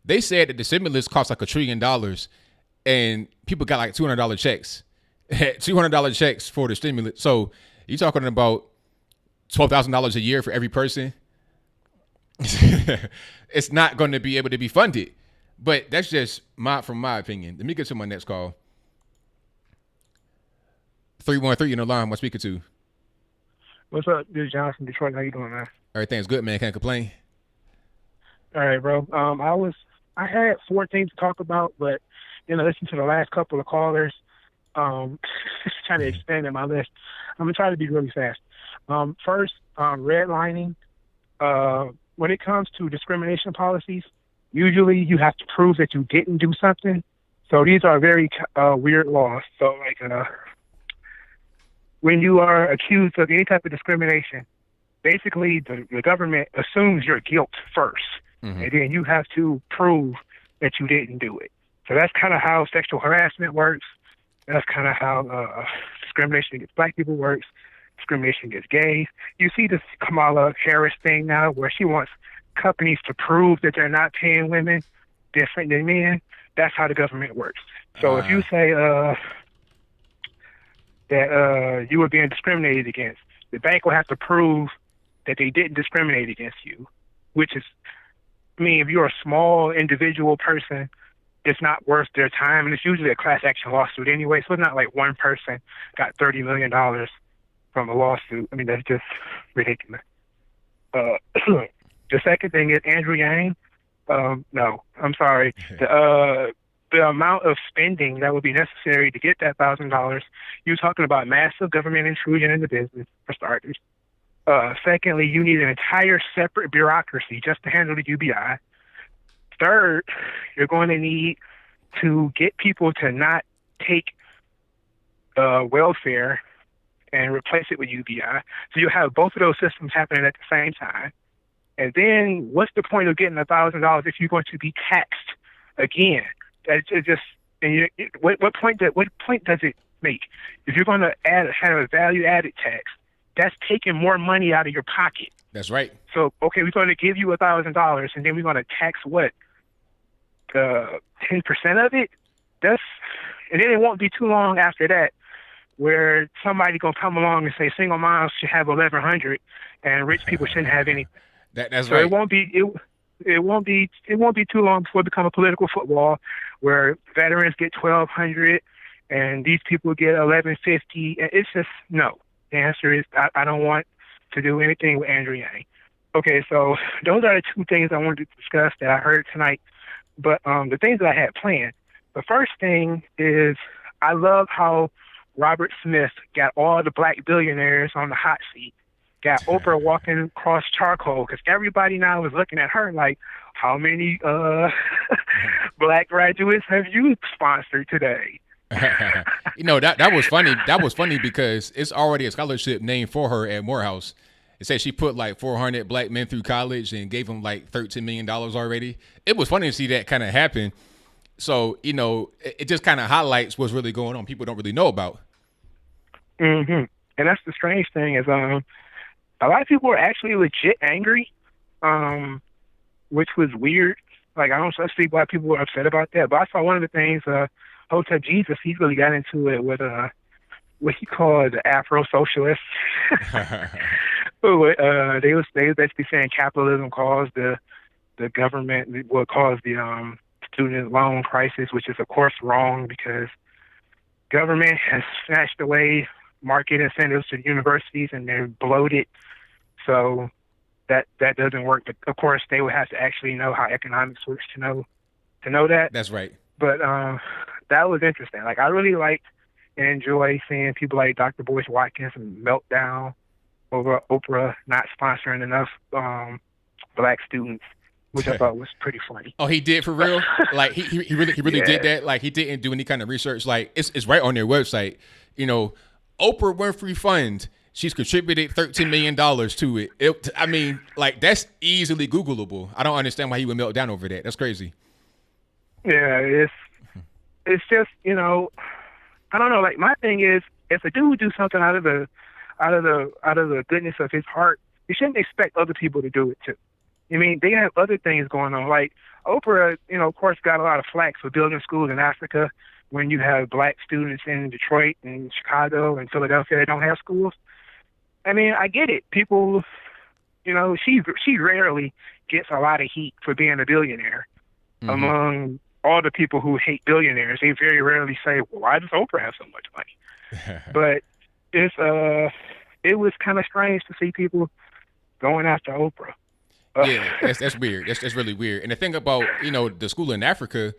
They said that the stimulus cost like $1 trillion, and people got like $200 checks. $200 checks for the stimulus. So you're talking about $12,000 a year for every person. It's not going to be able to be funded. But that's just from my opinion. Let me get to my next call. 313 in the line. I'm speaking to. What's up, this is Johnson, Detroit. How you doing, man? Everything's good, man. Can't complain. All right, bro. I had 4 things to talk about, but listen to the last couple of callers. Trying to expand in my list. I'm gonna try to be really fast. First, redlining. When it comes to discrimination policies, usually you have to prove that you didn't do something. So these are very weird laws. So like when you are accused of any type of discrimination, basically the government assumes your guilt first, and then you have to prove that you didn't do it. So that's kind of how sexual harassment works. That's kind of how discrimination against black people works. Discrimination against gays. You see this Kamala Harris thing now where she wants companies to prove that they're not paying women different than men. That's how the government works. So if you say that you were being discriminated against, the bank will have to prove that they didn't discriminate against you, which is, if you're a small individual person, it's not worth their time, and it's usually a class action lawsuit anyway, so it's not like one person got $30 million from a lawsuit. That's just ridiculous. The second thing is Andrew Yang. No, I'm sorry. The amount of spending that would be necessary to get that $1,000, you're talking about massive government intrusion into business, for starters. Secondly, you need an entire separate bureaucracy just to handle the UBI. Third, you're going to need to get people to not take welfare and replace it with UBI. So you have both of those systems happening at the same time. And then what's the point of getting $1,000 if you're going to be taxed again? What point does it make? If you're going to have a value-added tax, that's taking more money out of your pocket. That's right. So, okay, we're going to give you $1,000, and then we're going to tax what? 10% of it? And then it won't be too long after that where somebody going to come along and say single moms should have $1,100 and rich people shouldn't have anything. That's so right. It won't be too long before it becomes a political football where veterans get $1,200 and these people get $1,150. It's just no. The answer is I don't want to do anything with Andrew Yang. Okay, so those are the 2 things I wanted to discuss that I heard tonight. But the things that I had planned, the first thing is I love how Robert Smith got all the black billionaires on the hot seat, got Oprah walking across charcoal, because everybody now is looking at her like, how many black graduates have you sponsored today? That was funny. That was funny because it's already a scholarship named for her at Morehouse. It said she put like 400 black men through college and gave them like $13 million already. It was funny to see that kind of happen. So, it just kind of highlights what's really going on. People don't really know about. And that's the strange thing is a lot of people are actually legit angry, which was weird. Like, I don't see why people were upset about that. But I saw one of the things, Hotep Jesus, he really got into it with what he called the Afro-socialists. They was basically saying capitalism caused the government, will cause the student loan crisis, which is of course wrong because government has snatched away market incentives to the universities and they're bloated. So that doesn't work. But of course they would have to actually know how economics works to know that. That's right. But that was interesting. Like, I really liked and enjoy seeing people like Dr. Boyce Watkins melt down over Oprah not sponsoring enough black students, which I thought was pretty funny. Oh, he did for real? Like he really did that? Like, he didn't do any kind of research? Like, it's right on their website. Oprah Winfrey Fund, she's contributed $13 million to it. That's easily Googleable. I don't understand why he would melt down over that. That's crazy. Yeah, it's just, I don't know. Like, my thing is, if a dude do something out of the goodness of his heart, you shouldn't expect other people to do it too. They have other things going on. Like, Oprah, of course, got a lot of flack for building schools in Africa when you have black students in Detroit and Chicago and Philadelphia that don't have schools. I get it. People, she rarely gets a lot of heat for being a billionaire. Among all the people who hate billionaires, they very rarely say, well, why does Oprah have so much money? But it was kind of strange to see people going after Oprah. Yeah, that's weird. That's really weird. And the thing about, the school in Africa,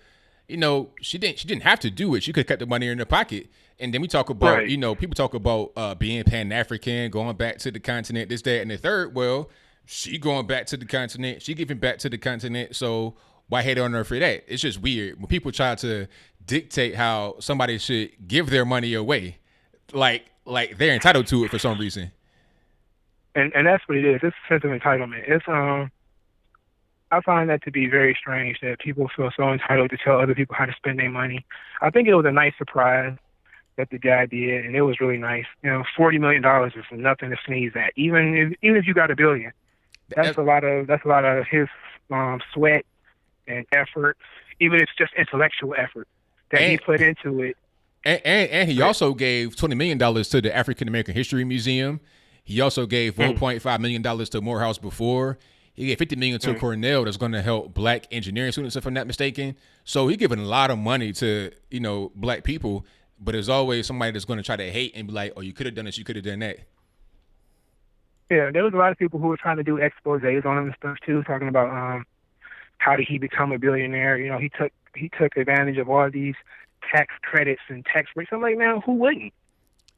she didn't have to do it. She could have kept the money in her pocket. And then we talk about, Right. People talk about being Pan-African, going back to the continent, this, that, and the third. Well, she going back to the continent. She giving back to the continent. So why hate on her for that? It's just weird when people try to dictate how somebody should give their money away, like they're entitled to it for some reason. And that's what it is. It's a sense of entitlement. It's I find that to be very strange that people feel so entitled to tell other people how to spend their money. I think it was a nice surprise that the guy did, and it was really nice. $40 million is nothing to sneeze at. Even if you got $1 billion, that's a lot of his sweat and effort. Even if it's just intellectual effort that he put into it. And he also gave $20 million to the African American History Museum. He also gave $1.5 million to Morehouse before. He gave $50 million to Cornell that's going to help black engineering students, if I'm not mistaken. So he's giving a lot of money to, black people. But there's always somebody that's going to try to hate and be like, oh, you could have done this, you could have done that. Yeah, there was a lot of people who were trying to do exposés on him and stuff too, talking about how did he become a billionaire. He took advantage of all these tax credits and tax breaks. I'm like, man, who wouldn't?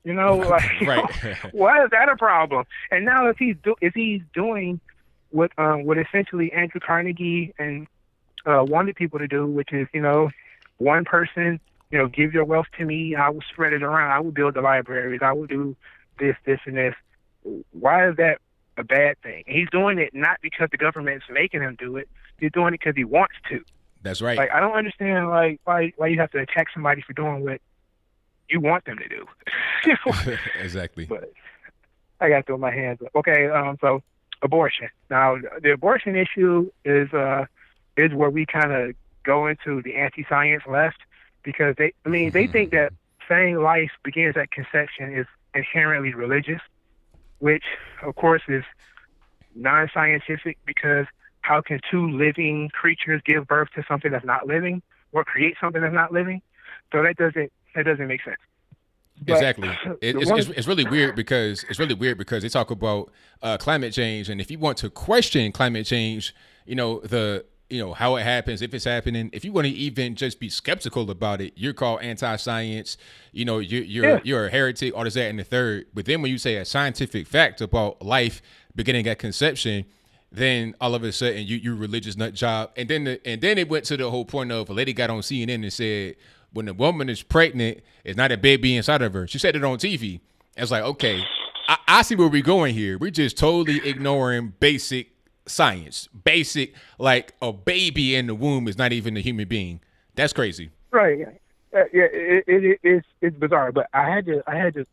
Right. Why is that a problem? And now if he's doing what essentially Andrew Carnegie and wanted people to do, which is, one person, give your wealth to me, I will spread it around, I will build the libraries, I will do this, and this. Why is that a bad thing? And he's doing it not because the government's making him do it. He's doing it because he wants to. That's right. I don't understand why you have to attack somebody for doing what you want them to do. Exactly. But I got to throw my hands up. Okay, so abortion. Now, the abortion issue is where we kind of go into the anti-science left, because they think that saying life begins at conception is inherently religious, which of course is non-scientific, because how can two living creatures give birth to something that's not living or create something that's not living? So that doesn't make sense. Exactly. It's really weird because they talk about climate change, and if you want to question climate change, how it happens, if it's happening, if you want to even just be skeptical about it, you're called anti-science. You're a heretic, all this, that, and the third. But then when you say a scientific fact about life beginning at conception, then all of a sudden you religious nut job. And then it went to the whole point of a lady got on CNN and said, when a woman is pregnant, it's not a baby inside of her. She said it on TV. It's like, okay, I see where we're going here. We're just totally ignoring basic science. Basic, like a baby in the womb is not even a human being. That's crazy. Right. It's bizarre, but I had to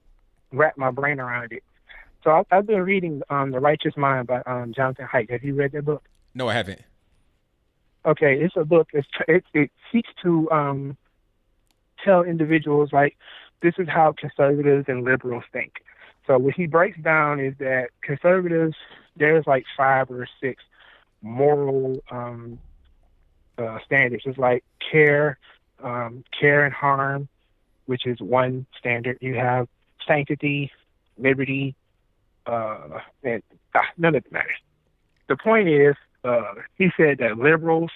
wrap my brain around it. So I've been reading The Righteous Mind by Jonathan Haidt. Have you read that book? No, I haven't. Okay, it's a book. It seeks to tell individuals, like, this is how conservatives and liberals think. So what he breaks down is that conservatives, there's like 5 or 6 moral standards. It's like care and harm, which is one standard. You have sanctity, liberty, and none of it matters. The point is, he said that liberals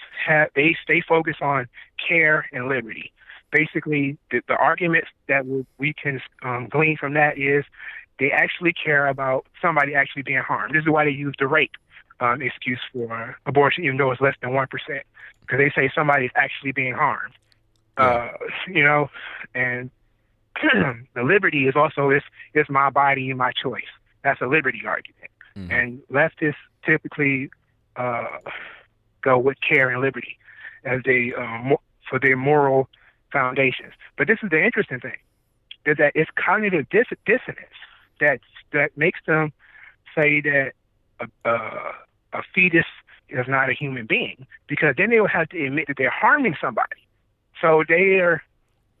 they focus on care and liberty. Basically, the arguments that we can glean from that is they actually care about somebody actually being harmed. This is why they use the rape excuse for abortion, even though it's less than 1%, because they say somebody's actually being harmed. And the liberty is also it's my body and my choice. That's a liberty argument. Mm-hmm. And leftists typically go with care and liberty as for their moral foundations. But this is the interesting thing, is that it's cognitive dissonance that makes them say that a fetus is not a human being, because then they will have to admit that they're harming somebody. So their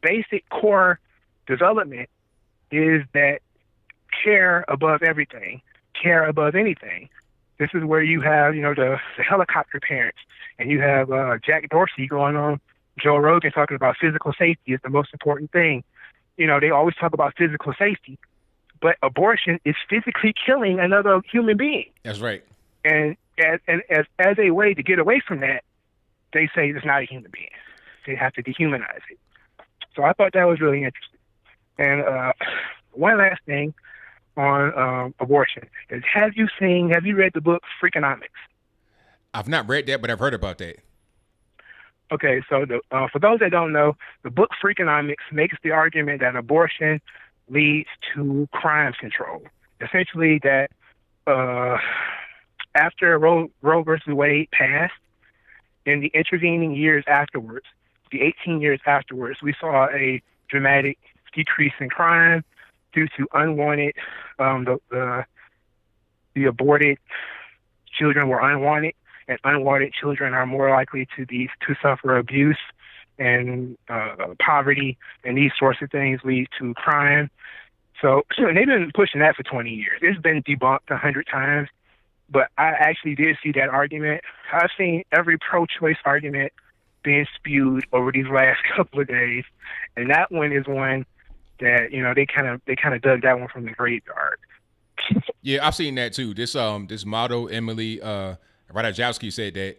basic core development is that care above everything, care above anything. This is where you have, the helicopter parents, and you have Jack Dorsey going on Joe Rogan talking about physical safety is the most important thing. They always talk about physical safety, but abortion is physically killing another human being. That's right. And as a way to get away from that, they say it's not a human being. They have to dehumanize it. So I thought that was really interesting. And one last thing on abortion is, have you read the book Freakonomics? I've not read that, but I've heard about that. Okay, so for those that don't know, the book Freakonomics makes the argument that abortion leads to crime control. Essentially, that after Roe versus Wade passed, in the intervening years afterwards, the 18 years afterwards, we saw a dramatic decrease in crime due to unwanted, the aborted children were unwanted, and unwanted children are more likely to suffer abuse and poverty, and these sorts of things lead to crime. So they've been pushing that for 20 years. It's been debunked 100 times, but I actually did see that argument. I've seen every pro-choice argument being spewed over these last couple of days, and that one is one that they kind of dug that one from the graveyard. Yeah, I've seen that too. This model Emily Ratajkowski said that,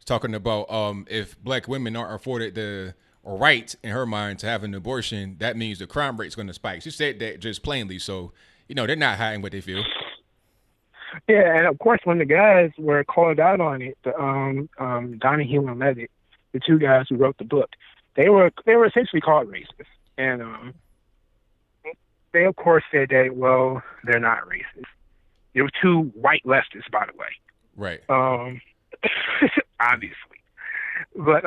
talking about if black women aren't afforded the right in her mind to have an abortion, that means the crime rate's going to spike. She said that just plainly, so they're not hiding what they feel. Yeah, and of course, when the guys were called out on it, Donahue and Levitt, the two guys who wrote the book, they were essentially called racist, and they of course said that, well, they're not racist. They were two white leftists, by the way. Right. Obviously, but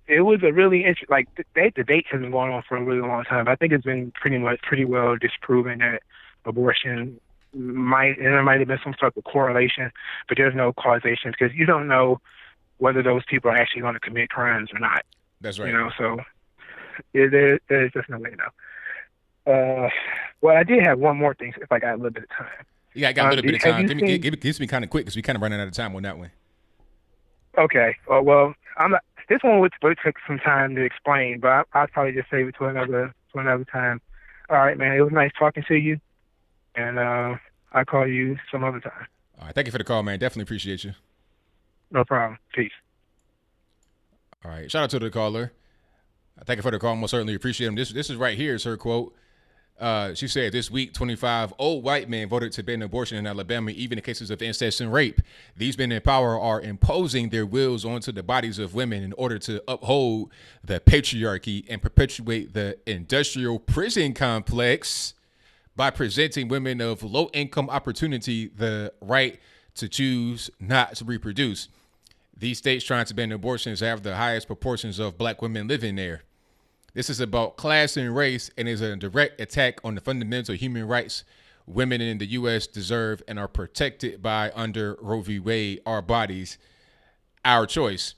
it was a really interesting. That debate has been going on for a really long time. I think it's been pretty well disproven that abortion there might have been some sort of correlation, but there's no causation, because you don't know whether those people are actually going to commit crimes or not. That's right. So there's just no way to know. Well, I did have one more thing, if I got a little bit of time. Yeah, I got a little bit of time. Give me kind of quick, because we kind of running out of time on that one. Okay. Well, this one would take some time to explain, but I'll probably just save it to another time. All right, man. It was nice talking to you, and I'll call you some other time. All right. Thank you for the call, man. Definitely appreciate you. No problem. Peace. All right. Shout out to the caller. Thank you for the call. Most certainly appreciate him. This is right here is her quote. She said, this week, 25 old white men voted to ban abortion in Alabama, even in cases of incest and rape. These men in power are imposing their wills onto the bodies of women in order to uphold the patriarchy and perpetuate the industrial prison complex by presenting women of low-income opportunity the right to choose not to reproduce. These states trying to ban abortions have the highest proportions of black women living there. This is about class and race, and is a direct attack on the fundamental human rights women in the U.S. deserve and are protected by under Roe v. Wade. Our bodies, our choice.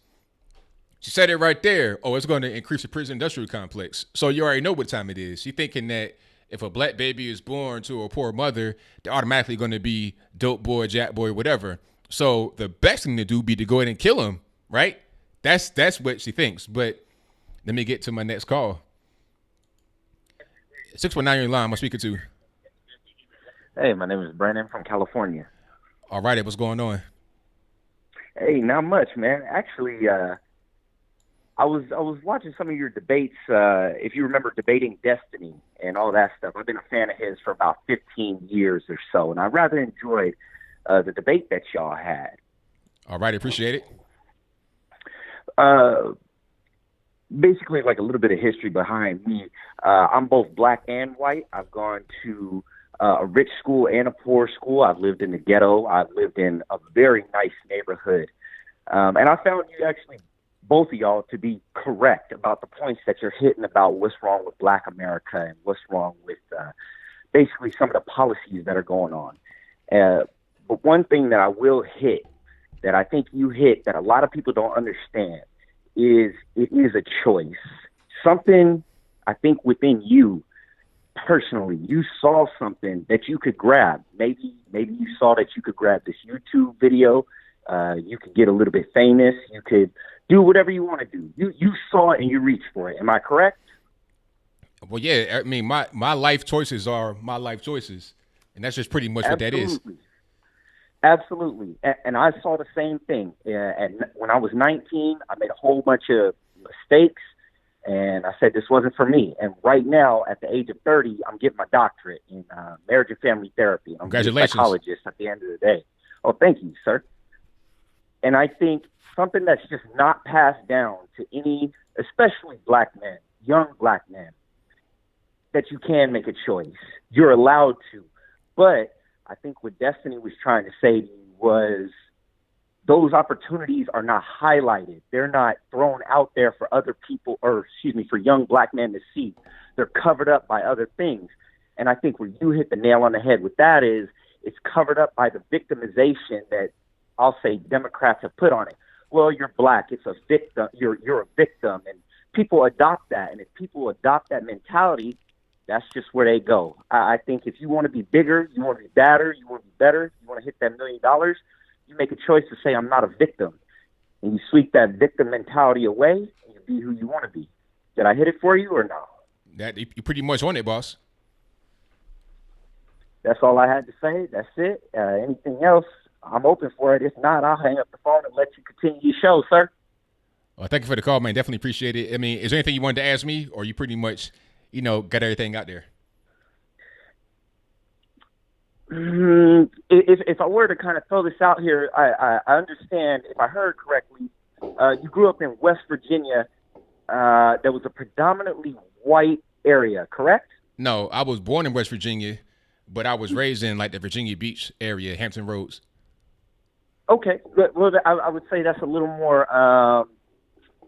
She said it right there. Oh, it's going to increase the prison industrial complex. So you already know what time it is. She's thinking that if a black baby is born to a poor mother, they're automatically going to be dope boy, jack boy, whatever. So the best thing to do be to go ahead and kill him, right? That's what she thinks. But let me get to my next call. 619 line, I'm speaking to. Hey, my name is Brandon from California. All right, what's going on? Hey, not much, man. Actually, I was watching some of your debates. If you remember debating Destiny and all that stuff, I've been a fan of his for about 15 years or so, and I rather enjoyed the debate that y'all had. All right, appreciate it. Basically, like a little bit of history behind me. I'm both black and white. I've gone to a rich school and a poor school. I've lived in the ghetto. I've lived in a very nice neighborhood. And I found you actually, both of y'all, to be correct about the points that you're hitting about what's wrong with black America and what's wrong with basically some of the policies that are going on. But one thing that I will hit, that I think you hit, that a lot of people don't understand, is it is a choice. Something, I think, within you personally, you saw something that you could grab. Maybe you saw that you could grab this YouTube video. You could get a little bit famous. You could do whatever you want to do. You saw it and you reached for it. Am I correct? Well, yeah, I mean, my life choices are my life choices, and that's just pretty much what that is. Absolutely. And I saw the same thing. And when I was 19, I made a whole bunch of mistakes, and I said this wasn't for me. And right now, at the age of 30, I'm getting my doctorate in marriage and family therapy. I'm a psychologist at the end of the day. Oh, thank you, sir. And I think something that's just not passed down to any, especially black men, young black men, that you can make a choice. You're allowed to. But I think what Destiny was trying to say to you was those opportunities are not highlighted. They're not thrown out there for other people, or for young black men to see. They're covered up by other things. And I think where you hit the nail on the head with that is it's covered up by the victimization that I'll say Democrats have put on it. Well, you're black. It's a victim. You're a victim. And people adopt that. And if people adopt that mentality, that's just where they go. I think if you want to be bigger, you want to be badder, you want to be better, you want to hit that $1 million, you make a choice to say, I'm not a victim. And you sweep that victim mentality away, and you be who you want to be. Did I hit it for you or no? That you pretty much on it, boss. That's all I had to say. That's it. Anything else, I'm open for it. If not, I'll hang up the phone and let you continue your show, sir. Well, thank you for the call, man. Definitely appreciate it. I mean, is there anything you wanted to ask me, or you pretty much, got everything out there? If I were to kind of throw this out here, I understand, if I heard correctly, you grew up in West Virginia. That was a predominantly white area, correct? No, I was born in West Virginia, but I was raised in like the Virginia Beach area, Hampton Roads. Okay. Well, I would say that's a little more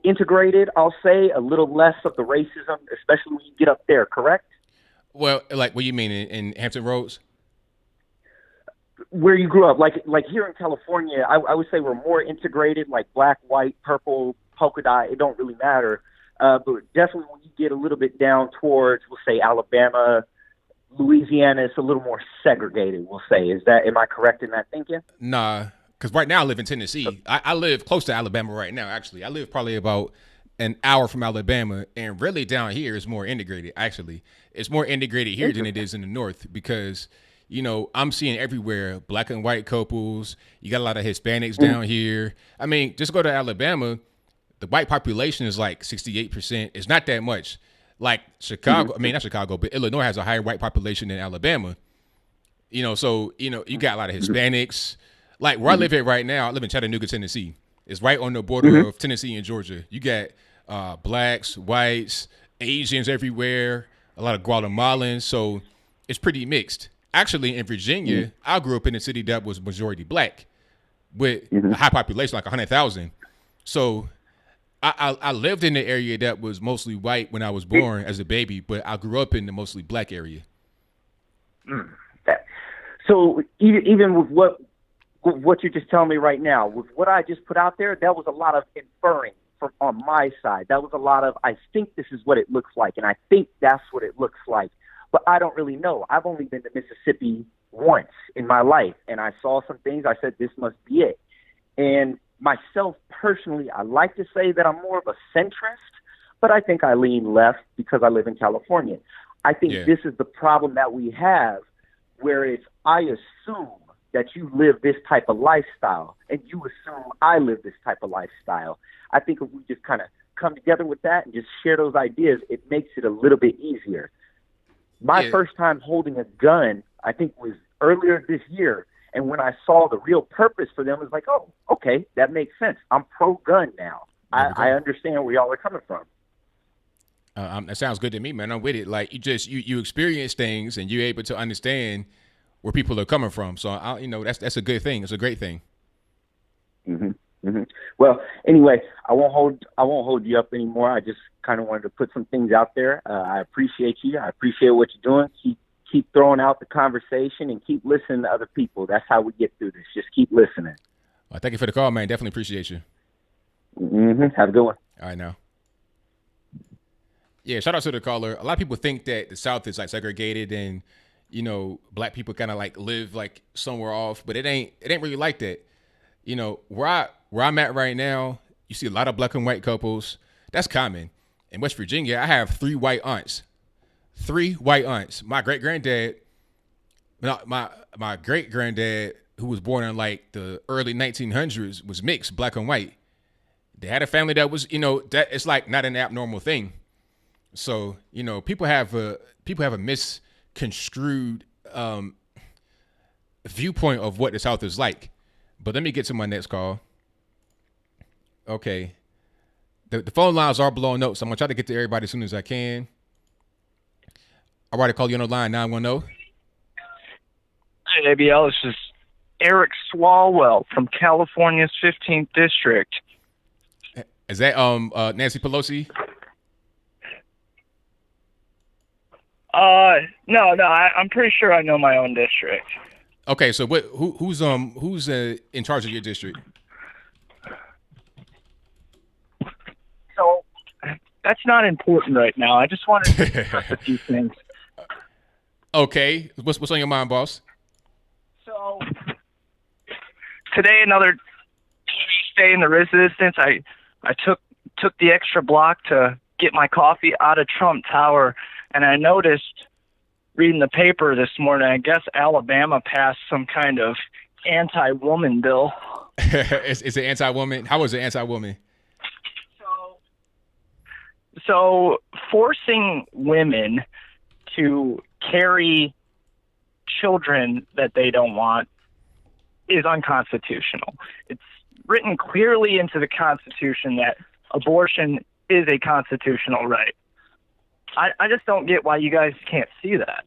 integrated, I'll say, a little less of the racism, especially when you get up there, correct? Well, like, what do you mean in Hampton Roads? Where you grew up, like here in California, I would say we're more integrated, like black, white, purple, polka dot. It don't really matter. But definitely when you get a little bit down towards, we'll say Alabama, Louisiana, it's a little more segregated, we'll say. Am I correct in that thinking? Nah, because right now I live in Tennessee. I live close to Alabama right now, actually. I live probably about an hour from Alabama, and really down here is more integrated, actually. It's more integrated here than it is in the north because, I'm seeing everywhere black and white couples. You got a lot of Hispanics down here. I mean, just go to Alabama. The white population is like 68%. It's not that much. Like Chicago, I mean, not Chicago, but Illinois has a higher white population than Alabama. So, you got a lot of Hispanics. Like where I live at right now, I live in Chattanooga, Tennessee. It's right on the border of Tennessee and Georgia. You got blacks, whites, Asians everywhere, a lot of Guatemalans. So it's pretty mixed. Actually, in Virginia, I grew up in a city that was majority black with a high population, like 100,000. So I lived in the area that was mostly white when I was born as a baby, but I grew up in the mostly black area. So even with what you're just telling me right now, with what I just put out there, that was a lot of inferring on my side. That was a lot of, I think this is what it looks like, and I think that's what it looks like. But I don't really know. I've only been to Mississippi once in my life, and I saw some things. I said, this must be it. And myself, personally, I like to say that I'm more of a centrist, but I think I lean left because I live in California. I think this is the problem that we have, where it's, I assume that you live this type of lifestyle, and you assume I live this type of lifestyle. I think if we just kind of come together with that and just share those ideas, it makes it a little bit easier. My first time holding a gun, I think, was earlier this year. And when I saw the real purpose for them, it was like, oh, okay, that makes sense. I'm pro-gun now. I understand where y'all are coming from. That sounds good to me, man. I'm with it. Like, you experience things and you're able to understand where people are coming from. So, that's a good thing. It's a great thing. Well, anyway, I won't hold you up anymore. I just kind of wanted to put some things out there. I appreciate you. I appreciate what you're doing. Keep throwing out the conversation and keep listening to other people. That's how we get through this. Just keep listening. Well, thank you for the call, man. Definitely appreciate you. Have a good one. All right, now. Yeah, shout out to the caller. A lot of people think that the South is like segregated and, black people kind of like live like somewhere off, but it ain't really like that. Where I'm at right now, you see a lot of black and white couples. That's common. In West Virginia, I have 3 white aunts. 3 white aunts. My great granddad, my great granddad, who was born in like the early 1900s, was mixed, black and white. They had a family that was, that it's like not an abnormal thing. So, people have a misconstrued viewpoint of what the South is like. But let me get to my next call. Okay. The phone lines are blowing up, so I'm going to try to get to everybody as soon as I can. All right, I call you on the line, 910. Hey, ABL, this is Eric Swalwell from California's 15th District. Is that Nancy Pelosi? No, I'm pretty sure I know my own district. Okay, so who's in charge of your district? So that's not important right now. I just wanted to discuss a few things. Okay, what's on your mind, boss? So today, another TV stay in the resistance. I took the extra block to get my coffee out of Trump Tower, and I noticed reading the paper this morning, I guess Alabama passed some kind of anti-woman bill. Is it anti-woman? How is it anti-woman? So forcing women to carry children that they don't want is unconstitutional. It's written clearly into the Constitution that abortion is a constitutional right. I just don't get why you guys can't see that.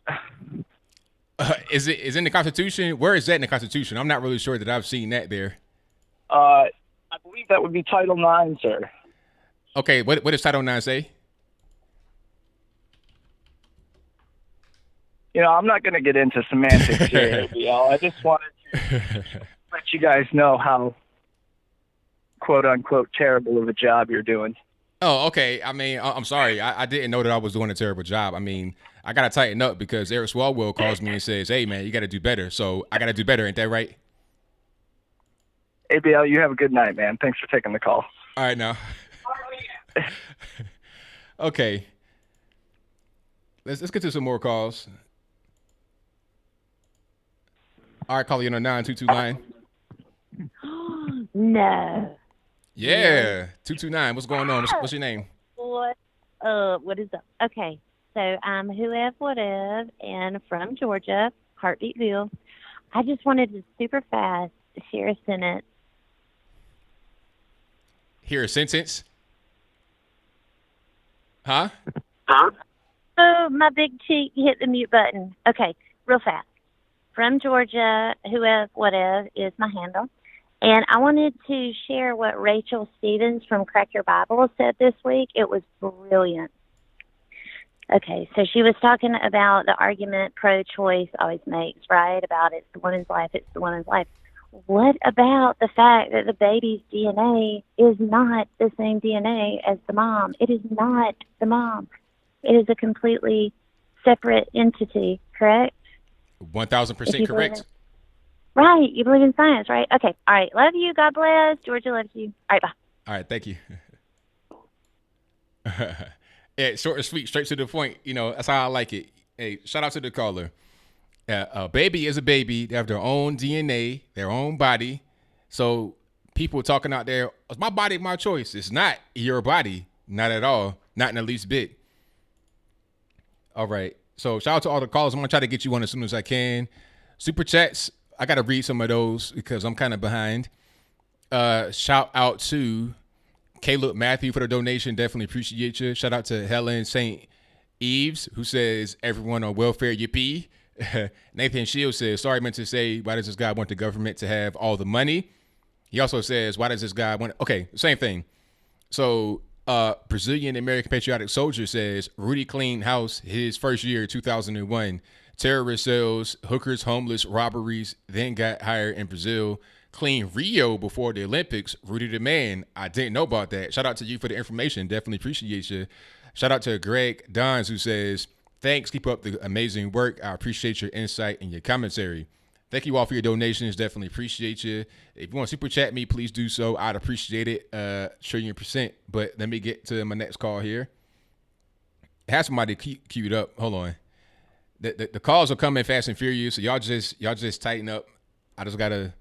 Is in the Constitution? Where is that in the Constitution? I'm not really sure that I've seen that there. I believe that would be Title IX, sir. Okay, what does Title IX say? I'm not going to get into semantics here, ABL. I just wanted to let you guys know how quote-unquote terrible of a job you're doing. Oh, okay. I mean, I'm sorry. I didn't know that I was doing a terrible job. I mean, I got to tighten up because Eric Swalwell calls me and says, hey, man, you got to do better. So I got to do better. Ain't that right? ABL, you have a good night, man. Thanks for taking the call. All right, now. Okay. Let's get to some more calls. All right, call you on a 9229. No. Yeah, 229. What's going on? What's your name? What is up? Okay, so I'm whoever, and from Georgia, Heartbeatville. I just wanted to super fast share a sentence. Hear a sentence? Huh? Oh, my big cheek hit the mute button. Okay, real fast. From Georgia, whoever is my handle. And I wanted to share what Rachel Stevens from Crack Your Bible said this week. It was brilliant. Okay, so she was talking about the argument pro-choice always makes, right? About it's the woman's life, it's the woman's life. What about the fact that the baby's DNA is not the same DNA as the mom? It is not the mom. It is a completely separate entity, correct? 1,000% correct. Right. You believe in science, right? Okay. All right. Love you. God bless. Georgia loves you. All right. Bye. All right. Thank you. Yeah, short and sweet, straight to the point. That's how I like it. Hey, shout out to the caller. A baby is a baby. They have their own DNA, their own body. So people talking out there, it's my body, my choice. It's not your body. Not at all. Not in the least bit. All right. So shout out to all the callers. I'm going to try to get you one as soon as I can. Super chats. I got to read some of those because I'm kind of behind. Shout out to Caleb Matthew for the donation. Definitely appreciate you. Shout out to Helen St. Eves, who says, everyone on welfare, yippee. Nathan Shields says, sorry, meant to say, why does this guy want the government to have all the money? He also says, why does this guy want... Okay, same thing. So Brazilian American Patriotic Soldier says, Rudy cleaned house his first year, 2001. Terrorist cells, hookers, homeless, robberies, then got hired in Brazil. Clean Rio before the Olympics. Rudy the man. I didn't know about that. Shout out to you for the information. Definitely appreciate you. Shout out to Greg Dons, who says, thanks. Keep up the amazing work. I appreciate your insight and your commentary. Thank you all for your donations. Definitely appreciate you. If you want to super chat me, please do so. I'd appreciate it. Trillion %. But let me get to my next call here. have somebody queued up. Hold on. The calls are coming fast and furious, so y'all just tighten up. I just gotta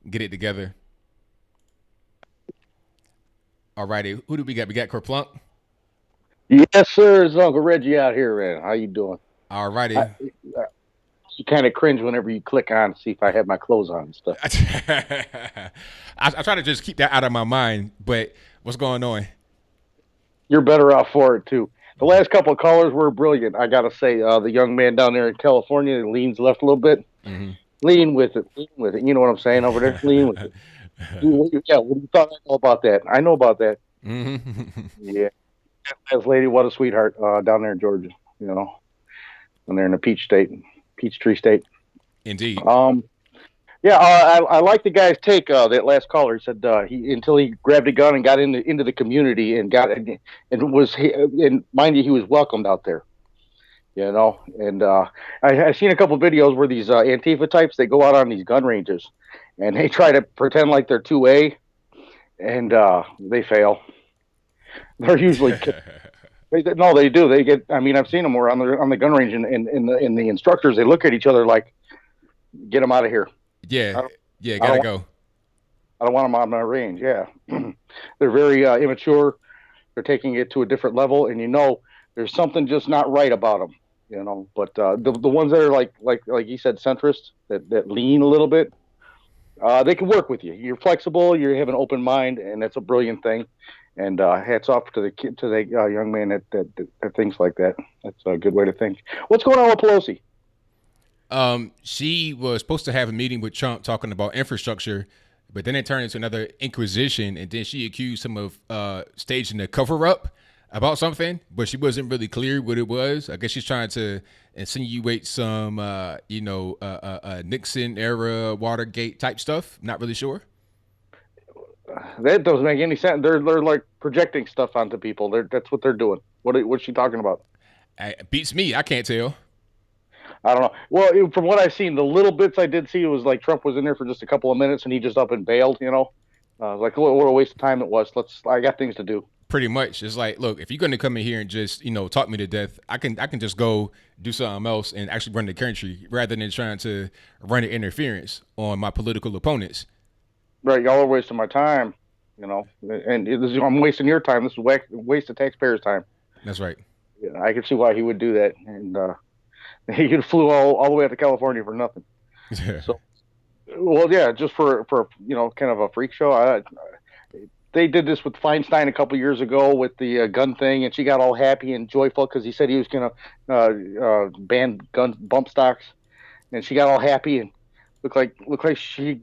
get it together. All righty, who do we got? We got Kerplunk. Yes, sir. It's Uncle Reggie out here, man. How you doing? All righty. You kind of cringe whenever you click on to see if I have my clothes on and stuff. I try to just keep that out of my mind, but what's going on? You're better off for it, too. The last couple of callers were brilliant. I got to say, the young man down there in California leans left a little bit. Mm-hmm. Lean with it. Lean with it. You know what I'm saying over there? Lean with it. Yeah, what do you thought I know about that? I know about that. Mm-hmm. Yeah. That lady, what a sweetheart down there in Georgia, you know. When they're in the Peachtree State. Indeed. Yeah, I like the guy's take. That last caller, he said until he grabbed a gun and got into the community and mind you, he was welcomed out there. You know, and I seen a couple videos where these Antifa types, they go out on these gun ranges and they try to pretend like they're 2A, and they fail. They're usually no, they do. They get. I mean, I've seen them where on the gun range, and the instructors, they look at each other like, "Get them out of here." Yeah, gotta go. I don't want them on my range. Yeah, they're very immature. They're taking it to a different level, and you know, there's something just not right about them. You know, but the ones that are like you said, centrist, that lean a little bit, they can work with you. You're flexible. You have an open mind, and that's a brilliant thing. And hats off to the young man that thinks like that. That's a good way to think. What's going on with Pelosi? She was supposed to have a meeting with Trump talking about infrastructure, but then it turned into another inquisition, and then she accused him of staging a cover-up about something, but she wasn't really clear what it was. I guess she's trying to insinuate some, Nixon-era Watergate type stuff. Not really sure. That doesn't make any sense. They're like projecting stuff onto people. That's what they're doing. What's she talking about? It beats me. I can't tell. I don't know. Well, from what I've seen, the little bits I did see, it was like Trump was in there for just a couple of minutes and he just up and bailed. You know, like what a waste of time it was. I got things to do. Pretty much. It's like, look, if you're going to come in here and just talk me to death, I can just go do something else and actually run the country rather than trying to run an interference on my political opponents. Right, y'all are wasting my time, and I'm wasting your time. This is a waste of taxpayers' time. That's right. Yeah, I can see why he would do that, and he flew all the way out to California for nothing. So, well, yeah, just for kind of a freak show. They did this with Feinstein a couple years ago with the gun thing, and she got all happy and joyful because he said he was going to ban gun bump stocks, and she got all happy and. Look like she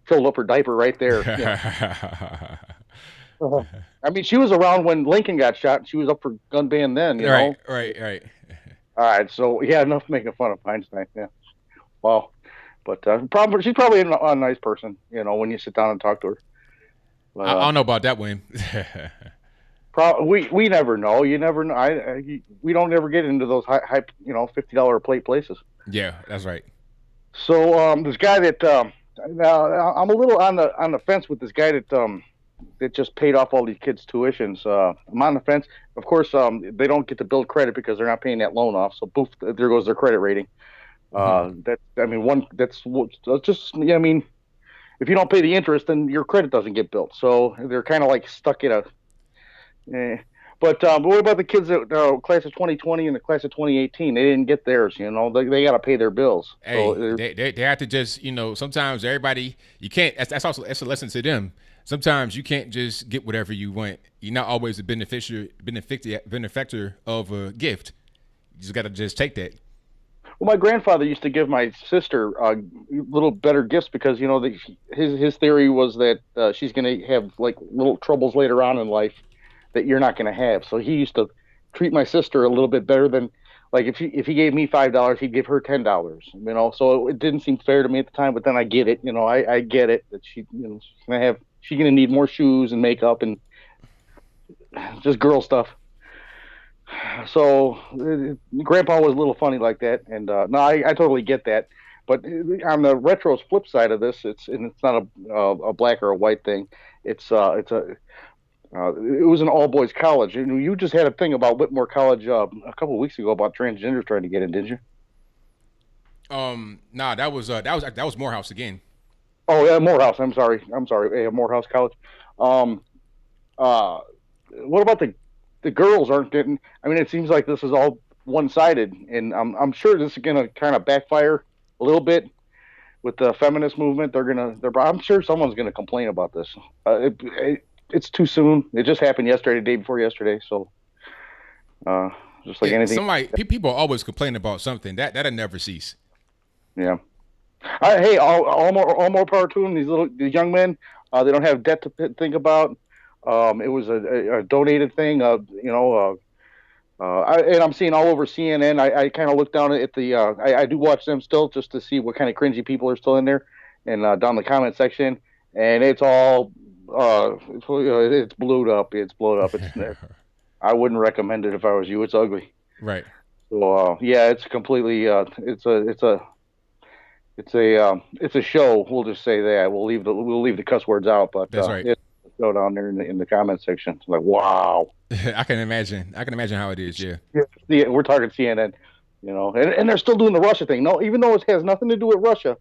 filled up her diaper right there. I mean, she was around when Lincoln got shot, and she was up for gun ban then. You know? Right. All right, so yeah, enough making fun of Feinstein. Yeah, well, but she's probably a nice person. When you sit down and talk to her. I don't know about that one. We never know. You never know. We don't ever get into those high $50 a plate places. Yeah, that's right. So this guy that now I'm a little on the fence with this guy that just paid off all these kids' tuitions. I'm on the fence. Of course, they don't get to build credit because they're not paying that loan off. So poof, there goes their credit rating. If you don't pay the interest, then your credit doesn't get built. So they're kind of like stuck in a. But what about the kids that class of 2020 and the class of 2018? They didn't get theirs. They got to pay their bills. Hey, so they have to just sometimes everybody that's a lesson to them. Sometimes you can't just get whatever you want. You're not always the benefactor of a gift. You just got to just take that. Well, my grandfather used to give my sister little better gifts because his theory was that she's going to have like little troubles later on in life that you're not going to have. So he used to treat my sister a little bit better than, like, if he gave me $5, he'd give her $10. So it didn't seem fair to me at the time. But then I get it. I get it that she's going to need more shoes and makeup and just girl stuff. So Grandpa was a little funny like that, and no, I totally get that. But on the retro flip side of this, it's not a black or a white thing. It's It was an all boys college. You just had a thing about Whitmore College a couple of weeks ago about transgenders trying to get in, didn't you? Nah, that was Morehouse again. Oh yeah, Morehouse. I'm sorry. Yeah, Morehouse College. What about the girls aren't getting? I mean, it seems like this is all one sided, and I'm sure this is gonna kind of backfire a little bit with the feminist movement. I'm sure someone's gonna complain about this. It's too soon. It just happened yesterday, the day before yesterday. So, just like anything, people always complain about something that'll never cease. Yeah. Hey, all more power to them. These young men, they don't have debt to think about. It was a donated thing. And I'm seeing all over CNN. I kind of look down at the. I do watch them still just to see what kind of cringy people are still in there, and down the comment section, and it's all it's blowed up. It's I wouldn't recommend it if I was you. It's ugly. Right. So yeah, it's completely. It's a show. We'll just say that. We'll leave the cuss words out, but that's right. It's a show down there in the comment section. It's like, wow. I can imagine how it is. Yeah. Yeah, we're talking CNN, and they're still doing the Russia thing. No, even though it has nothing to do with Russia,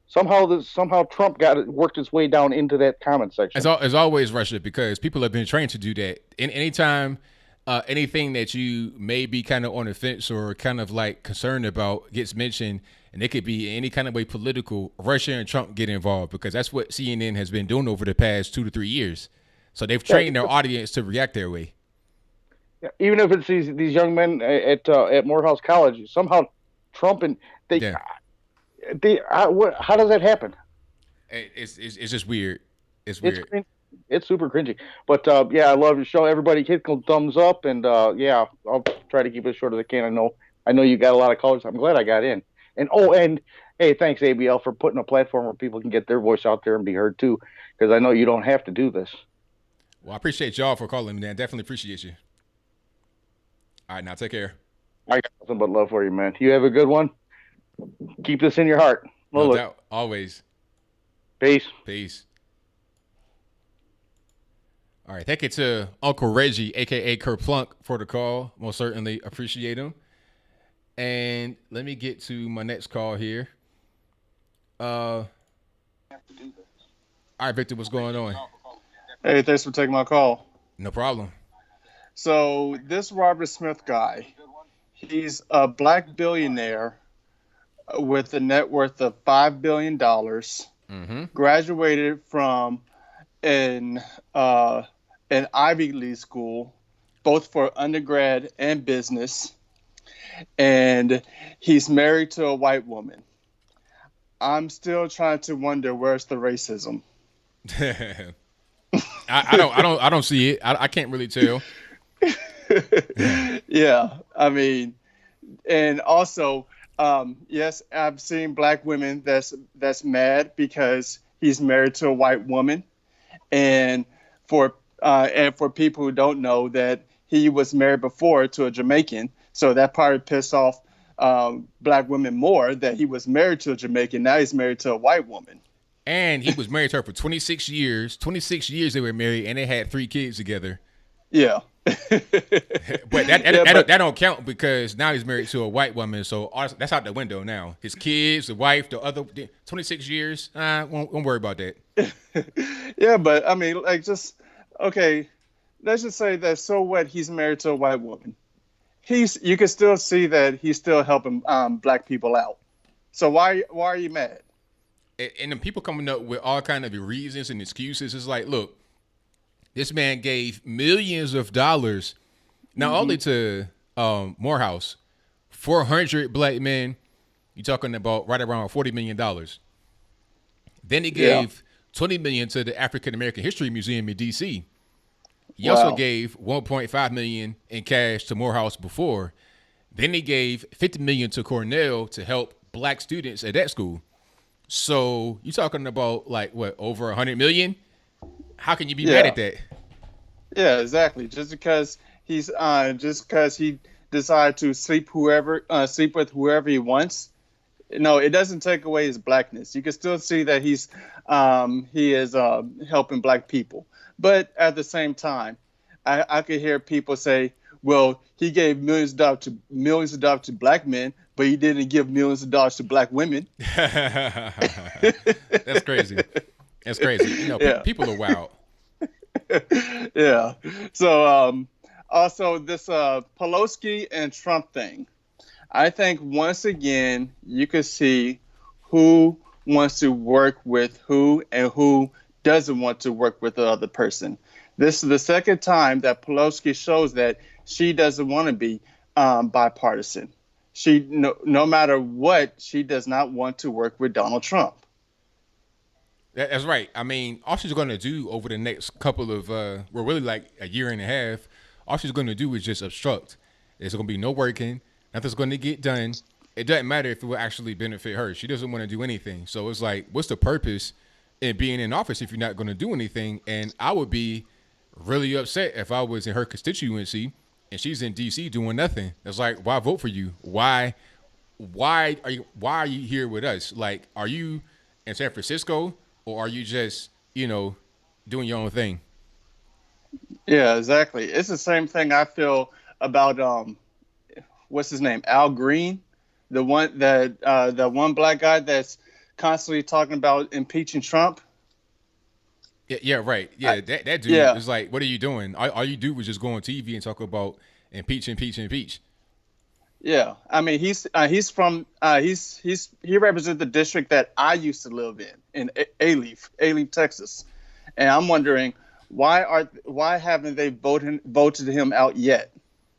somehow Trump worked its way down into that comment section. It's always Russia, because people have been trained to do that. Anytime anything that you may be kind of on the fence or kind of like concerned about gets mentioned, and it could be any kind of way political, Russia and Trump get involved, because that's what CNN has been doing over the past 2 to 3 years. So they've trained their audience to react their way. Yeah, even if it's these young men at Morehouse College, somehow Trump and how does that happen? It's just weird. It's weird. It's super cringy. But I love your show. Everybody hit the thumbs up, and I'll try to keep it as short as I can. I know you got a lot of callers. I'm glad I got in. And hey, thanks ABL for putting a platform where people can get their voice out there and be heard too, because I know you don't have to do this. Well, I appreciate y'all for calling me, man. Definitely appreciate you. All right, now take care. I got nothing but love for you, man. You have a good one. Keep this in your heart. No doubt. Always. Peace. All right, thank you to Uncle Reggie, a.k.a. Kerplunk, for the call. Most certainly appreciate him. And let me get to my next call here. All right, Victor, what's going on? Hey, thanks for taking my call. No problem. So this Robert Smith guy, he's a black billionaire with a net worth of $5 billion, graduated from an Ivy League school, both for undergrad and business, and he's married to a white woman. I'm still trying to wonder, where's the racism? I don't see it. I can't really tell. Yeah, I mean, and also, yes, I've seen black women that's mad because he's married to a white woman, and for people who don't know, that he was married before to a Jamaican, so that probably pissed off black women more that he was married to a Jamaican. Now he's married to a white woman. And he was married to her for 26 years. 26 years they were married, and they had 3 kids together. Yeah. But that don't count, because now he's married to a white woman, so that's out the window now. His kids, the wife, the other 26 years, won't worry about that. Yeah, but I mean, like, okay, let's just say that, so what, he's married to a white woman. You can still see that he's still helping black people out. So why are you mad? And then people coming up with all kind of reasons and excuses. It's like, look, this man gave millions of dollars, not only to Morehouse, 400 black men. You're talking about right around $40 million. Then he gave $20 million to the African American History Museum in D.C. He also gave $1.5 million in cash to Morehouse before. Then he gave $50 million to Cornell to help black students at that school. So you're talking about, like, what, over $100 million? How can you be mad at that? Yeah, exactly. Just because he decided to sleep with whoever he wants, No, it doesn't take away his blackness. You can still see that he is helping black people. But at the same time, I could hear people say, "Well, he gave millions of dollars to black men, but he didn't give millions of dollars to black women." That's crazy. That's crazy. You know, Yeah. people are wild. Yeah. So also this Pelosi and Trump thing. I think once again you can see who wants to work with who and who doesn't want to work with the other person. This is the second time that Pelosi shows that she doesn't want to be bipartisan. She no matter what, she does not want to work with Donald Trump. That's right. I mean, all she's going to do over the next couple of, really like a year and a half, all she's going to do is just obstruct. There's going to be no working. Nothing's going to get done. It doesn't matter if it will actually benefit her. She doesn't want to do anything. So it's like, what's the purpose in being in office if you're not going to do anything? And I would be really upset if I was in her constituency and she's in D.C. doing nothing. It's like, why vote for you? Why are you here with us? Like, are you in San Francisco? Or are you just, doing your own thing? Yeah, exactly. It's the same thing I feel about what's his name, Al Green, the one black guy that's constantly talking about impeaching Trump. Yeah, right. Yeah, that dude is like, what are you doing? All you do was just go on TV and talk about impeach. Yeah, I mean he represents the district that I used to live in Alief, Texas, and I'm wondering why haven't they voted him out yet?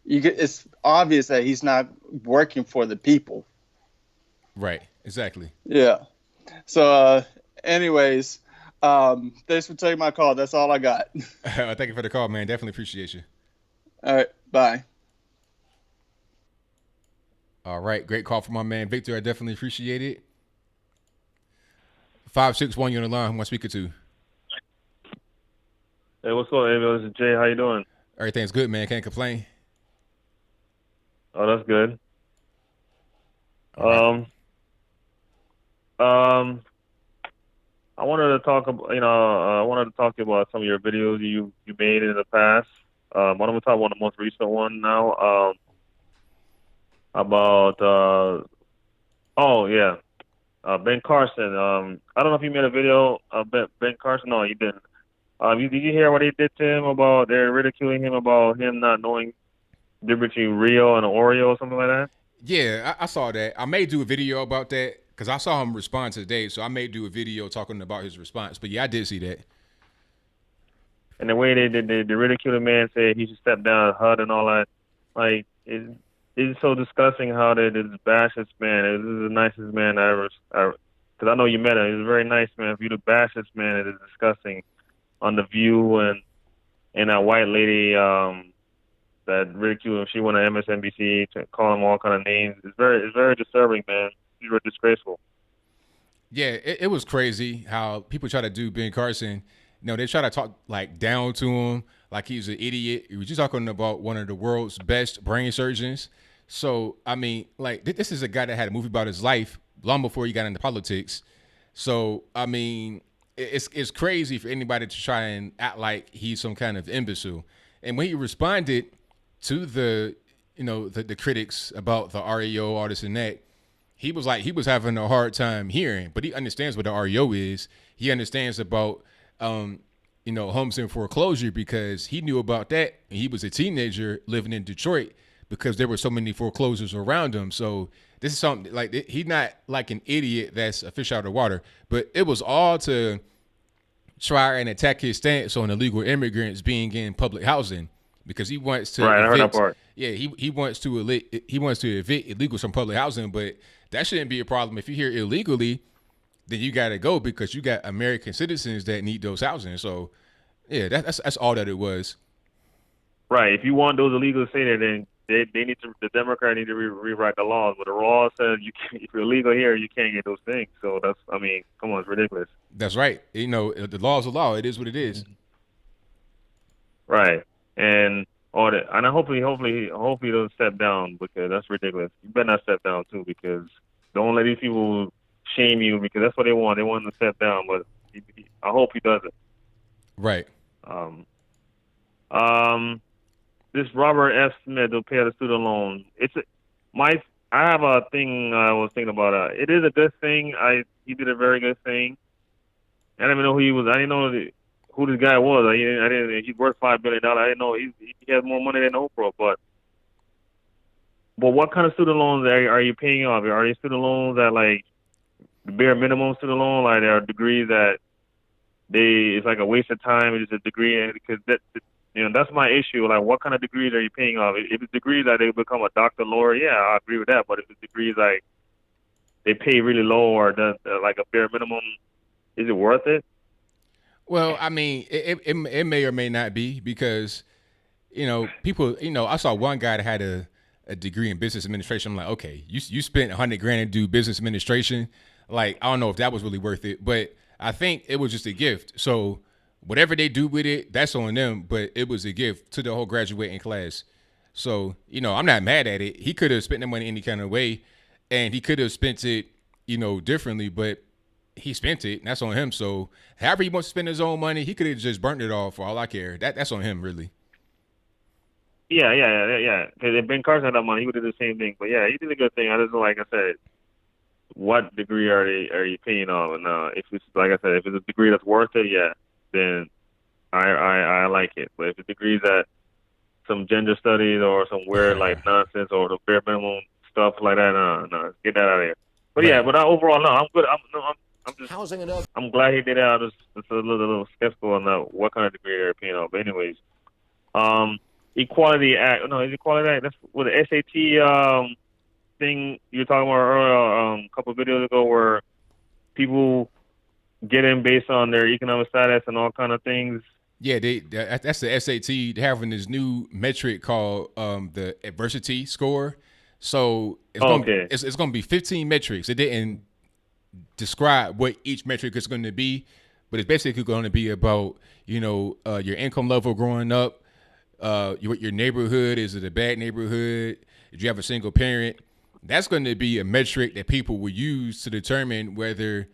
It's obvious that he's not working for the people. Right. Exactly. Yeah. So, anyways, thanks for taking my call. That's all I got. Thank you for the call, man. Definitely appreciate you. All right. Bye. All right, great call from my man Victor. I definitely appreciate it. 561, you're on the line. Who am I speaking to? Hey, what's up, ABL? This is Jay. How you doing? Everything's good, man. Can't complain. Oh, that's good. Right. I wanted to talk about, I wanted to talk to you about some of your videos you made in the past. I'm going to talk about the most recent one now. About Ben Carson. I don't know if you made a video of Ben Carson. No, you didn't. Did you hear what they did to him about they're ridiculing him about him not knowing the difference between Rio and an Oreo or something like that? Yeah, I saw that. I may do a video about that because I saw him respond today, so I may do a video talking about his response. But yeah, I did see that. And the way they ridicule the man, said he should step down, HUD and all that, like it's so disgusting how they just bash this man. This is the nicest man I ever, because I know you met him. He's a very nice man. For you to bash this man, it is disgusting. On The View and that white lady that ridiculed him, she went to MSNBC to call him all kind of names. It's very disturbing, man. These were disgraceful. Yeah, it was crazy how people try to do Ben Carson. They try to talk like down to him, like he's an idiot. He was just talking about one of the world's best brain surgeons. So, I mean, like, this is a guy that had a movie about his life long before he got into politics. So, I mean, it's crazy for anybody to try and act like he's some kind of imbecile. And when he responded to the critics about the REO, all this and that, he was like, he was having a hard time hearing, but he understands what the REO is. He understands about, homes in foreclosure because he knew about that. And he was a teenager living in Detroit because there were so many foreclosures around him. So this is something like he's not like an idiot that's a fish out of water, but it was all to try and attack his stance on illegal immigrants being in public housing because he wants to. Right, I heard that part. Yeah, he wants to evict illegals from public housing, but that shouldn't be a problem. If you're here illegally, then you got to go because you got American citizens that need those housing. So, yeah, that's all that it was. Right. If you want those illegals to stay there, then they need to. The Democrats need to rewrite the laws. But the law says if you're illegal here, you can't get those things. So come on, it's ridiculous. That's right. The law is the law. It is what it is. Right. And hopefully he doesn't step down because that's ridiculous. You better not step down too because don't let these people shame you because that's what they want. They want him to step down, but I hope he doesn't. Right. This Robert F. Smith will pay the student loan. I have a thing I was thinking about. It is a good thing. He did a very good thing. I didn't even know who he was. I didn't know who this guy was. I didn't. He's worth $5 billion. I didn't know he has more money than Oprah. But what kind of student loans are you paying off? Are these student loans that like the bare minimum student loan? Like there are degrees that it's like a waste of time. It's a degree, and because that's my issue. Like, what kind of degrees are you paying off? If it's degrees that they become a doctor, lawyer, yeah, I agree with that. But if it's degrees like they pay really low or like a bare minimum, is it worth it? Well, I mean, it may or may not be because, people, I saw one guy that had a degree in business administration. I'm like, okay, you spent $100,000 to do business administration. Like, I don't know if that was really worth it, but I think it was just a gift. So whatever they do with it, that's on them, but it was a gift to the whole graduating class. So, I'm not mad at it. He could have spent the money any kind of way, and he could have spent it, differently, but he spent it, and that's on him. So however he wants to spend his own money, he could have just burnt it all for all I care. That's on him, really. Yeah. Because if Ben Carson had that money, he would do the same thing. But yeah, he did a good thing. I just like I said, what degree are you paying off? And if it's like I said, if it's a degree that's worth it, yeah, then I like it. But if it's degrees that some gender studies or some weird like nonsense or the bare minimum stuff like that, no, get that out of here. But yeah, but overall, no, I'm good. I'm just housing enough. I'm glad he did it. I'm just a little skeptical on what kind of degree they're paying off. But anyways, Equality Act. No, is Equality Act? That's what the SAT thing you were talking about earlier, a couple of videos ago, where people get in based on their economic status and all kind of things. Yeah, that's the SAT. They're having this new metric called the adversity score. So it's going to be 15 metrics. It didn't describe what each metric is going to be, but it's basically going to be about your income level growing up, your neighborhood. Is it a bad neighborhood? Did you have a single parent? That's going to be a metric that people will use to determine whether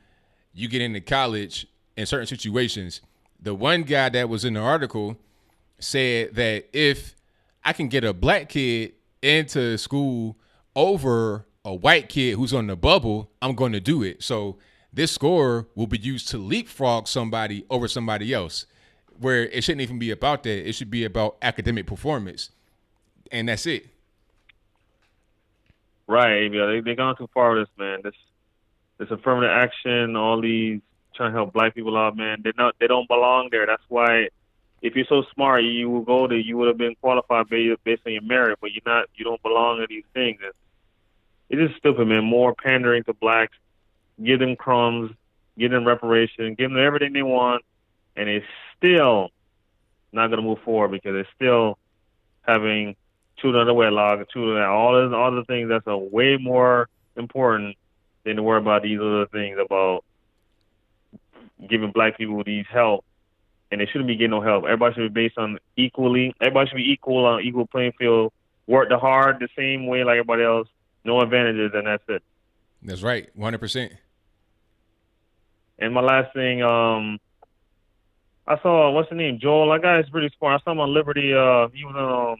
you get into college in certain situations. The one guy that was in the article said that if I can get a black kid into school over a white kid who's on the bubble, I'm going to do it. So this score will be used to leapfrog somebody over somebody else, where it shouldn't even be about that. It should be about academic performance. And that's it. Right. Yeah, they've gone too far with this, man. This affirmative action, all these trying to help black people out, man. They don't belong there. That's why if you're so smart, you would have been qualified based on your merit, but you don't belong in these things. It's just stupid, man. More pandering to blacks, give them crumbs, give them reparation, give them everything they want, and it's still not going to move forward because they're still having children under wedlock, all the things that's way more important than to worry about these other things about giving black people these help. And they shouldn't be getting no help. Everybody should be based on equally. Everybody should be equal on equal playing field. Work the hard the same way like everybody else. No advantages, and that's it. That's right, 100%. And my last thing, I saw what's the name, Joel. That guy is pretty smart. I saw him on Liberty. He was on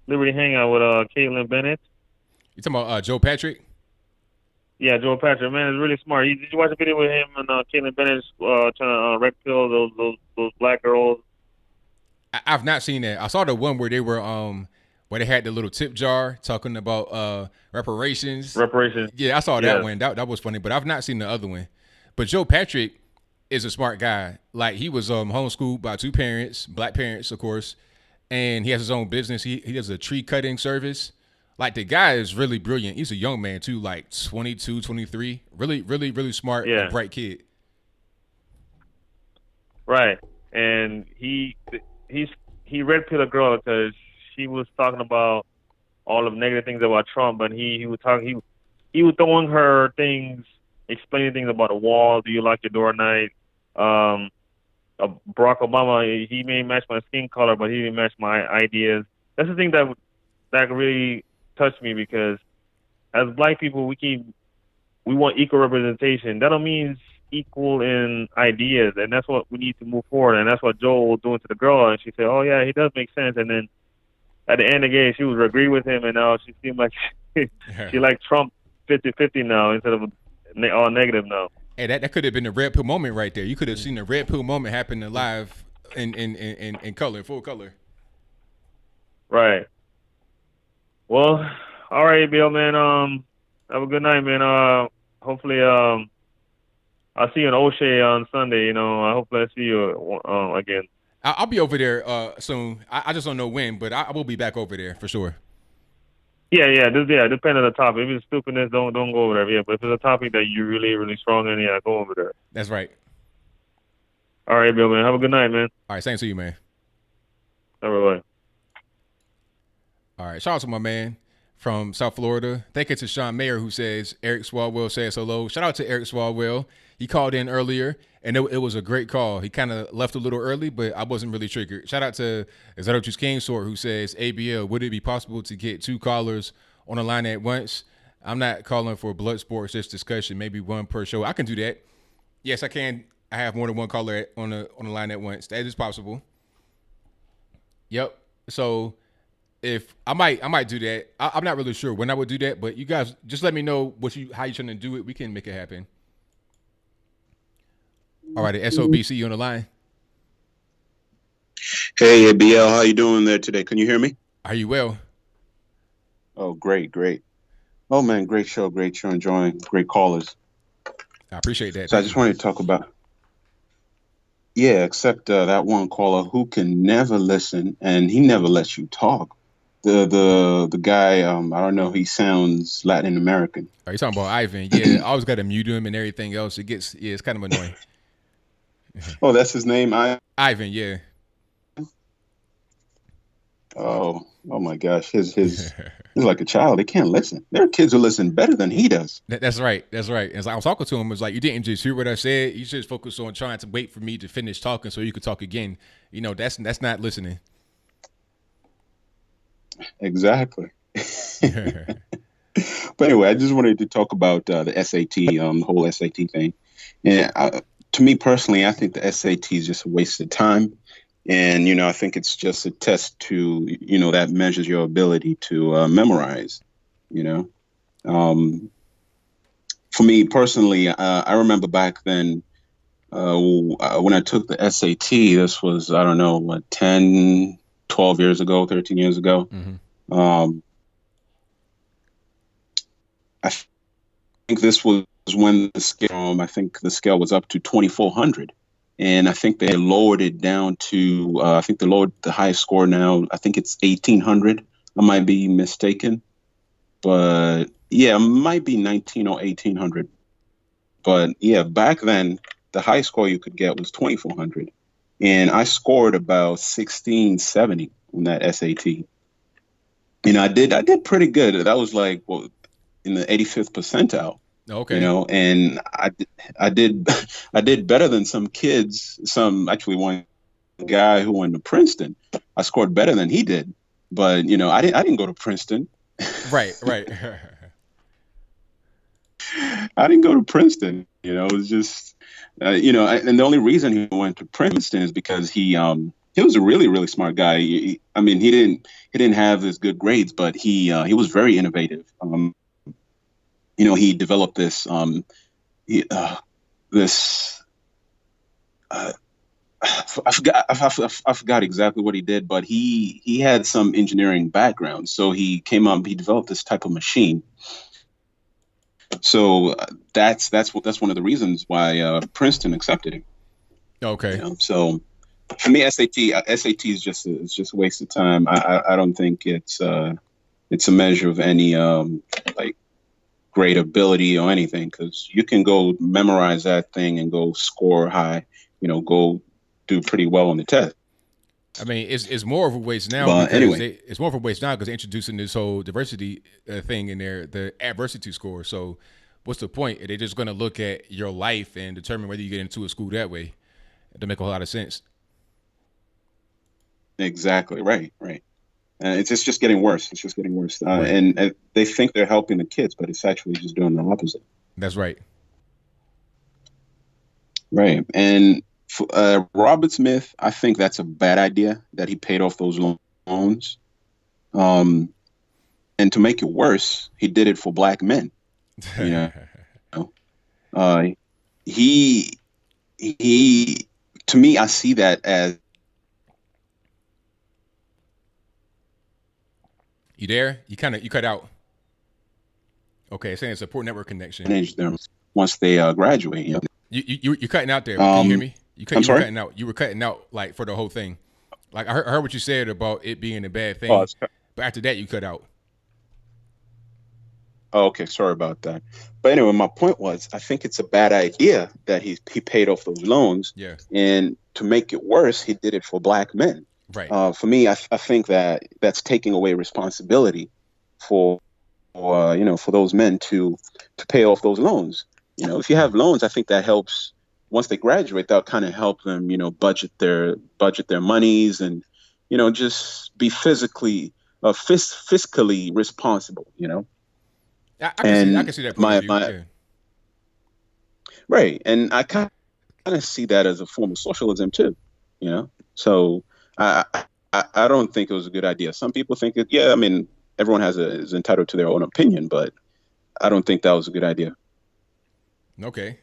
Liberty Hangout with Caitlin Bennett. You talking about Joe Patrick? Yeah, Joe Patrick, man, is really smart. Did you watch the video with him and Caitlin Bennett trying to red pill those black girls? I've not seen that. I saw the one where they were where they had the little tip jar talking about reparations. Yeah, I saw that one. That was funny, but I've not seen the other one. But Joe Patrick is a smart guy. Like, he was homeschooled by two parents, black parents, of course, and he has his own business. He does a tree cutting service. Like, the guy is really brilliant. He's a young man too, like 22, 23. Really, really, really smart, and bright kid. Right, and he red pilled a girl because she was talking about all of the negative things about Trump, and he was throwing her things, explaining things about a wall. Do you like your door at night? Barack Obama, he may match my skin color, but he didn't match my ideas. That's the thing that really touched me, because as black people, we want equal representation. That don't mean equal in ideas, and that's what we need to move forward. And that's what Joel was doing to the girl, and she said, "Oh yeah, he does make sense." And then at the end of the game, she was agree with him, and now she seemed like she like Trump 50-50 now instead of all negative now. Hey, that could have been a red pill moment right there. You could have seen the red pill moment happen live in color, full color. Right. Well, all right, Bill, man. Have a good night, man. Hopefully, I'll see you in O'Shea on Sunday. Hopefully I see you again. I'll be over there soon. I just don't know when, but I will be back over there for sure. Yeah. Depending on the topic. If it's stupidness, don't go over there. Yeah, but if it's a topic that you're really, really strong in, yeah, go over there. That's right. All right, Bill, man. Have a good night, man. All right, same to you, man. Bye. All right, shout out to my man from South Florida. Thank you to Sean Mayer, who says Eric Swalwell says hello. Shout out to Eric Swalwell. He called in earlier, and it was a great call. He kind of left a little early, but I wasn't really triggered. Shout out to Exotus King Sword, who says, ABL, would it be possible to get 2 callers on the line at once? I'm not calling for blood sports, just discussion, maybe 1 per show. I can do that. Yes, I can. I have more than 1 caller on the line at once. That is possible. Yep. So if I might do that. I'm not really sure when I would do that, but you guys just let me know how you're trying to do it. We can make it happen. All right, SOBC on the line. Hey, ABL, how you doing there today? Can you hear me? Are you well? Oh, great. Oh, man, great show, enjoying, great callers. I appreciate that. So I just wanted to talk about, except that one caller who can never listen, and he never lets you talk. The guy, I don't know, he sounds Latin American. Are you talking about Ivan? Yeah, I always got to mute him and everything else. It's kind of annoying. Oh, that's his name? Ivan, yeah. Oh my gosh. He's like a child. He can't listen. There are kids who listen better than he does. That's right. As I was talking to him, it was like, you didn't just hear what I said. You just focus on trying to wait for me to finish talking so you could talk again. That's not listening. Exactly. But anyway, I just wanted to talk about the SAT, the whole SAT thing. And to me personally, I think the SAT is just a waste of time. And, I think it's just a test to, that measures your ability to memorize, For me personally, I remember back then when I took the SAT, this was, 10, 12 years ago, 13 years ago. Mm-hmm. I think this was when the scale was up to 2,400. And I think they lowered it down to, they lowered the highest score now. I think it's 1,800. I might be mistaken. But yeah, it might be 19 or 1,800. But yeah, back then, the highest score you could get was 2,400. And I scored about 1670 on that SAT. I did pretty good. That was like, in the 85th percentile. Okay. And I did better than some kids. One guy who went to Princeton, I scored better than he did. But I didn't go to Princeton. Right. I didn't go to Princeton. It was just, and the only reason he went to Princeton is because he was a really, really smart guy. He didn't have as good grades, but he was very innovative. He developed this, I forgot exactly what he did, but he had some engineering background. So he developed this type of machine. So that's one of the reasons why Princeton accepted him. Okay. So for me, SAT is just a waste of time. I don't think it's a measure of any great ability or anything, because you can go memorize that thing and go score high, go do pretty well on the test. I mean, it's more of a waste now. But anyway, it's more of a waste now because they're introducing this whole diversity thing in there, the adversity score. So what's the point? They're just going to look at your life and determine whether you get into a school that way. It doesn't make a whole lot of sense. Exactly. Right. It's just getting worse. It's just getting worse. And they think they're helping the kids, but it's actually just doing the opposite. That's right. Right. And Robert Smith, I think that's a bad idea that he paid off those loans. And to make it worse, he did it for black men. You know, he to me, I see that as. You there? You cut out. Okay, saying it's a poor network connection. Manage them once they graduate. You know? You're cutting out there. Can you hear me? I'm sorry? Cutting out. You were cutting out like for the whole thing. Like I heard what you said about it being a bad thing, but after that you cut out. Oh, okay, sorry about that. But anyway, my point was, I think it's a bad idea that he paid off those loans. Yeah. And to make it worse, he did it for black men. Right. For me, I think that's taking away responsibility for those men to pay off those loans. You know, if you have loans, I think that helps. Once they graduate, that'll kind of help them, you know, budget their monies and, you know, just be fiscally responsible. You know. I can see that point of view. Yeah. Right, and I kind of see that as a form of socialism too. You know, so I don't think it was a good idea. Some people think it. Yeah, I mean, everyone is entitled to their own opinion, but I don't think that was a good idea. Okay.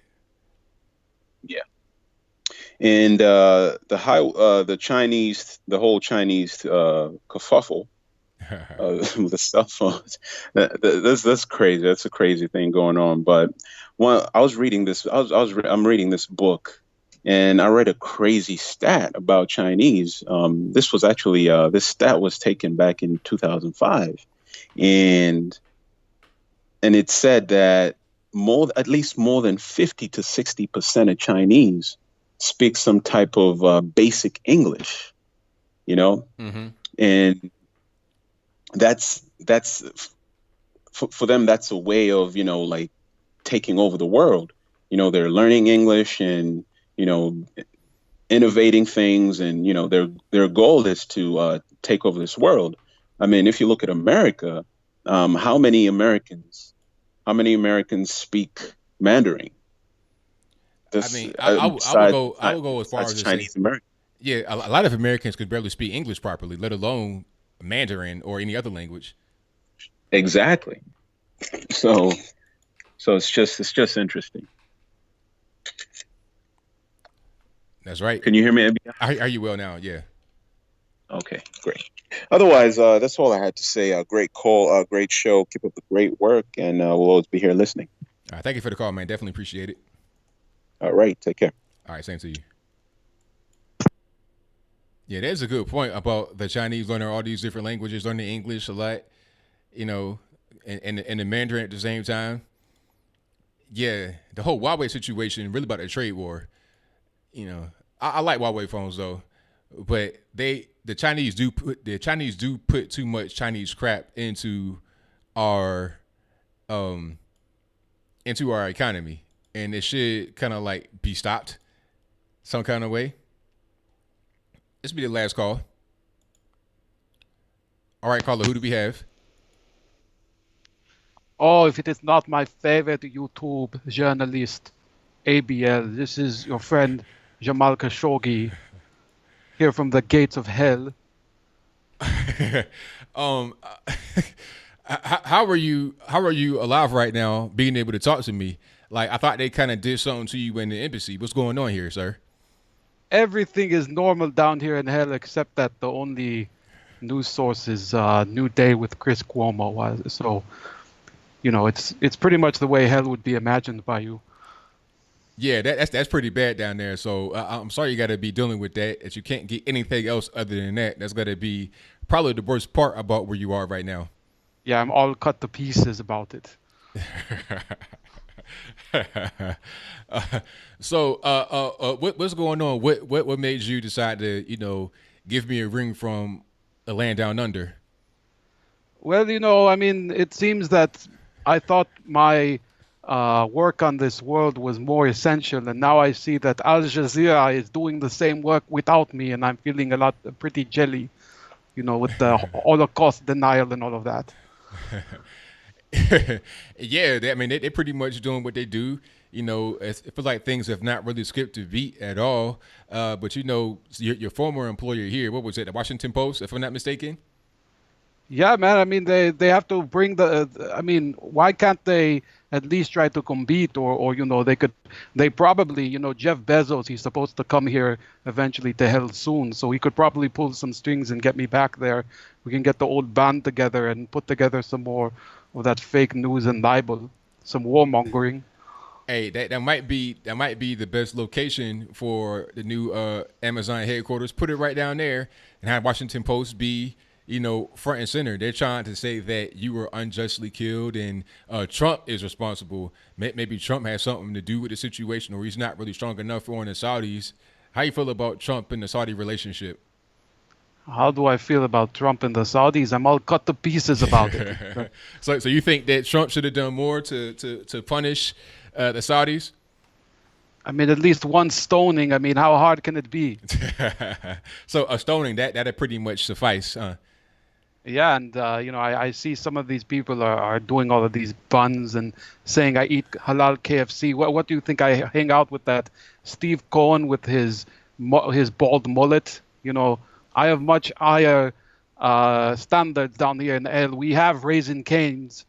Yeah. And the whole Chinese kerfuffle with the cell phones. That's crazy. That's a crazy thing going on. But I was reading this. I'm reading this book, and I read a crazy stat about Chinese. This was actually this stat was taken back in 2005, and it said that at least more than 50 to 60% of Chinese speak some type of basic English. You know, and that's for them. That's a way of, you know, like taking over the world. You know, they're learning English and, you know, innovating things, and, you know, their goal is to take over this world. I mean, if you look at America, how many Americans speak Mandarin? I mean, I would go as far as Chinese American. Yeah, a lot of Americans could barely speak English properly, let alone Mandarin or any other language. Exactly. So it's just interesting. That's right. Can you hear me, Abby? I hear you well now. Yeah. Okay, great. Otherwise, that's all I had to say. Great call, great show. Keep up the great work, and we'll always be here listening. All right, thank you for the call, man. Definitely appreciate it. All right, take care. All right, same to you. Yeah, that's a good point about the Chinese learning all these different languages, learning English a lot, you know, and the Mandarin at the same time. Yeah, the whole Huawei situation really about the trade war. You know, I like Huawei phones though, but the Chinese do put too much Chinese crap into our economy, and it should kind of like be stopped some kind of way. This will be the last call. All right, caller, who do we have? Oh, if it is not my favorite YouTube journalist, ABL, this is your friend Jamal Khashoggi, here from the gates of hell. How are you alive right now, being able to talk to me? Like, I thought they kind of did something to you in the embassy. What's going on here, sir? Everything is normal down here in hell, except that the only news source is New Day with Chris Cuomo. So, you know, it's pretty much the way hell would be imagined by you. Yeah, that's pretty bad down there. So I'm sorry you got to be dealing with that. That you can't get anything else other than that. That's got to be probably the worst part about where you are right now. Yeah, I'm all cut to pieces about it. So what's going on? What made you decide to, you know, give me a ring from a land down under? Well, you know, I mean, it seems that I thought my work on this world was more essential, and now I see that Al Jazeera is doing the same work without me, and I'm feeling pretty jelly. with the Holocaust denial and all of that. Yeah, they're pretty much doing what they do. It feels like things have not really skipped a beat at all. But your former employer here, what was it, the Washington Post, if I'm not mistaken? Yeah, man. I mean, they have to bring why can't they at least try to compete, or they probably, Jeff Bezos, he's supposed to come here eventually to hell soon, so he could probably pull some strings and get me back there. We can get the old band together and put together some more of that fake news and libel, some warmongering. Hey, that might be the best location for the new Amazon headquarters. Put it right down there and have Washington Post be, front and center. They're trying to say that you were unjustly killed and Trump is responsible. Maybe Trump has something to do with the situation, or he's not really strong enough on the Saudis. How you feel about Trump and the Saudi relationship? How do I feel about Trump and the Saudis? I'm all cut to pieces about it. So you think that Trump should have done more to punish the Saudis? I mean, at least one stoning. I mean, how hard can it be? So a stoning, that'd pretty much suffice, huh? Yeah, and I see some of these people are doing all of these buns and saying I eat halal KFC. What do you think? I hang out with that Steve Cohen with his bald mullet. I have much higher standards down here in L. We have Raising Cane's.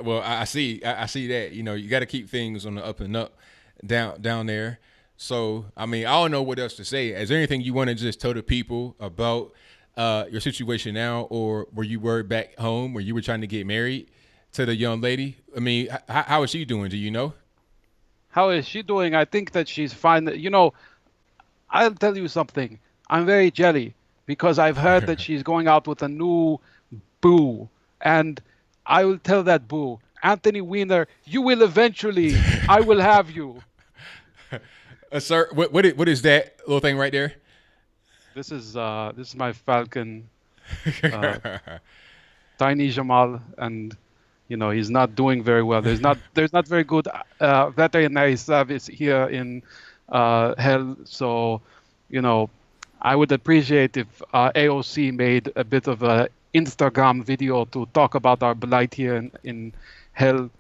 Well, I see that. You got to keep things on the up and up down there. So, I don't know what else to say. Is there anything you want to just tell the people about your situation now, or where you were back home where you were trying to get married to the young lady? How is she doing? Do you know? How is she doing? I think that she's fine. I'll tell you something. I'm very jelly because I've heard that she's going out with a new boo, and I will tell that boo, Anthony Weiner, you will eventually, I will have you. Sir, what is that little thing right there? This is my falcon, Tiny Jamal, and he's not doing very well. There's not very good veterinary service here in hell, so I would appreciate if AOC made a bit of a Instagram video to talk about our blight here in hell.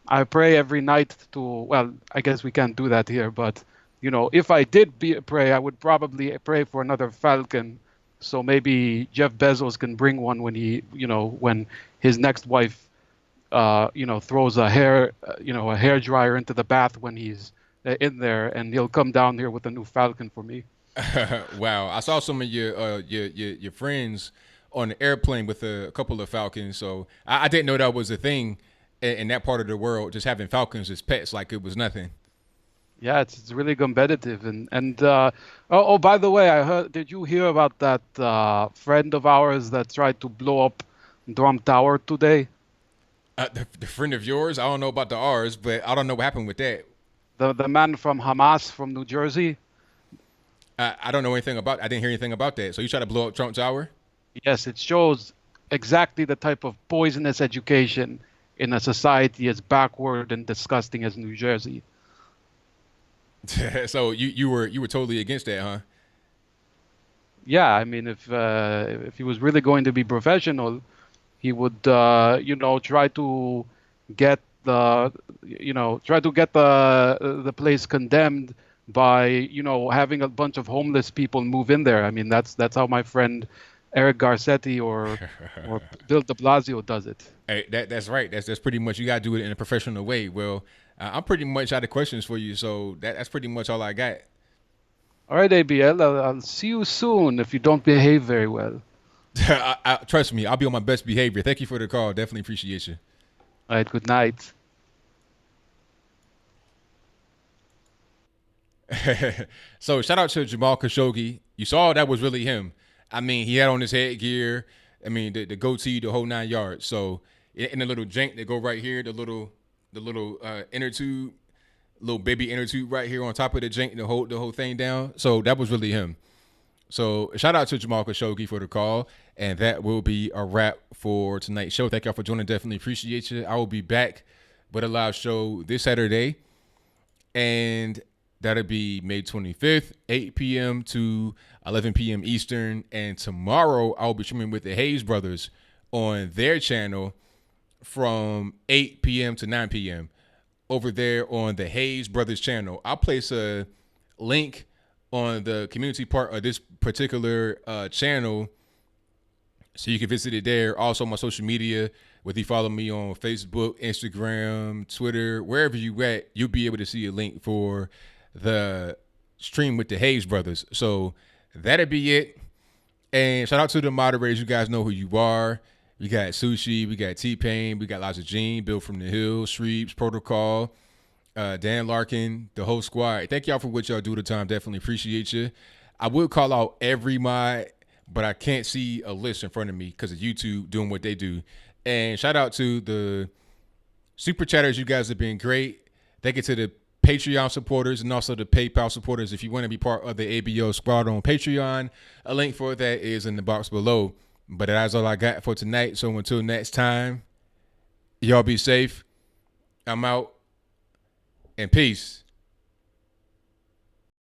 I pray every night I guess we can't do that here, but if I did pray, I would probably pray for another falcon, so maybe Jeff Bezos can bring one when when his next wife throws a hair dryer into the bath when he's in there, and he'll come down here with a new falcon for me. Wow, I saw some of your friends on the airplane with a couple of falcons, so I didn't know that was a thing in that part of the world, just having falcons as pets like it was nothing. Yeah, it's really competitive, and by the way, did you hear about that friend of ours that tried to blow up Trump Tower today? The friend of yours? I don't know about the ours, but I don't know what happened with that. The man from Hamas from New Jersey. I don't know anything about. I didn't hear anything about that. So you try to blow up Trump Tower? Yes, it shows exactly the type of poisonous education in a society as backward and disgusting as New Jersey. So you were totally against that, huh? Yeah, I mean, if he was really going to be professional, he would try to get the place condemned by having a bunch of homeless people move in there. I mean, that's how my friend Eric Garcetti or Bill de Blasio does it. Hey, that's right. That's pretty much, you gotta do it in a professional way. Well, I'm pretty much out of questions for you, so that's pretty much all I got. All right, ABL, I'll see you soon if you don't behave very well. Trust me, I'll be on my best behavior. Thank you for the call. Definitely appreciate you. All right, good night. So shout out to Jamal Khashoggi. You saw that was really him. I mean, he had on his headgear. I mean, the goatee, the whole 9 yards. So in the little jank that go right here, the little inner tube, little baby inner tube right here on top of the jank, the whole thing down. So that was really him. So shout out to Jamal Khashoggi for the call, and that will be a wrap for tonight's show. Thank y'all for joining. Definitely appreciate you. I will be back with a live show this Saturday, and That'll be May 25th, 8 p.m. to 11 p.m. Eastern. And tomorrow I'll be streaming with the Hayes brothers on their channel from 8 p.m. to 9 p.m. over there on the Hayes brothers channel. I'll place a link on the community part of this particular channel so you can visit it there. Also my social media, whether you follow me on Facebook, Instagram, Twitter, wherever you at, you'll be able to see a link for the stream with the Hayes brothers. So that'll be it. And shout out to the moderators. You guys know who you are. We got Sushi, we got T-Pain, we got Liza Jean, Bill from the Hill, Shreeps, Protocol, Dan Larkin, the whole squad. Thank y'all for what y'all do the time. Definitely appreciate you. I would call out every mod, but I can't see a list in front of me because of YouTube doing what they do. And shout out to the super chatters. You guys have been great. Thank you to the Patreon supporters and also the PayPal supporters. If you want to be part of the ABL squad on Patreon, a link for that is in the box below. But that's all I got for tonight. So until next time, y'all be safe. I'm out. And peace.